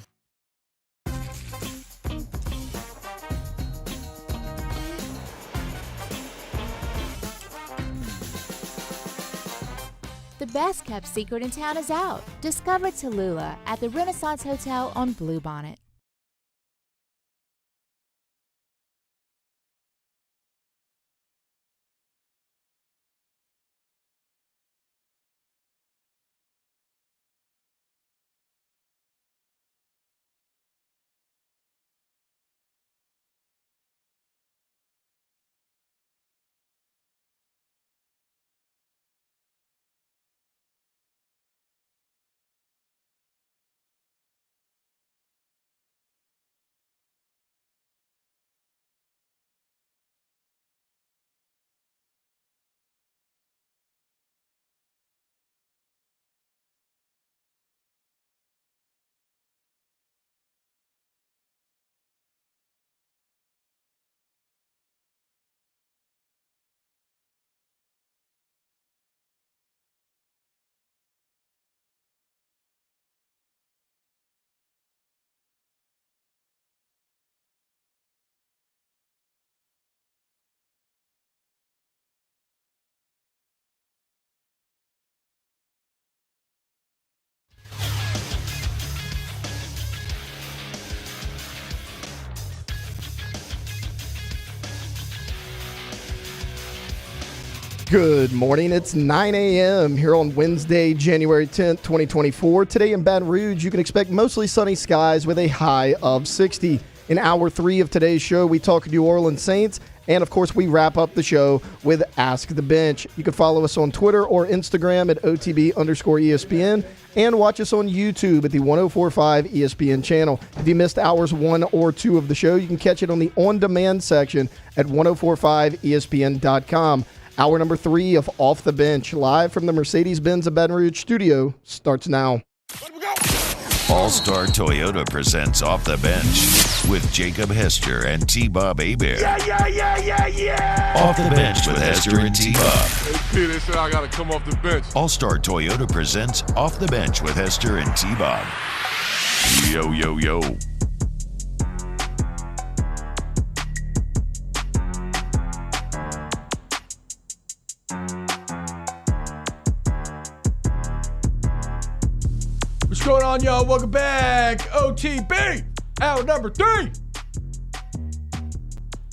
The best kept secret in town is out. Discover Tallulah at the Renaissance Hotel on Bluebonnet. Good morning. It's 9 a.m. here on Wednesday, January 10th, 2024. Today in Baton Rouge, you can expect mostly sunny skies with a high of 60. In hour 3 of today's show, we talk New Orleans Saints, and of course, we wrap up the show with Ask the Bench. You can follow us on Twitter or Instagram at OTB_ESPN and watch us on YouTube at the 104.5 ESPN channel. If you missed hours 1 or 2 of the show, you can catch it on the on-demand section at 1045ESPN.com. Hour number 3 of Off the Bench, live from the Mercedes-Benz of Baton Rouge studio, starts now. All-Star Toyota presents Off the Bench with Jacob Hester and T-Bob Hebert. Yeah. Off the Bench with Hester and T-Bob. Hey, P, they said I got to come off the bench. All-Star Toyota presents Off the Bench with Hester and T-Bob. Yo, yo, yo. What's going on, y'all? Welcome back. OTB, hour number 3.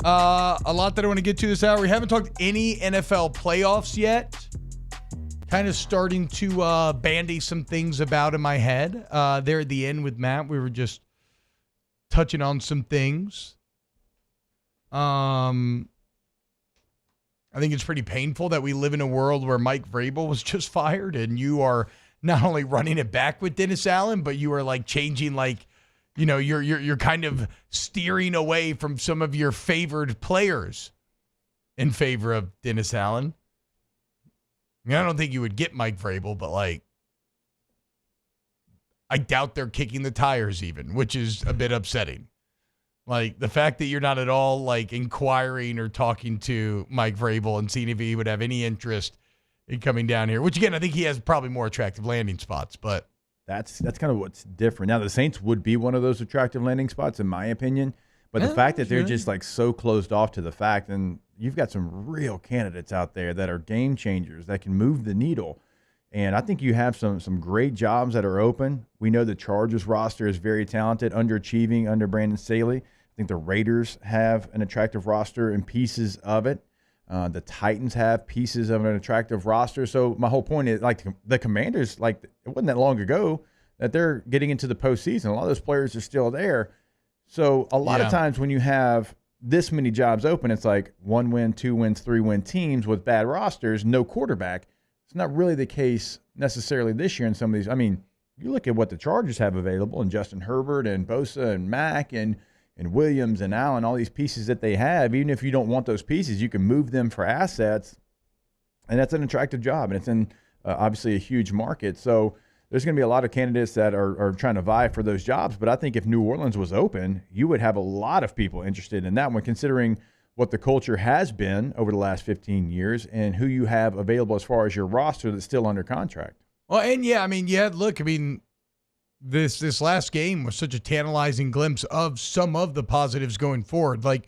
A lot that I want to get to this hour. We haven't talked any NFL playoffs yet. Kind of starting to bandy some things about in my head. There at the end with Matt, we were just touching on some things. I think it's pretty painful that we live in a world where Mike Vrabel was just fired and you are not only running it back with Dennis Allen, but you are like changing, like, you know, you're kind of steering away from some of your favored players in favor of Dennis Allen. I mean, I don't think you would get Mike Vrabel, but like, I doubt they're kicking the tires even, which is a bit upsetting. Like the fact that you're not at all like inquiring or talking to Mike Vrabel and seeing if he would have any interest in coming down here, which again, I think he has probably more attractive landing spots, but that's kind of what's different. Now, the Saints would be one of those attractive landing spots, in my opinion, but the fact that they're just like so closed off to the fact, and you've got some real candidates out there that are game changers that can move the needle. And I think you have some great jobs that are open. We know the Chargers roster is very talented, underachieving under Brandon Staley. I think the Raiders have an attractive roster and pieces of it. The Titans have pieces of an attractive roster. So my whole point is, like, the Commanders, like, it wasn't that long ago that they're getting into the postseason. A lot of those players are still there. So a lot of times when you have this many jobs open, it's like 1 win, 2 wins, 3 win teams with bad rosters, no quarterback. It's not really the case necessarily this year in some of these. I mean, You look at what the Chargers have available, and Justin Herbert and Bosa and Mack and Williams and Allen, all these pieces that they have. Even if you don't want those pieces, you can move them for assets, and that's an attractive job, and it's in obviously a huge market. So there's going to be a lot of candidates that are trying to vie for those jobs. But I think if New Orleans was open, you would have a lot of people interested in that one, considering what the culture has been over the last 15 years and who you have available as far as your roster that's still under contract. Well, and this last game was such a tantalizing glimpse of some of the positives going forward. Like,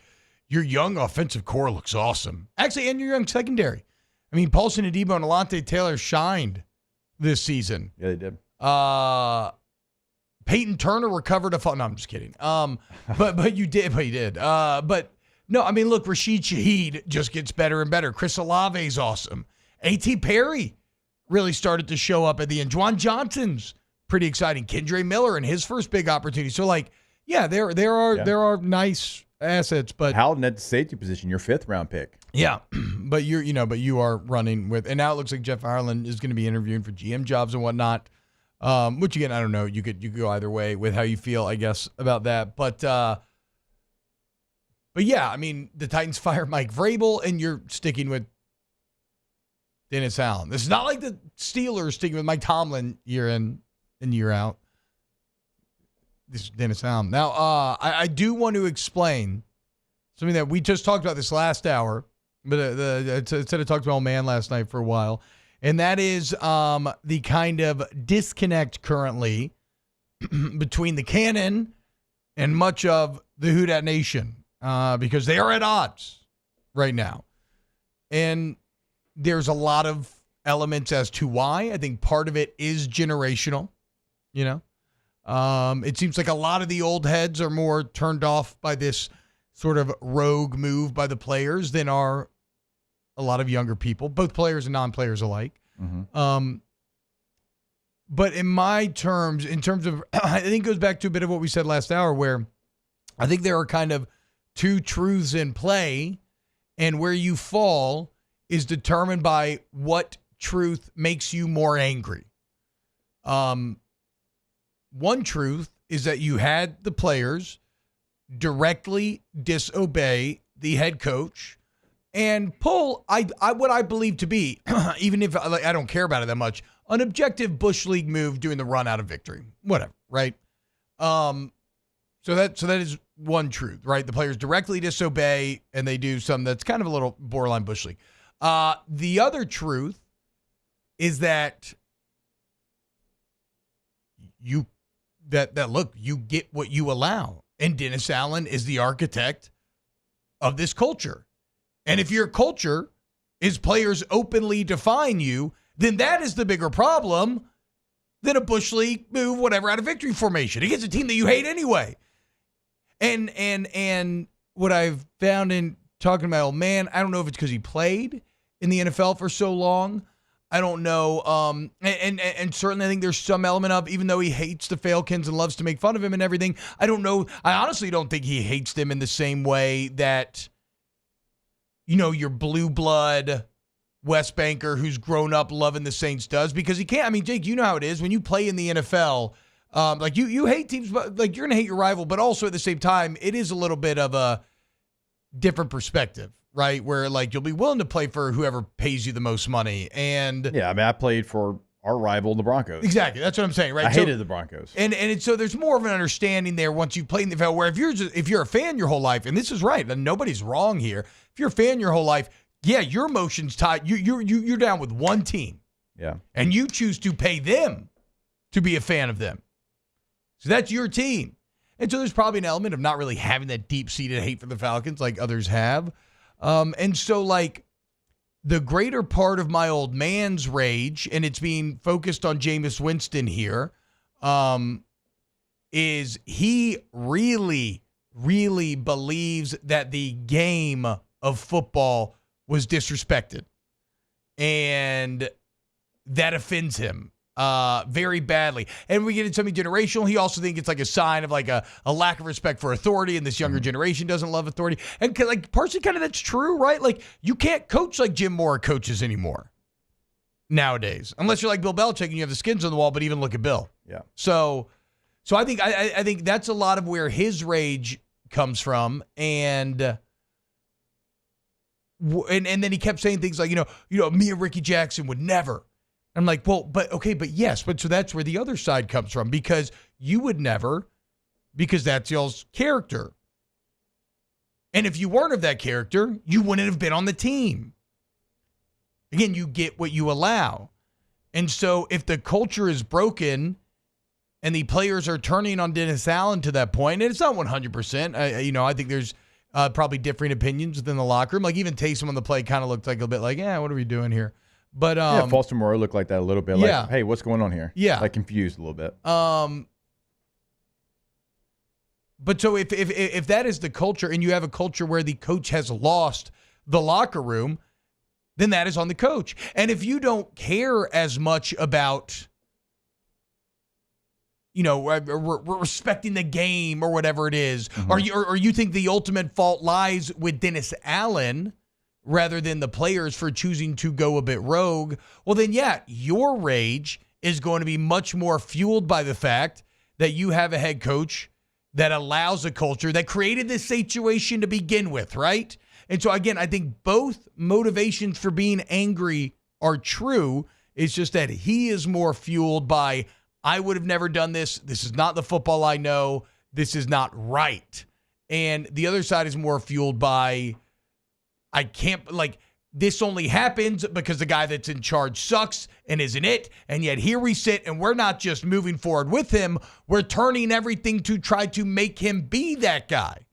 your young offensive core looks awesome. Actually, and your young secondary. I mean, Paulson Adebo and Alontae Taylor shined this season. Yeah, they did. Peyton Turner recovered a fall. No, I'm just kidding. But you did. But no, I mean, look, Rashid Shaheed just gets better and better. Chris Olave's awesome. A.T. Perry really started to show up at the end. Juwan Johnson's pretty exciting. Kendre Miller in his first big opportunity. So, like, yeah, there are nice assets, but Howden at the safety position, your 5th round pick. Yeah, but you are running with, and now it looks like Jeff Ireland is going to be interviewing for GM jobs and whatnot. Which again, I don't know. You could go either way with how you feel, I guess, about that. But yeah, I mean, the Titans fire Mike Vrabel, and you're sticking with Dennis Allen. This is not like the Steelers sticking with Mike Tomlin year in and year out. This is Dennis Allen. Now, I do want to explain something that we just talked about this last hour, but instead of talking to my old man last night for a while, and that is the kind of disconnect currently between the canon and much of the Who Dat Nation, because they are at odds right now. And there's a lot of elements as to why. I think part of it is generational, you know. It seems like a lot of the old heads are more turned off by this sort of rogue move by the players than are a lot of younger people, both players and non-players alike. Mm-hmm. But in my terms, in terms of, I think it goes back to a bit of what we said last hour, where I think there are kind of two truths in play, and where you fall is determined by what truth makes you more angry. One truth is that you had the players directly disobey the head coach and pull what I believe to be, even if I don't care about it that much, an objective Bush League move doing the run out of victory, whatever, right? So that is one truth, right? The players directly disobey and they do something that's kind of a little borderline Bush League. The other truth is that you get what you allow. And Dennis Allen is the architect of this culture. And if your culture is players openly define you, then that is the bigger problem than a Bush League move, whatever, out of victory formation against a team that you hate anyway. And what I've found in talking to my old man, I don't know if it's because he played in the NFL for so long. I don't know. And certainly I think there's some element of, even though he hates the Falcons and loves to make fun of him and everything, I don't know. I honestly don't think he hates them in the same way that, you know, your blue blood West Banker who's grown up loving the Saints does, because he can't. I mean, Jake, you know how it is when you play in the NFL. Like you hate teams, but like you're going to hate your rival, but also at the same time, it is a little bit of a different perspective. Right, where like you'll be willing to play for whoever pays you the most money, and yeah, I mean, I played for our rival, the Broncos. Exactly, that's what I'm saying. Right, I hated the Broncos, and so there's more of an understanding there once you've played in the NFL. Where if you're a fan your whole life, and this is right, and nobody's wrong here. If you're a fan your whole life, yeah, your emotions tied. You're down with one team, yeah, and you choose to pay them to be a fan of them. So that's your team, and so there's probably an element of not really having that deep-seated hate for the Falcons like others have. And so, like, the greater part of my old man's rage, and it's being focused on Jameis Winston here, is he really, really believes that the game of football was disrespected. And that offends him very badly. And we get into something generational. He also thinks it's like a sign of like a lack of respect for authority, and this younger generation doesn't love authority. And like partially kind of that's true, right? Like you can't coach like Jim Mora coaches anymore nowadays, unless you're like Bill Belichick and you have the skins on the wall. But even look at Bill, Yeah. So I think that's a lot of where his rage comes from, and then he kept saying things like, me and Ricky Jackson would never. I'm like, well, but so that's where the other side comes from, because you would never, because that's y'all's character. And if you weren't of that character, you wouldn't have been on the team. Again, you get what you allow. And so if the culture is broken and the players are turning on Dennis Allen to that point, and it's not 100%, I think there's probably differing opinions within the locker room. Like even Taysom on the play kind of looked like a bit like, what are we doing here? But Foster Moreau looked like that a little bit. Like, hey, what's going on here? Yeah. Like confused a little bit. But so if that is the culture, and you have a culture where the coach has lost the locker room, then that is on the coach. And if you don't care as much about, respecting the game or whatever it is, or you think the ultimate fault lies with Dennis Allen rather than the players for choosing to go a bit rogue, well then, your rage is going to be much more fueled by the fact that you have a head coach that allows a culture that created this situation to begin with, right? And so, again, I think both motivations for being angry are true. It's just that he is more fueled by, I would have never done this. This is not the football I know. This is not right. And the other side is more fueled by, I can't, this only happens because the guy that's in charge sucks and isn't it. And yet here we sit, and we're not just moving forward with him. We're turning everything to try to make him be that guy.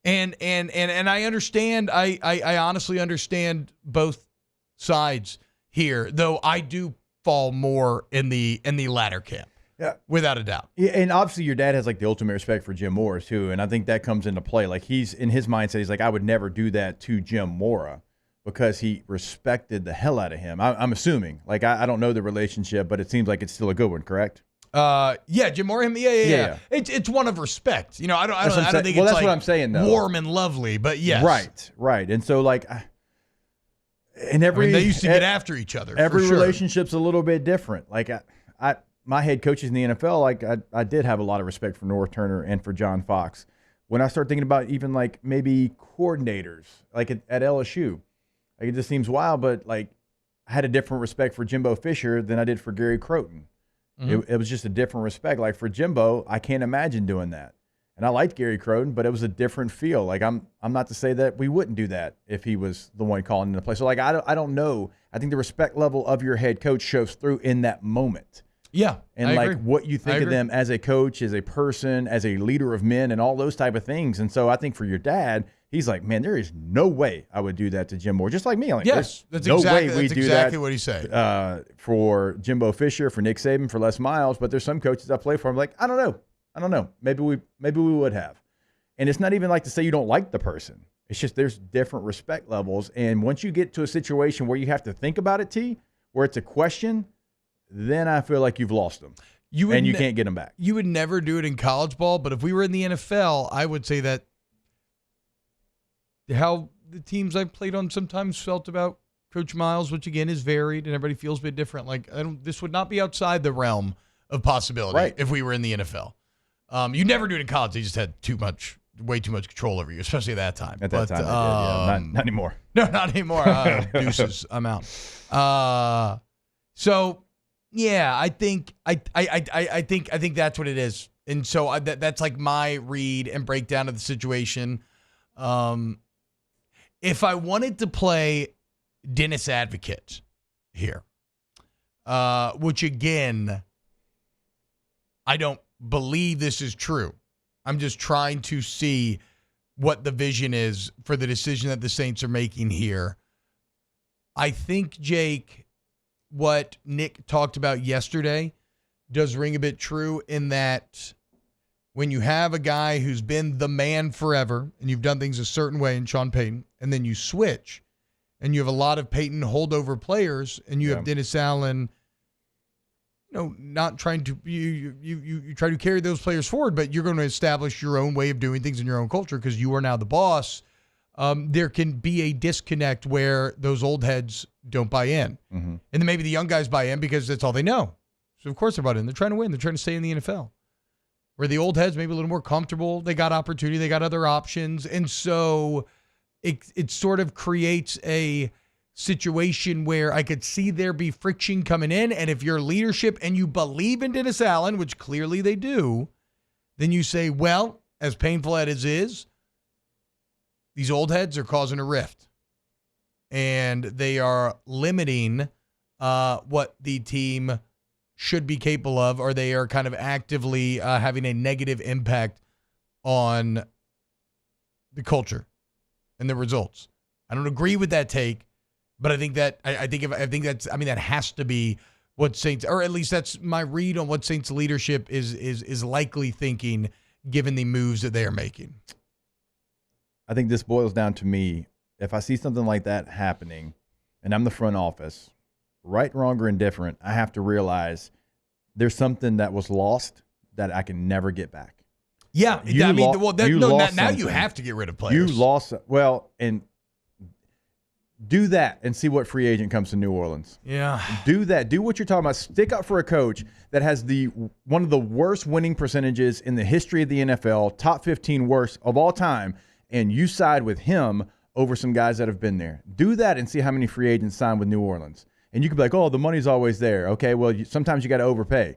And I understand, I honestly understand both sides here, though I do fall more in the latter camp. Yeah, without a doubt. Yeah, and obviously your dad has the ultimate respect for Jim Mora too, and I think that comes into play. He's in his mindset, he's like, I would never do that to Jim Mora because he respected the hell out of him. I'm assuming. I don't know the relationship, but it seems like it's still a good one, correct? Jim Mora, yeah. It's one of respect. I don't think it's that's what I'm saying, though. Warm and lovely, but yes. Right. And so and they used to get after each other. Every for sure. relationship's a little bit different. My head coaches in the NFL, I did have a lot of respect for North Turner and for John Fox. When I start thinking about even maybe coordinators, at LSU, it just seems wild, but I had a different respect for Jimbo Fisher than I did for Gary Croton. Mm-hmm. It was just a different respect. For Jimbo, I can't imagine doing that. And I liked Gary Croton, but it was a different feel. I'm not to say that we wouldn't do that if he was the one calling in the play. So I don't know. I think the respect level of your head coach shows through in that moment. Yeah, and I agree. What you think of them as a coach, as a person, as a leader of men, and all those type of things. And so I think for your dad, he's like, man, there is no way I would do that to Jim Moore. Just like me. Yes, that's no exactly, way we that's do exactly that, what he's saying. For Jimbo Fisher, for Nick Saban, for Les Miles. But there's some coaches I play for. I'm like, I don't know. Maybe we would have. And it's not even to say you don't like the person. It's just there's different respect levels. And once you get to a situation where you have to think about it, where it's a question, then I feel like you've lost them. You can't get them back. You would never do it in college ball, but if we were in the NFL, I would say that how the teams I've played on sometimes felt about Coach Miles, which again is varied and everybody feels a bit different. This would not be outside the realm of possibility if we were in the NFL. You never do it in college. They just had way too much control over you, especially at that time. At that time, they did, yeah. Not anymore. No, not anymore. Deuces, I'm out. So. Yeah, I think that's what it is, and so that's my read and breakdown of the situation. If I wanted to play Dennis advocate here, which again, I don't believe this is true. I'm just trying to see what the vision is for the decision that the Saints are making here. I think, Jake, what Nick talked about yesterday does ring a bit true in that when you have a guy who's been the man forever and you've done things a certain way in Sean Payton, and then you switch and you have a lot of Payton holdover players and you have Dennis Allen, not trying to, you try to carry those players forward, but you're going to establish your own way of doing things in your own culture because you are now the boss. There can be a disconnect where those old heads don't buy in. Mm-hmm. And then maybe the young guys buy in because that's all they know. So, of course, they're bought in. They're trying to win. They're trying to stay in the NFL. Where the old heads maybe a little more comfortable. They got opportunity. They got other options. And so it sort of creates a situation where I could see there be friction coming in. And if you're leadership and you believe in Dennis Allen, which clearly they do, then you say, well, as painful as it is, these old heads are causing a rift. And they are limiting what the team should be capable of, or they are kind of actively having a negative impact on the culture and the results. I don't agree with that take, but I think that that has to be what Saints, or at least that's my read on what Saints leadership is likely thinking, given the moves that they are making. I think this boils down to me. If I see something like that happening, and I'm the front office, right, wrong, or indifferent, I have to realize there's something that was lost that I can never get back. Yeah, now you have to get rid of players. You lost, and do that and see what free agent comes to New Orleans. Yeah. Do that. Do what you're talking about. Stick up for a coach that has one of the worst winning percentages in the history of the NFL, top 15 worst of all time, and you side with him over some guys that have been there. Do that and see how many free agents sign with New Orleans. And you could be like, oh, the money's always there. Okay, well, sometimes you got to overpay.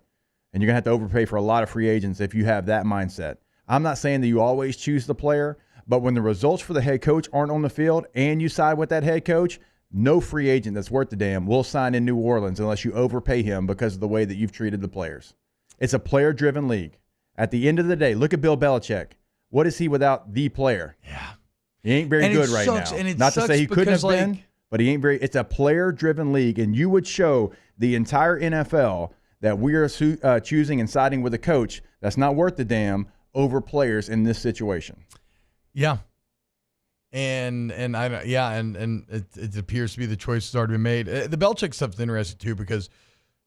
And you're going to have to overpay for a lot of free agents if you have that mindset. I'm not saying that you always choose the player, but when the results for the head coach aren't on the field and you side with that head coach, no free agent that's worth the damn will sign in New Orleans unless you overpay him because of the way that you've treated the players. It's a player-driven league. At the end of the day, look at Bill Belichick. What is he without the player? Yeah. He ain't very good right now. And not to say he couldn't have been, but he ain't very – it's a player-driven league, and you would show the entire NFL that we are choosing and siding with a coach that's not worth the damn over players in this situation. Yeah. And it appears to be the choice that's already been made. The Belichick stuff's interesting, too, because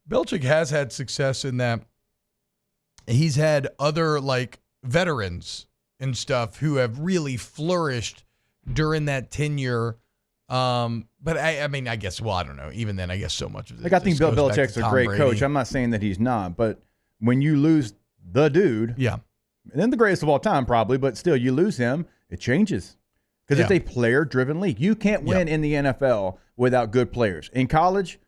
Belichick has had success in that he's had other, veterans and stuff who have really flourished during that tenure. But I guess, I don't know. Even then, I guess so much of it. I think Bill Belichick's a great coach. I'm not saying that he's not, but when you lose the dude, and then the greatest of all time probably, but still you lose him, it changes. Because it's a player-driven league. You can't win in the NFL without good players. In college,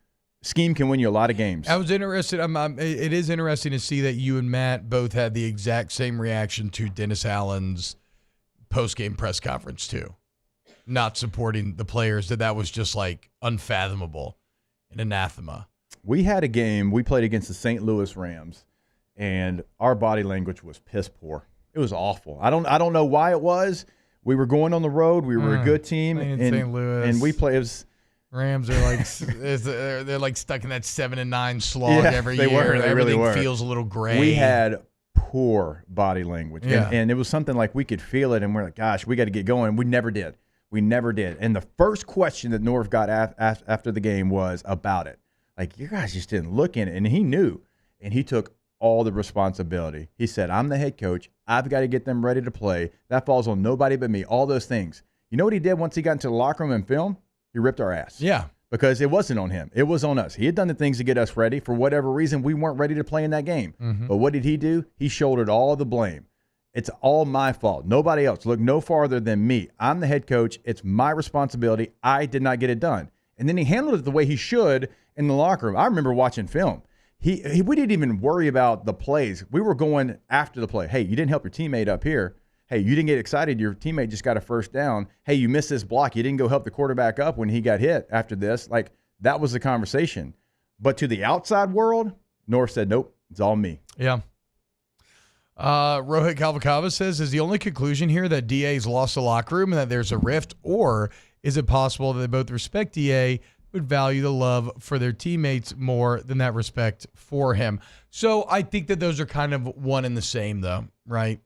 scheme can win you a lot of games. I was interested. It is interesting to see that you and Matt both had the exact same reaction to Dennis Allen's post-game press conference, too. Not supporting the players, that was just unfathomable and anathema. We had a game. We played against the St. Louis Rams, and our body language was piss poor. It was awful. I don't know why it was. We were going on the road. We were a good team, in St. Louis, and we play. Rams are they're stuck in that 7-9 slog every year. They really were. Feels a little gray. We had poor body language, and it was something we could feel it, and we're like, gosh, we got to get going. We never did. And the first question that Norv got after the game was about it. You guys just didn't look in it, and he knew, and he took all the responsibility. He said, I'm the head coach. I've got to get them ready to play. That falls on nobody but me. All those things. You know what he did once he got into the locker room and filmed? He ripped our ass. Yeah. Because it wasn't on him. It was on us. He had done the things to get us ready. For whatever reason, we weren't ready to play in that game. Mm-hmm. But what did he do? He shouldered all the blame. It's all my fault. Nobody else. Look no farther than me. I'm the head coach. It's my responsibility. I did not get it done. And then he handled it the way he should in the locker room. I remember watching film. We didn't even worry about the plays. We were going after the play. Hey, you didn't help your teammate up here. Hey, you didn't get excited. Your teammate just got a first down. Hey, you missed this block. You didn't go help the quarterback up when he got hit after this. That was the conversation. But to the outside world, North said, nope, it's all me. Yeah. Rohit Kalvakava says, is the only conclusion here that DA's lost the locker room and that there's a rift, or is it possible that they both respect DA would value the love for their teammates more than that respect for him? So I think that those are kind of one and the same, though, right?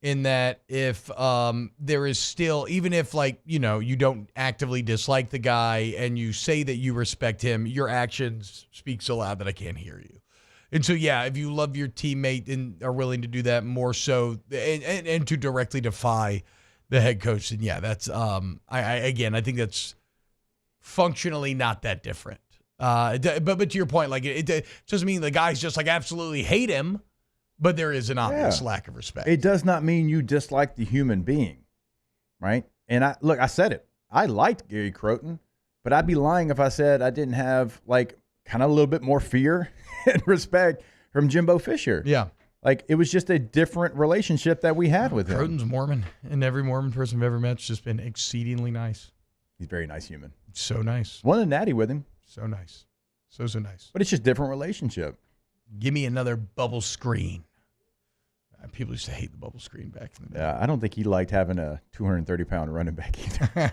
In that if there is still, even if you don't actively dislike the guy and you say that you respect him, your actions speak so loud that I can't hear you. And so, if you love your teammate and are willing to do that more so and to directly defy the head coach, then that's I think that's functionally not that different. But to your point, like it doesn't mean the guys just like absolutely hate him, but there is an obvious lack of respect. It does not mean you dislike the human being, right? And I said it. I liked Gary Croton, but I'd be lying if I said I didn't have like kind of a little bit more fear and respect from Jimbo Fisher. Yeah. Like it was just a different relationship that we had with him. Croton's Mormon, and every Mormon person I've ever met's just been exceedingly nice. He's a very nice human. So nice. Won a natty with him. So nice. So nice. But it's just different relationship. Give me another bubble screen. People used to hate the bubble screen back in the day. Yeah, I don't think he liked having a 230-pound running back either.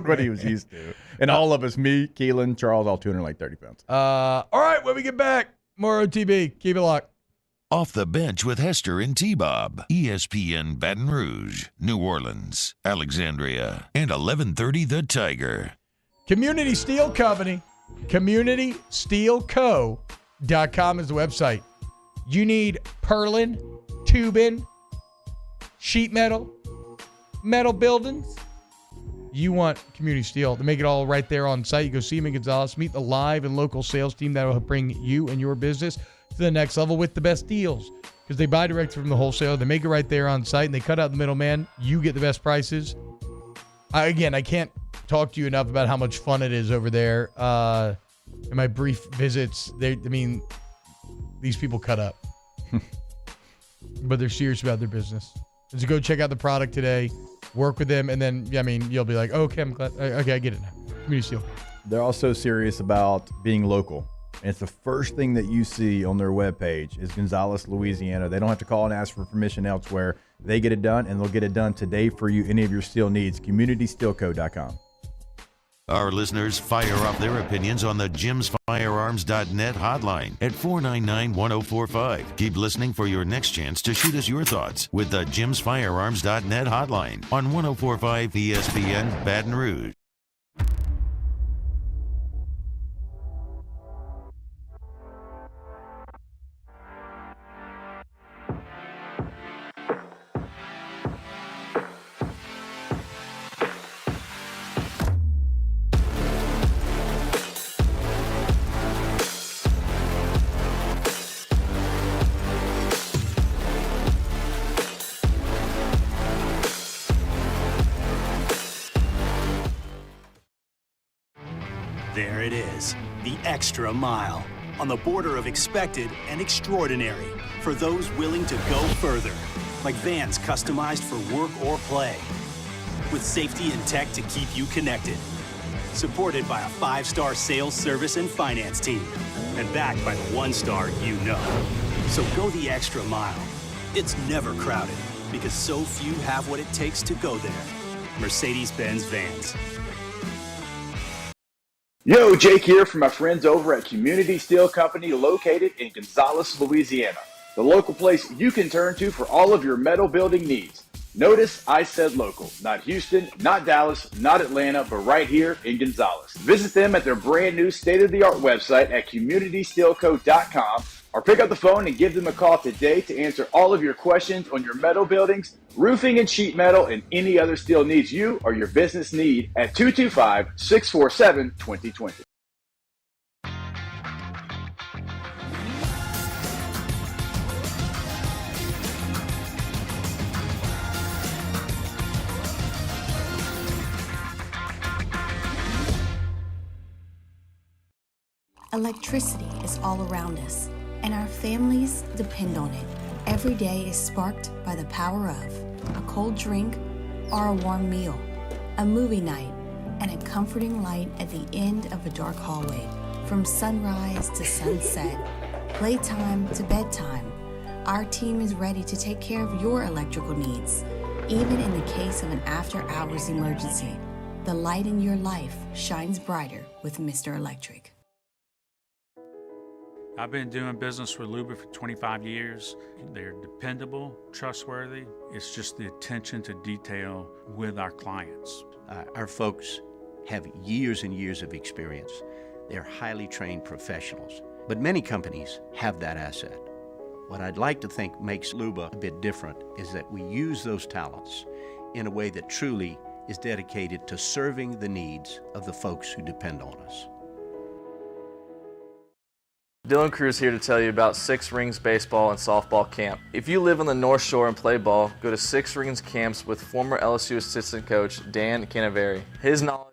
What he was used to. And all of us, me, Keelan, Charles, all 230 pounds. All right, when we get back, more OTB. Keep it locked. Off the Bench with Hester and T-Bob. ESPN Baton Rouge, New Orleans, Alexandria, and 1130 The Tiger. Community Steel Company. CommunitySteelCo.com is the website. You need purlin, tubing, sheet metal, metal buildings. You want Community Steel to make it all right there on site. You go see them in Gonzales. Meet the live and local sales team that will help bring you and your business to the next level with the best deals. Because they buy direct from the wholesaler. They make it right there on site, and they cut out the middleman. You get the best prices. I can't talk to you enough about how much fun it is over there. In my brief visits, these people cut up. But they're serious about their business. So go check out the product today, work with them, and then, you'll be like, okay, I'm glad. Okay, I get it now. Community Steel. They're also serious about being local. And it's the first thing that you see on their webpage is Gonzales, Louisiana. They don't have to call and ask for permission elsewhere. They get it done, and they'll get it done today for you, any of your steel needs. CommunitySteelCo.com. Our listeners fire off their opinions on the JimsFirearms.net hotline at 499-1045. Keep listening for your next chance to shoot us your thoughts with the JimsFirearms.net hotline on 1045 ESPN Baton Rouge. There it is, the extra mile, on the border of expected and extraordinary for those willing to go further, like vans customized for work or play, with safety and tech to keep you connected, supported by a 5-star sales, service, and finance team, and backed by the 1-star you know. So go the extra mile. It's never crowded, because so few have what it takes to go there. Mercedes-Benz Vans. Yo, Jake here from my friends over at Community Steel Company located in Gonzales, Louisiana. The local place you can turn to for all of your metal building needs. Notice I said local, not Houston, not Dallas, not Atlanta, but right here in Gonzales. Visit them at their brand new state-of-the-art website at CommunitySteelCo.com or pick up the phone and give them a call today to answer all of your questions on your metal buildings, roofing and sheet metal, and any other steel needs you or your business need at 225-647-2020. Electricity is all around us, and our families depend on it. Every day is sparked by the power of a cold drink or a warm meal, a movie night, and a comforting light at the end of a dark hallway. From sunrise to sunset, playtime to bedtime, our team is ready to take care of your electrical needs. Even in the case of an after-hours emergency, the light in your life shines brighter with Mr. Electric. I've been doing business with Luba for 25 years. They're dependable, trustworthy. It's just the attention to detail with our clients. Our folks have years and years of experience. They're highly trained professionals, but many companies have that asset. What I'd like to think makes Luba a bit different is that we use those talents in a way that truly is dedicated to serving the needs of the folks who depend on us. Dylan Cruz here to tell you about Six Rings Baseball and Softball Camp. If you live on the North Shore and play ball, go to Six Rings Camps with former LSU assistant coach Dan Canaveri. His knowledge.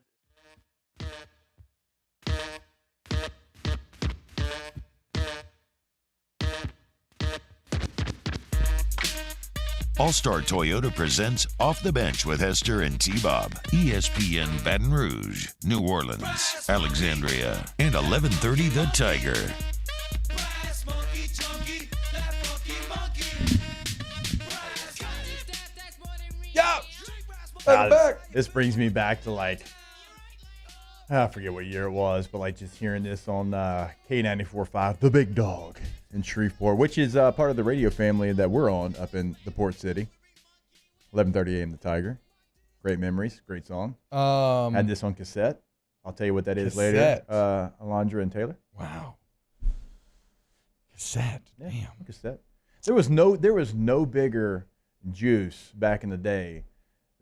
All-Star Toyota presents Off the Bench with Hester and T-Bob. ESPN Baton Rouge, New Orleans, Alexandria, and 1130 The Tiger. This brings me back to I forget what year it was, but just hearing this on K94.5, The Big Dog in Shreveport, which is part of the radio family that we're on up in the Port City. 11:30 a.m. The Tiger. Great memories, great song. Had this on cassette. I'll tell you what that is later. Alondra and Taylor. Wow. Cassette. Yeah, Damn. cassette. There was no bigger juice back in the day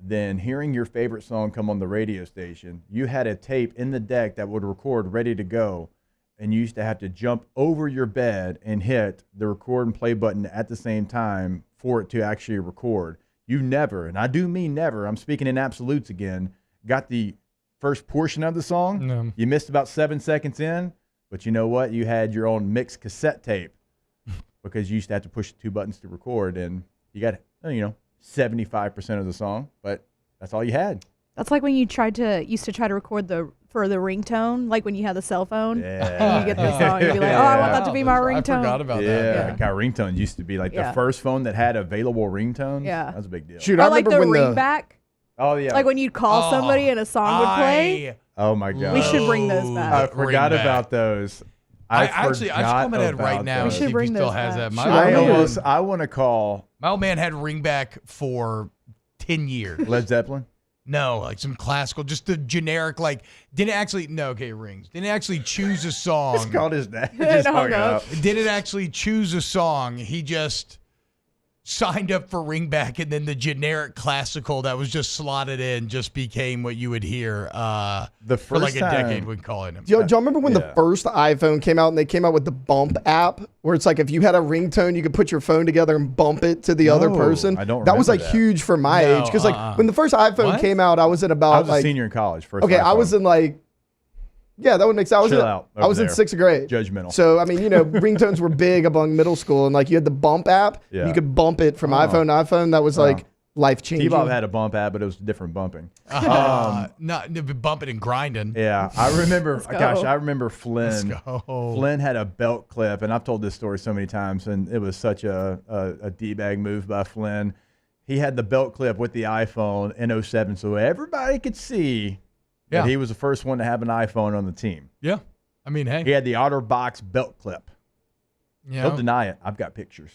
than hearing your favorite song come on the radio station. You had a tape in the deck that would record ready to go, and you used to have to jump over your bed and hit the record and play button at the same time for it to actually record. You never, and I do mean never, I'm speaking in absolutes again, got the first portion of the song. No. You missed about 7 seconds in, but you know what? You had your own mixed cassette tape because you used to have to push 2 buttons to record, and you got, 75% of the song, but that's all you had. That's like when you used to try to record for the ringtone, like when you had the cell phone. Yeah. And you get the song, you'd be like, oh, I want that to be my ringtone. I forgot about that. Yeah, God, ringtone used to be the first phone that had available ringtones. Yeah. That was a big deal. Shoot, Or I like remember the when ringback. Oh, yeah. Like when you'd call somebody and a song would play. Oh, my God. We should bring those back. I forgot about those. I should call my dad right now. We should if bring he still those has back. that. I want to call. My old man had ringback for 10 years. Led Zeppelin? No, like some classical, just the generic, didn't actually, rings. Didn't actually choose a song. It's called his dad. Just hung up. Didn't actually choose a song. He just signed up for ringback, and then the generic classical that was just slotted in just became what you would hear for like a decade when calling him. Do y'all remember when the first iPhone came out and they came out with the bump app where it's like if you had a ringtone, you could put your phone together and bump it to the other person? I don't That was remember that. huge for my age because when the first iPhone came out, I was at about I was a senior in college. First okay, iPhone. I was in that would make sense. I was in 6th grade. Judgmental. So, ringtones were big among middle school, and you had the bump app. Yeah. You could bump it from iPhone to iPhone. That was life-changing. T-Bob had a bump app, but it was different bumping. Not bumping and grinding. Yeah, I remember. go. I remember Flynn. Let's go. Flynn had a belt clip, and I've told this story so many times, and it was such a D-bag move by Flynn. He had the belt clip with the iPhone in 07, so everybody could see that he was the first one to have an iPhone on the team. Yeah. I mean, hey. He had the OtterBox belt clip. Yeah. Don't deny it. I've got pictures.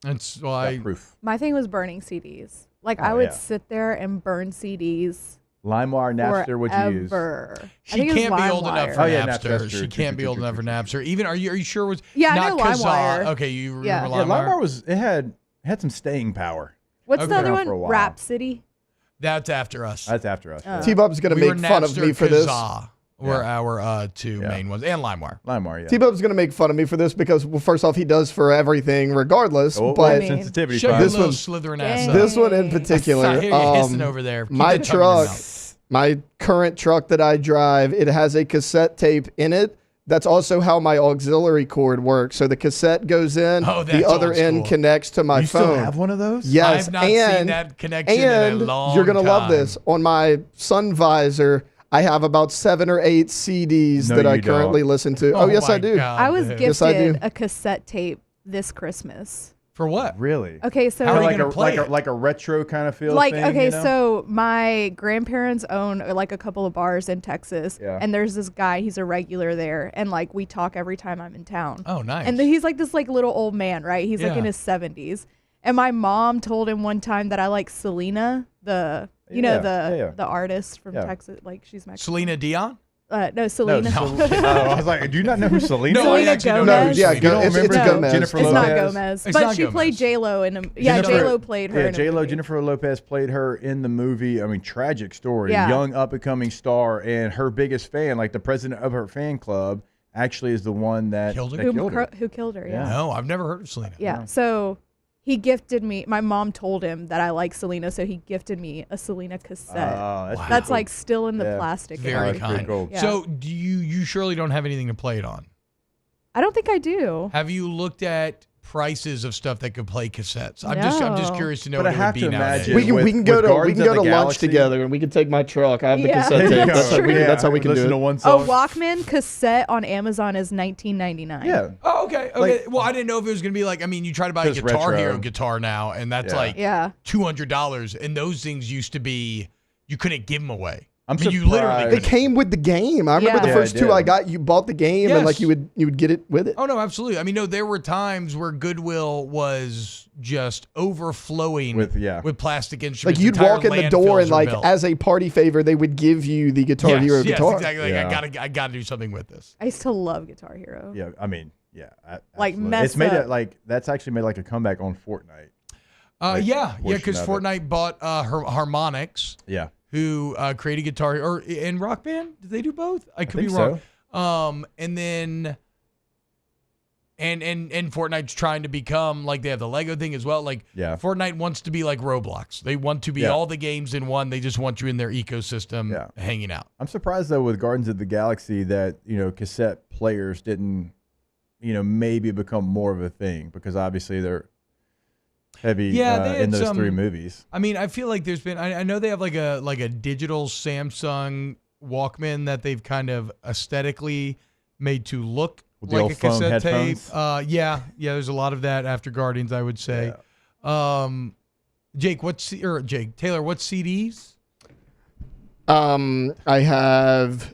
That's Got proof. My thing was burning CDs. I would sit there and burn CDs. LimeWire, Napster, what'd you use? Forever. She can't be old enough for Napster. Napster. She can't be old enough for Napster. Even are you sure it was Yeah, I not know LimeWire. Okay, you remember Yeah. LimeWire? LimeWire had some staying power. What's the other Been around one? for a while. Rhapsody. That's after us. That's after us. T-Bob's going to We were make fun of me Napster, for this. Kazaa were our two main ones, and LimeWire. LimeWire, yeah. T-Bob's going to make fun of me for this because, well, first off, he does for everything regardless. But sensitivity. Show your this little one, slithering ass. this one in particular, I hear you hissing over there. Keep my that tongue in your truck, mouth. my current truck that I drive, it has a cassette tape in it. That's also how my auxiliary cord works. So the cassette goes in, the other end connects to my you phone. Still have one of those? Yes, I've not seen that connection and in a long you're gonna love time. this. On my sun visor, I have about 7 or 8 CDs No, that I you currently don't. listen to. Oh, yes, my I do. God, I was dude. Yes, I do. gifted a cassette tape this Christmas. For what? Really? Okay, so How are you like gonna play it? like a retro kind of feel thing, okay, you know? so my grandparents own a couple of bars in Texas, Yeah. and there's this guy. He's a regular there, and we talk every time I'm in town. Oh, nice. And he's this little old man, right? He's Yeah. in his 70s, and my mom told him one time that I like Selena, the artist from Texas, she's Mexican. Selena Dion? No, Selena. I was like, do you not know who Selena No, I Selena actually don't Gomez. know. Yeah, You don't it's remember Gomez. Jennifer It's Lopez? not Gomez, It's but not she Gomez. played J-Lo in a J-Lo played her. Yeah, in a J-Lo, movie. Jennifer Lopez played her in the movie. I mean, tragic story. Yeah. Young up-and-coming star, and her biggest fan, the president of her fan club, actually is the one that Killed her? Who killed her, yeah. No, I've never heard of Selena. Yeah. So he gifted me. My mom told him that I like Selena, so he gifted me a Selena cassette. Oh, that's like still in the plastic. Very area. kind. cool. Yeah. So do you surely don't have anything to play it on? I don't think I do. Have you looked at prices of stuff that could play cassettes? I'm just curious to know But what I it have would to be nowadays. imagine We can go to Guardians of the lunch Galaxy- together, and we can take my truck. I have the Yeah. cassette tape. That's true. That's how we can Listen do to it. one A song. Walkman cassette on Amazon is $19.99. Yeah. Oh, okay. Like- Well, I didn't know if it was going to be like, I mean, you try to buy a Just Guitar retro. Hero guitar now, and that's Yeah. like Yeah. $200, and those things used to be, you couldn't give them away. I'm I mean, you literally surprised. It came with the game. I remember Yeah. the Yeah, first I two did. I got. You bought the game, and like Yes. you would get it with it. Oh, no, absolutely. I mean, no, there were times where Goodwill was just overflowing With plastic instruments. Like you'd Entire walk in the landfills door, and were like built. as a party favor, they would give you the Guitar Hero yes, guitar. exactly. Like, Yeah. I gotta do something with this. I used to love Guitar Hero. Yeah, I mean, yeah. Like, absolutely. mess It's made up. it like that's actually made like a comeback on Fortnite. Yeah, portion because of it. Fortnite bought Harmonix, Yeah. who created Guitar or in Rock Band. Did they do both? I could think be wrong. And then and Fortnite's trying to become like they have the Lego thing as well. Like Yeah. Fortnite wants to be like Roblox. They want to be Yeah. all the games in one. They just want you in their ecosystem Yeah. hanging out. I'm surprised though with Guardians of the Galaxy that cassette players didn't maybe become more of a thing because obviously they're heavy They had in those some- three movies. I mean, I feel like there's been. I know they have like a digital Samsung Walkman that they've kind of aesthetically made to look With the like old a foam cassette tape. headphones? Yeah. There's a lot of that after Guardians, I would say. Jake, Taylor, what CDs? I have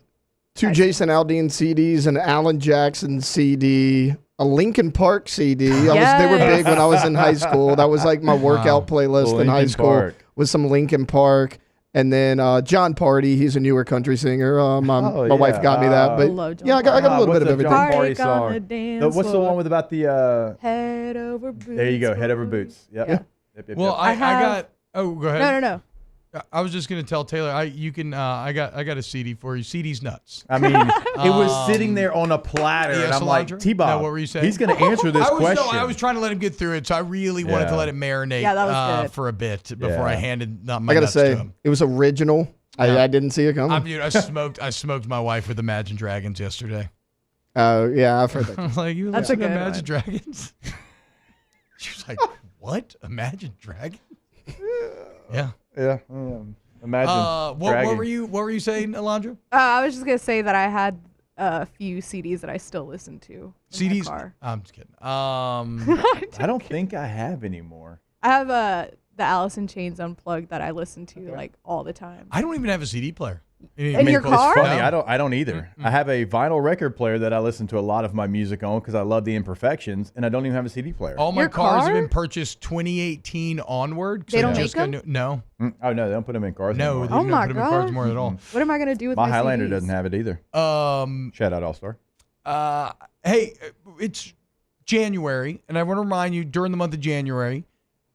two Jason Aldean CDs, an Alan Jackson CD, a Linkin Park CD. They were big when I was in high school. That was like my workout playlist in high Linkin school Park. with some Linkin Park. And then John Party, he's a newer country singer. My wife got me that. But love John yeah, I got a little bit of everything. John Party Party song. on the dance What's the floor. one with about the Head over boots. There you go, head over boots. Yep. Yeah. Yep, Well, yep. I have- got. Oh, go ahead. No. I was just gonna tell Taylor. I got a CD for you. CD's nuts. I mean, it was sitting there on a platter, Yeah, and I'm like, Solandra? T-Bob, No, what were you saying? he's going to answer this question. I was trying to let him get through it, so I really wanted to Yeah. let it marinate Yeah, that was good. for a bit before I handed my I gotta nuts to say, him. it was original. I didn't see it coming. Dude, I smoked my wife with Imagine Dragons yesterday. Yeah, I've heard I that. was like, you That's listen a to good Imagine one. Dragons? She was like, what? Imagine Dragons? Yeah. Yeah. Imagine. What were you saying, Alondra? I was just gonna say that I had a few CDs that I still listen to. In CDs? my car. I'm just kidding. I don't think I have anymore. I have the Alice in Chains Unplugged that I listen to like all the time. I don't even have a CD player. In your car? It's funny. I don't either. I have a vinyl record player that I listen to a lot of my music on because I love the imperfections, and I don't even have a CD player. All my Your cars have car? been purchased 2018 onward. They so don't just make got no. Oh no, they don't put them in cars No, anymore. they Oh don't my put them in cars God. more at all. What am I gonna do with My my Highlander CDs? doesn't have it either. Shout out All Star. Hey, it's January, and I want to remind you during the month of January,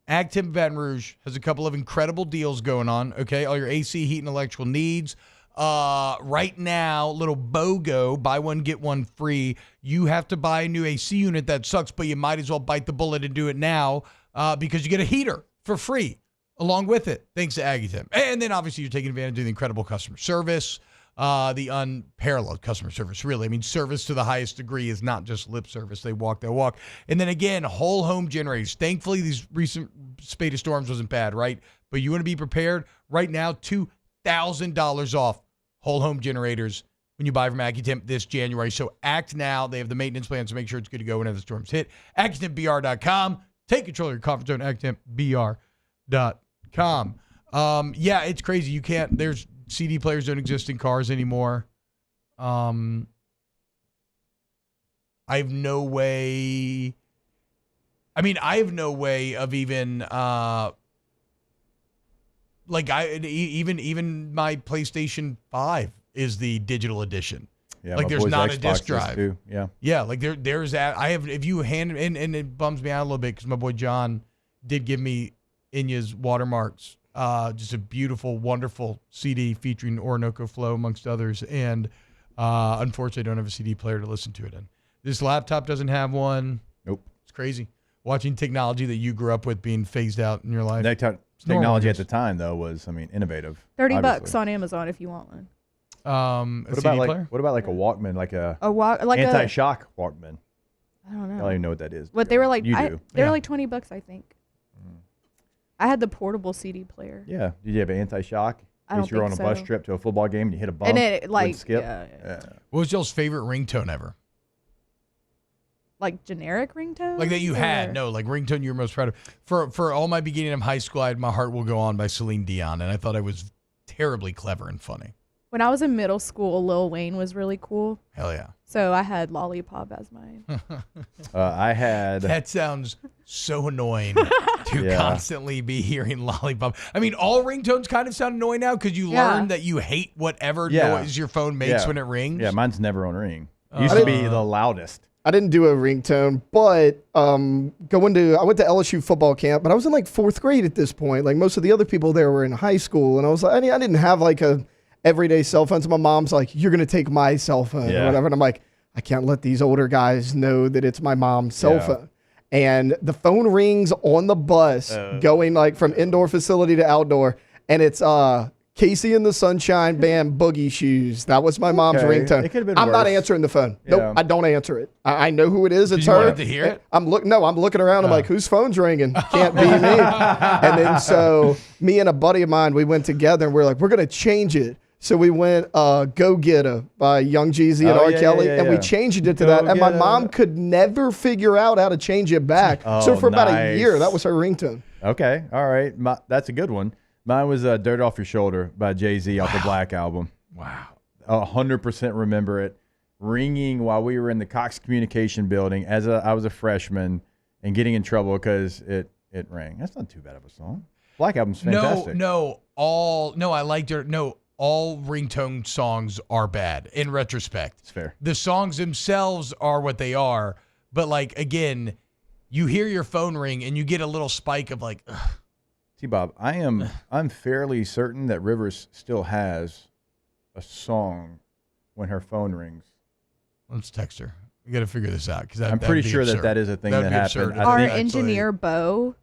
Ag Tip Baton Rouge has a couple of incredible deals going on. Okay, all your AC, heat, and electrical needs. Right now, little BOGO, buy one, get one free. You have to buy a new AC unit. That sucks, but you might as well bite the bullet and do it now because you get a heater for free along with it, thanks to Aggietip. And then obviously you're taking advantage of the incredible customer service, the unparalleled customer service, really. I mean, service to the highest degree is not just lip service. They walk their walk. And then again, whole home generators. Thankfully, these recent spate of storms wasn't bad, right? But you want to be prepared right now, $2,000 off whole home generators when you buy from Aggietip this January. So act now. They have the maintenance plans to make sure it's good to go whenever the storms hit. AggietipBR.com. Take control of your comfort zone. AggietipBR.com. Yeah, it's crazy. You can't. There's CD players don't exist in cars anymore. I have no way. I mean, I have no way of even even my PlayStation 5 is the digital edition. Yeah, like my there's boy's not a Xbox disc is drive. too. Yeah. Yeah, like there's that. I have if you hand and it bums me out a little bit because my boy John did give me Inya's Watermarks. Just a beautiful, wonderful CD featuring Orinoco Flow amongst others. And Unfortunately, I don't have a CD player to listen to it in. This laptop doesn't have one. Nope. It's crazy. Watching technology that you grew up with being phased out in your life. Technology at the time, though, was, innovative. $30 on Amazon if you want one. What about like a Walkman, like a like anti-shock Walkman? I don't know. I don't even know what that is. What they were like? You do. They were like $20, I think. I had the portable CD player. Yeah. Did you have an anti-shock? I don't you're on a think bus so. trip to a football game and you hit a bump And it skip. yeah. What was y'all's favorite ringtone ever? Like generic ringtone? Like that you had? No, like ringtone you were most proud of. For all my beginning of high school, I had My Heart Will Go On by Celine Dion, and I thought I was terribly clever and funny. When I was in middle school, Lil Wayne was really cool. Hell yeah. So I had Lollipop as mine. I had... That sounds so annoying to constantly be hearing Lollipop. I mean, all ringtones kind of sound annoying now because you learn that you hate whatever noise your phone makes when it rings. Yeah, mine's never on ring. Used to be the loudest. I didn't do a ringtone, but I went to LSU football camp, but I was in like 4th grade at this point. Like most of the other people there were in high school, and I was like, I didn't have like a everyday cell phone. So my mom's like, "You're gonna take my cell phone or whatever," and I'm like, I can't let these older guys know that it's my mom's cell phone. And the phone rings on the bus going like from indoor facility to outdoor, and it's Casey and the Sunshine Band Boogie Shoes. That was my mom's ringtone. It could have been I'm not worse. answering the phone. Nope, I don't answer it. I know who it is. It's Did you her. want to hear it? I'm looking around. I'm like, whose phone's ringing? Can't be me. And then so me and a buddy of mine, we went together and we're like, we're gonna change it. So we went Go Getter by Young Jeezy and R. Kelly, and we changed it to that. And my mom could never figure out how to change it back. So for about a year, that was her ringtone. Okay, all right. That's a good one. Mine was Dirt Off Your Shoulder by Jay-Z off the Black Album. Wow. 100% remember it. Ringing while we were in the Cox Communication Building as I was a freshman and getting in trouble because it rang. That's not too bad of a song. Black Album's fantastic. I liked it. No, all ringtone songs are bad in retrospect. It's fair. The songs themselves are what they are. But like, again, you hear your phone ring and you get a little spike of like, ugh. T-Bob, I'm fairly certain that Rivers still has a song when her phone rings. Let's text her. We got to figure this out because I'm pretty sure that is a thing that happened. Our engineer Bo,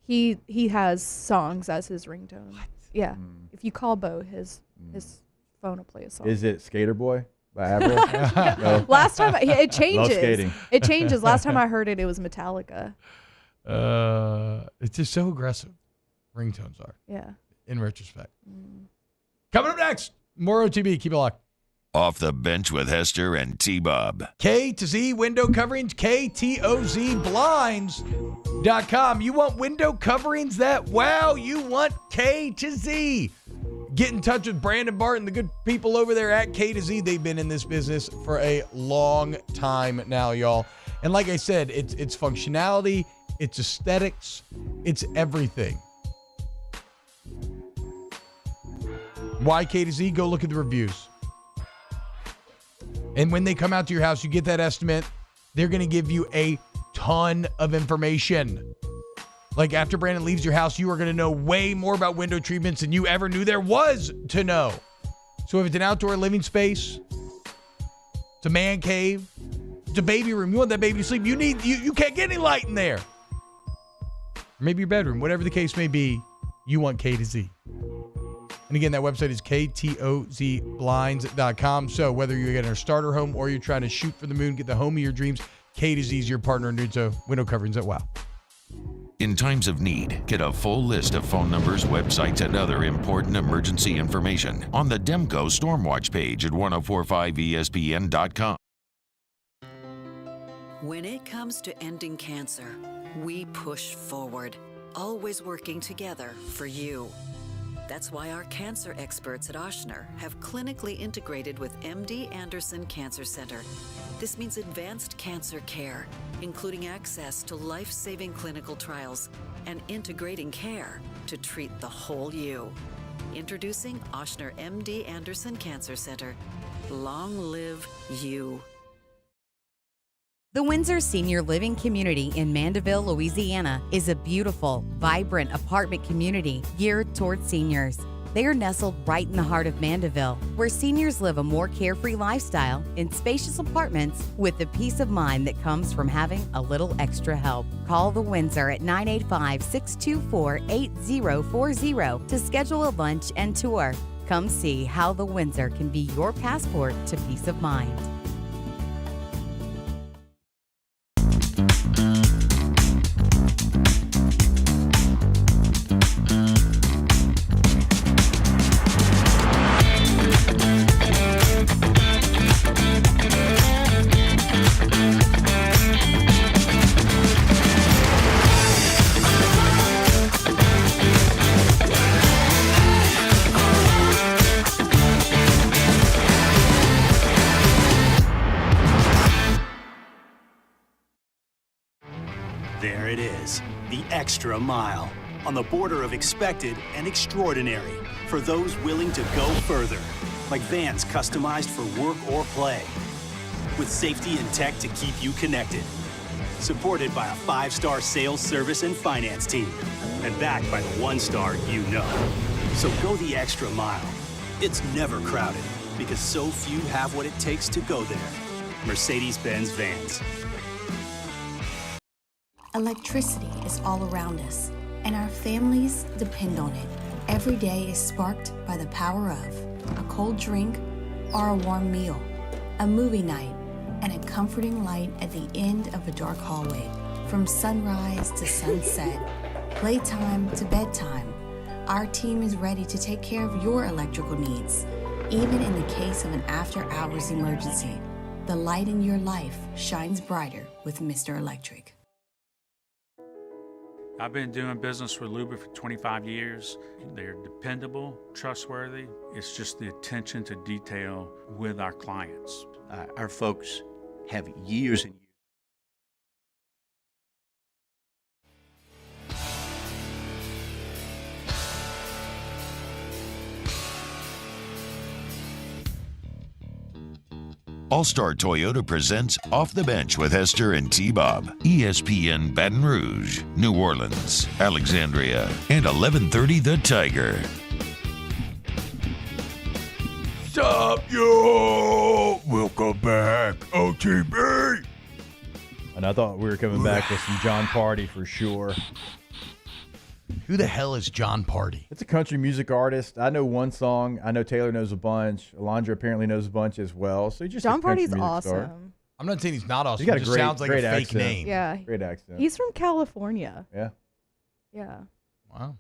he has songs as his ringtone. What? Yeah, if you call Bo, his phone will play a song. Is it Skater Boy by Avril? No. Last time it changes. Love skating. It changes. Last time I heard it, it was Metallica. It's just so aggressive. Ringtones are. Yeah. In retrospect. Coming up next, more OTB. Keep it locked. Off the Bench with Hester and T-Bob. K to Z window coverings, KTOZblinds.com. You want window coverings that wow, you want K to Z. Get in touch with Brandon Barton, the good people over there at K to Z. They've been in this business for a long time now, y'all. And like I said, it's functionality, it's aesthetics, it's everything. Why K to Z? Go look at the reviews. And when they come out to your house, you get that estimate. They're going to give you a ton of information. Like after Brandon leaves your house, you are going to know way more about window treatments than you ever knew there was to know. So if it's an outdoor living space, it's a man cave, it's a baby room, you want that baby to sleep, you can't get any light in there. Or maybe your bedroom, whatever the case may be, you want K to Z. And again, that website is KTOZblinds.com. So whether you're getting a starter home or you're trying to shoot for the moon, get the home of your dreams, K to Z is your partner in doing so. Window coverings at WOW. In times of need, get a full list of phone numbers, websites, and other important emergency information on the Demco Stormwatch page at 1045ESPN.com. When it comes to ending cancer, we push forward, always working together for you. That's why our cancer experts at Ochsner have clinically integrated with MD Anderson Cancer Center. This means advanced cancer care, including access to life-saving clinical trials and integrating care to treat the whole you. Introducing Ochsner MD Anderson Cancer Center. Long live you. The Windsor Senior Living Community in Mandeville, Louisiana is a beautiful, vibrant apartment community geared toward seniors. They are nestled right in the heart of Mandeville, where seniors live a more carefree lifestyle in spacious apartments with the peace of mind that comes from having a little extra help. Call the Windsor at 985-624-8040 to schedule a lunch and tour. Come see how the Windsor can be your passport to peace of mind. There it is, the extra mile, on the border of expected and extraordinary, for those willing to go further, like vans customized for work or play, with safety and tech to keep you connected, supported by a 5-star sales, service, and finance team, and backed by the 1-star you know. So go the extra mile. It's never crowded, because so few have what it takes to go there. Mercedes-Benz Vans. Electricity is all around us, and our families depend on it. Every day is sparked by the power of a cold drink or a warm meal, a movie night, and a comforting light at the end of a dark hallway. From sunrise to sunset, playtime to bedtime, our team is ready to take care of your electrical needs. Even in the case of an after-hours emergency, the light in your life shines brighter with Mr. Electric. I've been doing business with Luba for 25 years. They're dependable, trustworthy. It's just the attention to detail with our clients. Our folks have years and years. All-Star Toyota presents Off the Bench with Hester and T-Bob. ESPN Baton Rouge, New Orleans, Alexandria, and 1130 The Tiger. Sup, yo? Welcome back, OTB. And I thought we were coming back with some John Party for sure. Who the hell is John Party? It's a country music artist. I know one song. I know Taylor knows a bunch. Alondra apparently knows a bunch as well. So just John a country Party's music awesome. star. I'm not saying he's not awesome. He's got It just sounds like a fake accent. name. Yeah. Great accent. He's from California. Yeah. Yeah. Wow.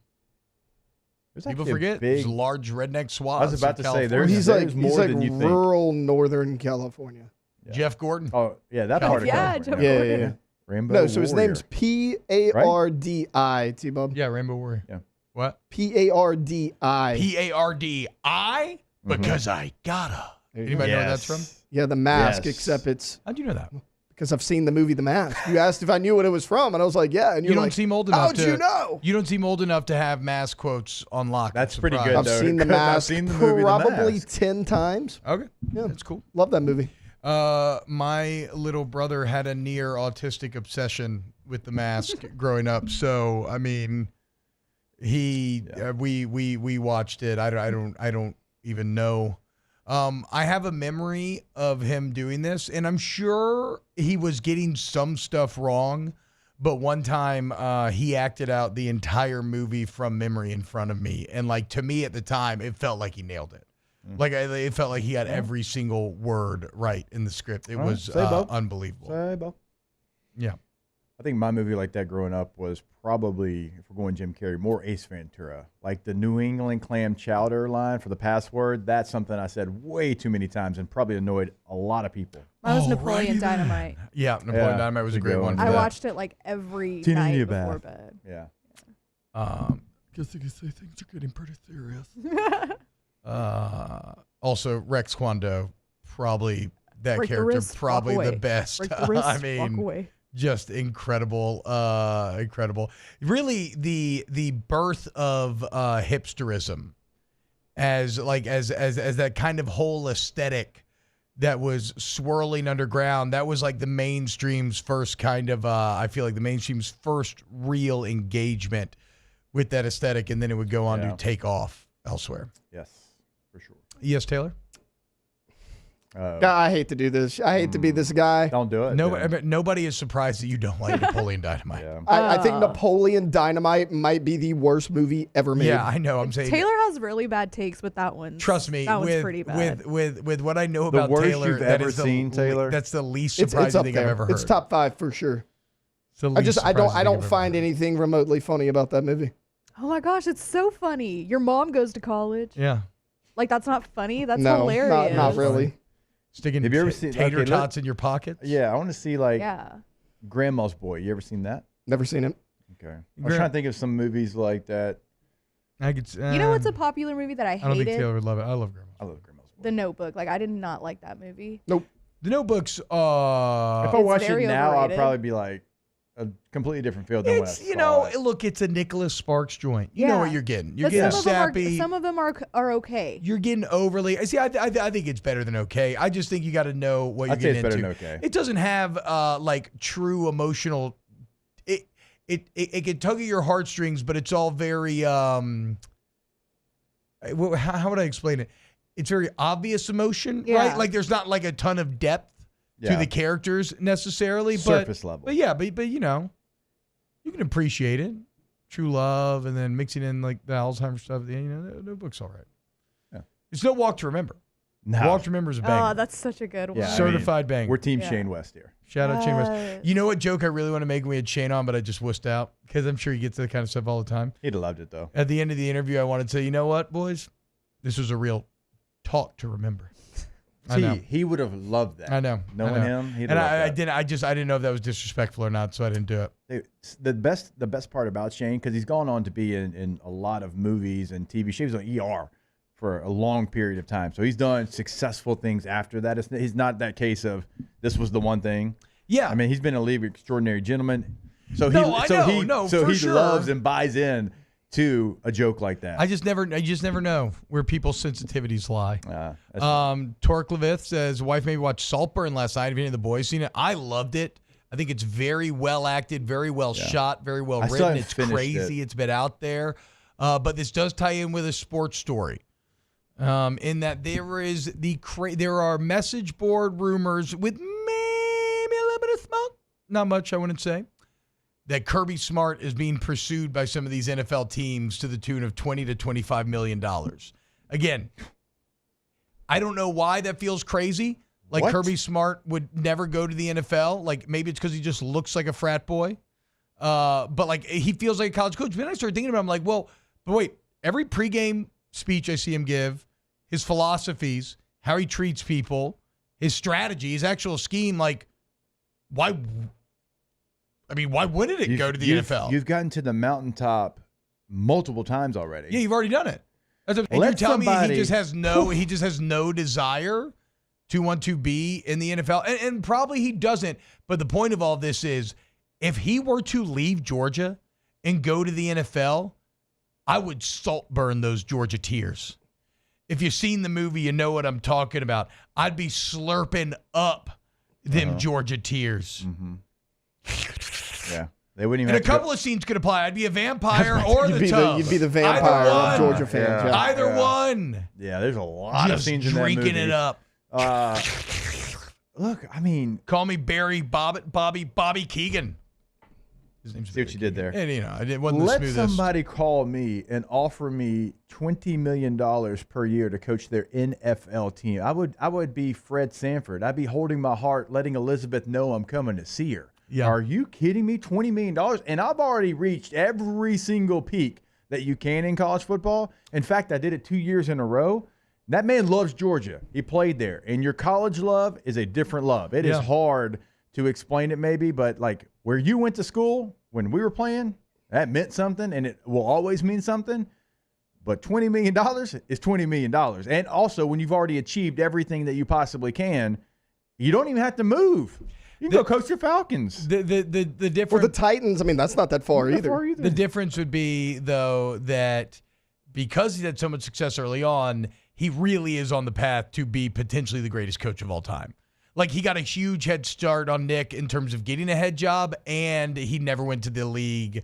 There's People actually a forget big- there's large redneck swaths. I was about to say, California. there's He's more like than you think. rural northern California. Jeff Gordon. Oh, yeah, that part of Yeah, California. Jeff Gordon. Yeah. Rainbow No, so his Warrior. name's P-A-R-D-I, T-Bob. Yeah, Rainbow Warrior. Yeah. What? P-A-R-D-I. P-A-R-D-I? Because I gotta. Anybody know where that's from? Yeah, The Mask, Yes. except it's How'd you know that? because I've seen the movie The Mask. You asked if I knew what it was from, and I was like, yeah. And You you're don't like, seem old enough how'd to. you know? You don't seem old enough to have Mask quotes on lock. That's I'm pretty surprised. good, I've though. seen The I've Mask seen the movie The probably Mask. 10 times. Okay. Yeah. That's cool. Love that movie. My little brother had a near autistic obsession with The Mask growing up. So, I mean, we watched it. I don't even know. I have a memory of him doing this, and I'm sure he was getting some stuff wrong. But one time, he acted out the entire movie from memory in front of me, and like to me at the time, it felt like he nailed it. Like it felt like he had every single word right in the script. It was unbelievable. Say-bo. Yeah. I think my movie like that growing up was probably, if we're going Jim Carrey, more Ace Ventura. Like the New England clam chowder line for the password, that's something I said way too many times and probably annoyed a lot of people. Mine was Napoleon Dynamite. Yeah, Napoleon Dynamite was a great one. I watched it like every Teen in night your before bath. bed. Yeah. Guess you could say things are getting pretty serious. Also, Rex Kwon Do, probably that Break the character, wrist, walk probably away. the best. Break the wrist, I walk mean, away. just incredible, incredible. Really, the birth of hipsterism as that kind of whole aesthetic that was swirling underground. That was like the mainstream's first kind of. I feel like the mainstream's first real engagement with that aesthetic, and then it would go on to take off. elsewhere. Yes, for sure. Yes, Taylor? I hate to do this. I hate to be this guy. Don't do it. Nobody is surprised that you don't like Napoleon Dynamite. I think Napoleon Dynamite might be the worst movie ever made. Yeah, I know. I'm saying Taylor has really bad takes with that one. Trust me, that with, one's pretty bad. With what I know The about worst Taylor, you've that ever is seen, Taylor? That's the least It's surprising up thing there. I've ever heard. It's top 5 for sure. It's the I least surprising don't thing I've ever find heard. anything remotely funny about that movie. Oh my gosh, it's so funny. Your mom goes to college. Yeah. Like, that's not funny. That's No, hilarious. not really. Sticking Have you ever seen tater okay, tots in your pockets? Yeah, I want to see like Yeah. Grandma's Boy. You ever seen that? Never seen it. Okay. I was trying to think of some movies like that. I could. You know what's a popular movie that I I don't think hated? Taylor would love it. I love Grandma. I love Grandma's Boy. The Notebook. Like, I did not like that movie. Nope. The Notebook's. If I watch it very now, I'd overrated. probably be like a completely different feel than when I It's saw it. look, it's a Nicholas Sparks joint. You know what you're getting. You're But getting some of them sappy. some of them are okay. You're getting overly. See, I think it's better than okay. I just think you got to know what you're I'd say getting it's into. better than okay. It doesn't have like true emotional. It can tug at your heartstrings, but it's all very. How would I explain it? It's very obvious emotion, Yeah. right? Like there's not like a ton of depth to Yeah. the characters necessarily, Surface level. But yeah, but you know, you can appreciate it. True love, and then mixing in like the Alzheimer's stuff. You know, the book's all right. Yeah. It's no Walk to Remember. No. Walk to Remember is a banger. Oh, that's such a good one. Yeah, I mean, Certified banger. We're Team Yeah. Shane West here. Shout out Shane West. Yes. You know what joke I really want to make when we had Shane on, but I just wussed out because I'm sure he gets that kind of stuff all the time. He'd have loved it though. At the end of the interview, I wanted to say, you know what, boys, this was a real talk to remember. I know. He would have loved that. I know. Knowing I know. him, he'd and have I loved that. I didn't know if that was disrespectful or not, so I didn't do it. Dude, the best part about Shane, because he's gone on to be in a lot of movies and TV shows. He was on ER for a long period of time, so he's done successful things after that. He's not that case of this was the one thing. Yeah, I mean he's been a League of Extraordinary Gentlemen, so No, he I so know, he no, so for he sure. loves and buys in to a joke like that. I just never know where people's sensitivities lie. That's Torque Levith says, wife maybe watched Saltburn last night. Have any of the boys seen it? I loved it. I think it's very well acted, very well shot, very well I still written. haven't It's finished crazy. It's been out there. But this does tie in with a sports story. In that there are message board rumors with maybe a little bit of smoke. Not much, I wouldn't say. That Kirby Smart is being pursued by some of these NFL teams to the tune of $20 to $25 million. Again, I don't know why that feels crazy. Like What? Kirby Smart would never go to the NFL. Like maybe it's because he just looks like a frat boy. But like he feels like a college coach. But then I started thinking about it, I'm like, well, but wait, every pregame speech I see him give, his philosophies, how he treats people, his strategy, his actual scheme, like why wouldn't it go to the NFL? You've gotten to the mountaintop multiple times already. Yeah, you've already done it. And you're Let telling me somebody- he just has no desire to want to be in the NFL, and probably he doesn't. But the point of all this is, if he were to leave Georgia and go to the NFL, I would salt burn those Georgia tears. If you've seen the movie, you know what I'm talking about. I'd be slurping up them Georgia tears. Yeah, they wouldn't even. And a have to go- couple of scenes could apply. I'd be a vampire or the tub. You'd be the vampire of Georgia fans. Yeah. Either one. Yeah, there's a lot of Just scenes in that movie. drinking it up. Look, I mean, Call me Barry Bobby Keegan. His name's see what you did there. And you know, it wasn't the Let smoothest. somebody call me and offer me $20 million per year to coach their NFL team. I would be Fred Sanford. I'd be holding my heart, letting Elizabeth know I'm coming to see her. Yeah. Are you kidding me? $20 million? And I've already reached every single peak that you can in college football. In fact, I did it 2 years in a row. That man loves Georgia. He played there. And your college love is a different love. It is hard to explain it maybe, but like where you went to school when we were playing, that meant something, and it will always mean something. But $20 million is $20 million. And also, when you've already achieved everything that you possibly can, you don't even have to move. You can go coach your Falcons. The difference. Or the Titans. I mean, that's not that far either. The difference would be, though, that because he's had so much success early on, he really is on the path to be potentially the greatest coach of all time. Like, he got a huge head start on Nick in terms of getting a head job, and he never went to the league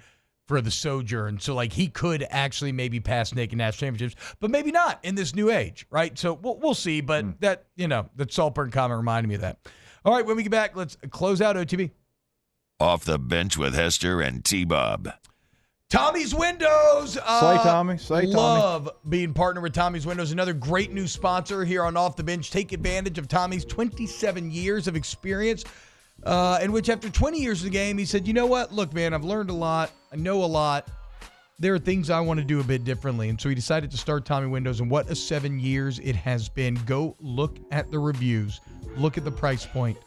for the sojourn. So, like, he could actually maybe pass Nick in national championships, but maybe not in this new age, right? So we'll see. But that, the Saltburn comment reminded me of that. All right, when we get back, let's close out OTB. Off the Bench with Hester and T-Bob. Tommy's Windows. Slay Tommy. Love being partnered with Tommy's Windows. Another great new sponsor here on Off the Bench. Take advantage of Tommy's 27 years of experience, in which after 20 years of the game, he said, you know what? Look, man, I've learned a lot. I know a lot. There are things I want to do a bit differently. And so he decided to start Tommy Windows. And what a 7 years it has been. Go look at the reviews. Look at the price point.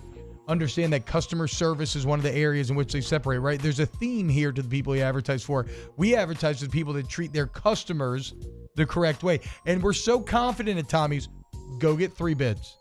Understand that customer service is one of the areas in which they separate, right? There's a theme here to the people we advertise for. We advertise to the people that treat their customers the correct way. And we're so confident at Tommy's, go get 3 bids.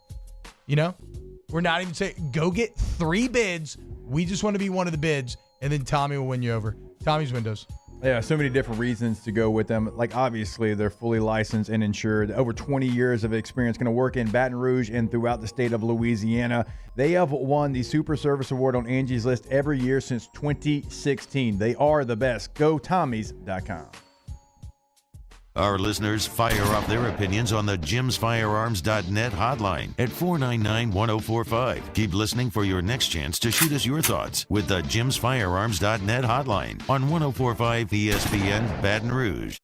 We're not even saying, go get 3 bids. We just want to be one of the bids, and then Tommy will win you over. Tommy's Windows. Yeah, so many different reasons to go with them. Like, obviously, they're fully licensed and insured. Over 20 years of experience, going to work in Baton Rouge and throughout the state of Louisiana. They have won the Super Service Award on Angie's List every year since 2016. They are the best. Go Tommys.com. Our listeners fire off their opinions on the jimsfirearms.net hotline at 499-1045. Keep listening for your next chance to shoot us your thoughts with the jimsfirearms.net hotline on 1045 ESPN Baton Rouge.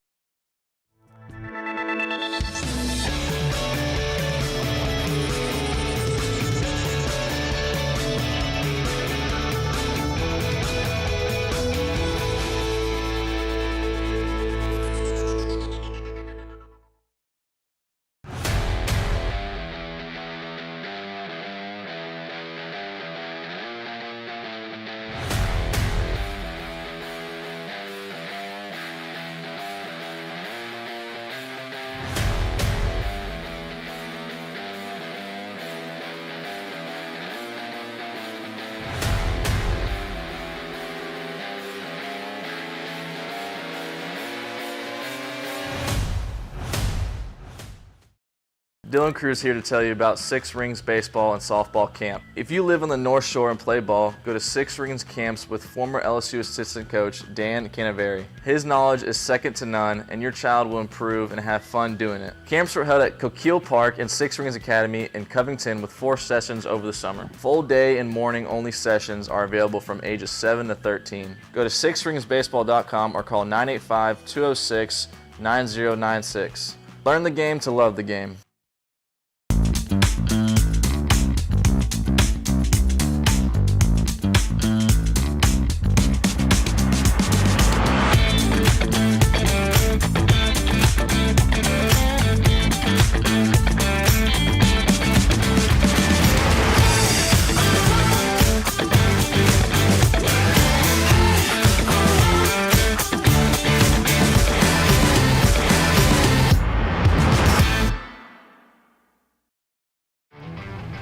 Dylan Cruz here to tell you about Six Rings Baseball and Softball Camp. If you live on the North Shore and play ball, go to Six Rings Camps with former LSU assistant coach Dan Canaveri. His knowledge is second to none, and your child will improve and have fun doing it. Camps were held at Coquille Park and Six Rings Academy in Covington with 4 sessions over the summer. Full day and morning only sessions are available from ages 7 to 13. Go to sixringsbaseball.com or call 985-206-9096. Learn the game to love the game.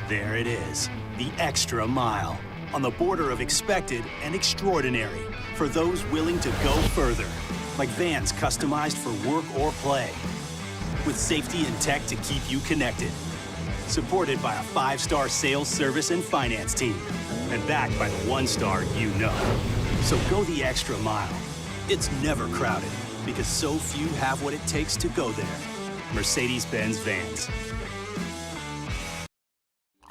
There it is, the extra mile, on the border of expected and extraordinary for those willing to go further, like vans customized for work or play, with safety and tech to keep you connected, supported by a 5-star sales, service, and finance team, and backed by the 1-star you know. So go the extra mile. It's never crowded, because so few have what it takes to go there. Mercedes-Benz Vans.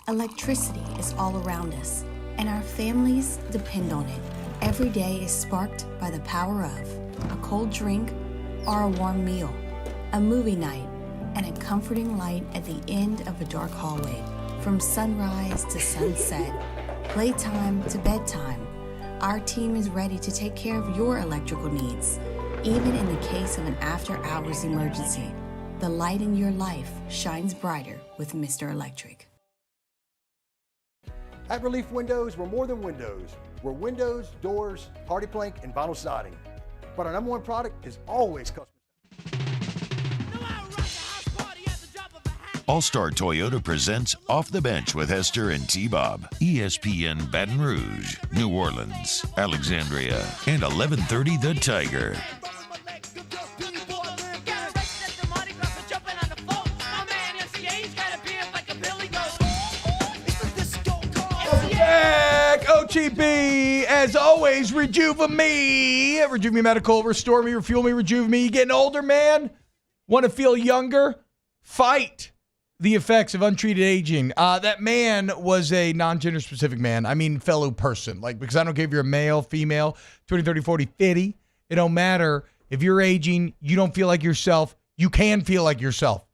Electricity is all around us, and our families depend on it. Every day is sparked by the power of a cold drink or a warm meal, a movie night, and a comforting light at the end of a dark hallway. From sunrise to sunset, playtime to bedtime, our team is ready to take care of your electrical needs, even in the case of an after-hours emergency. The light in your life shines brighter with Mr. Electric. At Relief Windows, we're more than windows. We're windows, doors, hardy plank, and vinyl siding. But our #1 product is always customer. All-Star Toyota presents Off the Bench with Hester and T-Bob. ESPN Baton Rouge, New Orleans, Alexandria, and 1130 The Tiger. Cheapy. As always, Rejuva me. Rejuva me medical. Restore me, refuel me, rejuve me. You getting older, man? Want to feel younger? Fight the effects of untreated aging. That man was a non-gender specific man. I mean, fellow person. Like, because I don't care if you're a male, female, 20, 30, 40, 50. It don't matter. If you're aging, you don't feel like yourself. You can feel like yourself.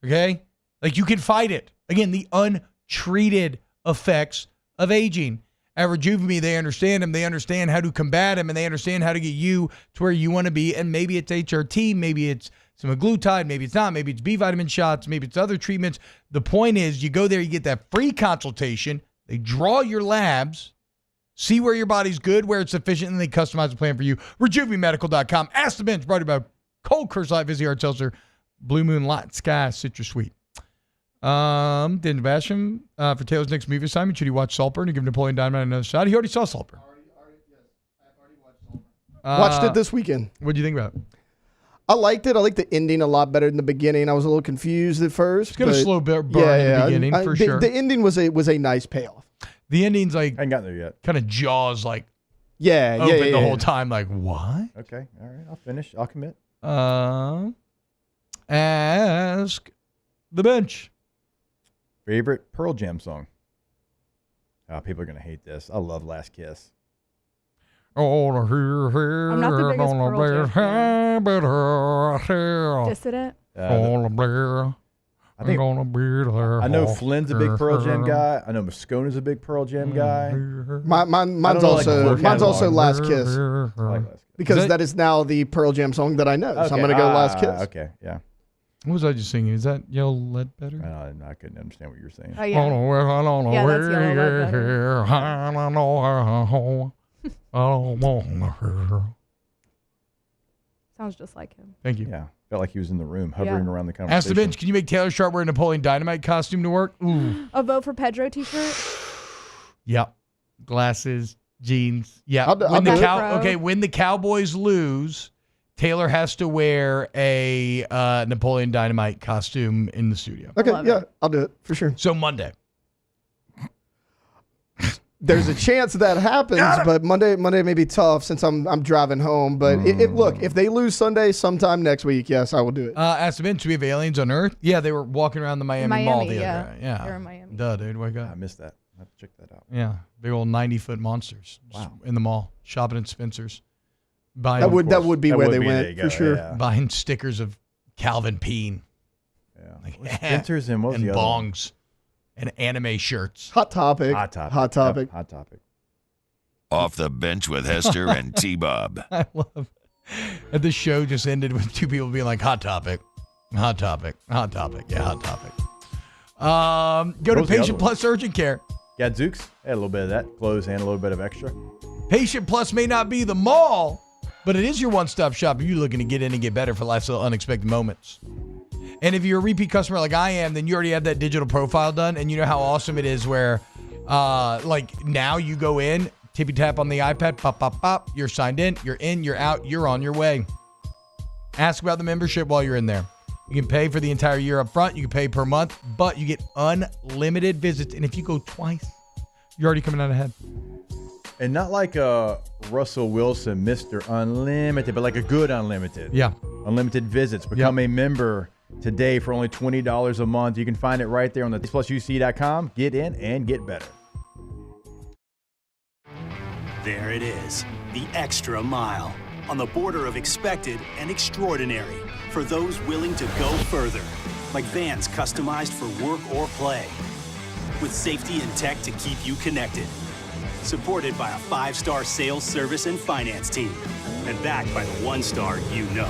Okay? Like, you can fight it. Again, the untreated effects of aging. At Rejuve Me, they understand them. They understand how to combat them, and they understand how to get you to where you want to be. And maybe it's HRT, maybe it's semaglutide, maybe it's not, maybe it's B vitamin shots, maybe it's other treatments. The point is, you go there, you get that free consultation. They draw your labs, see where your body's good, where it's sufficient, and they customize a plan for you. RejuveMeMedical.com. Ask the Bench, brought to you by Cold Curse Light, Vizzy Hard Seltzer, Blue Moon Light Sky Citrus Sweet. Dan Basham, for Taylor's next movie assignment, should he watch Saltburn and give Napoleon Dynamite another shot? He already saw Saltburn. Watched it this weekend. What do you think about it? I liked it. I liked the ending a lot better than the beginning. I was a little confused at first. It's got a slow burn in the beginning, for sure. The ending was a nice payoff. The ending's like, I ain't gotten there yet. Kind of jaws like open the whole time. Like, what? Okay, all right, I'll finish. I'll commit. Ask the Bench. Favorite Pearl Jam song? Oh, people are going to hate this. I love Last Kiss. I'm not the biggest Pearl Jam fan. Dissident? I know Flynn's a big Pearl Jam guy. I know Moscona's a big Pearl Jam guy. Mine's also Last Kiss. I like Last Kiss. Because that is now the Pearl Jam song that I know. So I'm going to go Last Kiss. Okay, yeah. What was I just singing? Is that Yellow Ledbetter? I couldn't understand what you were saying. Oh, yeah. Yeah, that's Yellow Ledbetter. Sounds just like him. Thank you. Yeah. Felt like he was in the room, hovering around the conversation. Ask the Bench, can you make Taylor Sharp wear a Napoleon Dynamite costume to work? Ooh. A Vote for Pedro t-shirt? Yep. Glasses, jeans. Yeah. When the Cowboys lose, Taylor has to wear a Napoleon Dynamite costume in the studio. Okay, yeah, I'll do it for sure. So Monday. There's a chance that happens, but Monday may be tough since I'm driving home. But look, if they lose Sunday sometime next week, yes, I will do it. Ask the Bench, do we have aliens on Earth? Yeah, they were walking around the Miami Mall the other day. Yeah, they're in Miami. Duh, dude, wake up. I missed that. I have to check that out. Yeah, big old 90-foot monsters. Wow. In the mall, shopping at Spencer's. That would be where they went for sure. Yeah. Buying stickers of Calvin Peen. Yeah. Like, Spencer's and what was and the other one? bongs and anime shirts. Hot topic. Hot topic. Hot topic. Yep, hot topic. Off the Bench with Hester and T-Bob. I love that the show just ended with two people being like, hot topic, hot topic, hot topic. Yeah, hot topic. Go to Patient Plus Urgent Care. Gadzooks, had a little bit of that. Clothes and a little bit of extra. Patient Plus may not be the mall, but it is your one-stop shop if you're looking to get in and get better for life's little unexpected moments. And if you're a repeat customer like I am, then you already have that digital profile done, and you know how awesome it is where, like, now you go in, tippy tap on the iPad, pop, pop, pop, you're signed in, you're out, you're on your way. Ask about the membership while you're in there. You can pay for the entire year up front, you can pay per month, but you get unlimited visits, and if you go twice, you're already coming out ahead. And not like a Russell Wilson, Mr. Unlimited, but like a good unlimited. Yeah. Unlimited visits. Become a member today for only $20 a month. You can find it right there on the plusuc.com. Get in and get better. There it is, the extra mile. On the border of expected and extraordinary. For those willing to go further. Like vans customized for work or play. With safety and tech to keep you connected. Supported by a 5-star sales, service, and finance team. And backed by the 1-star you know.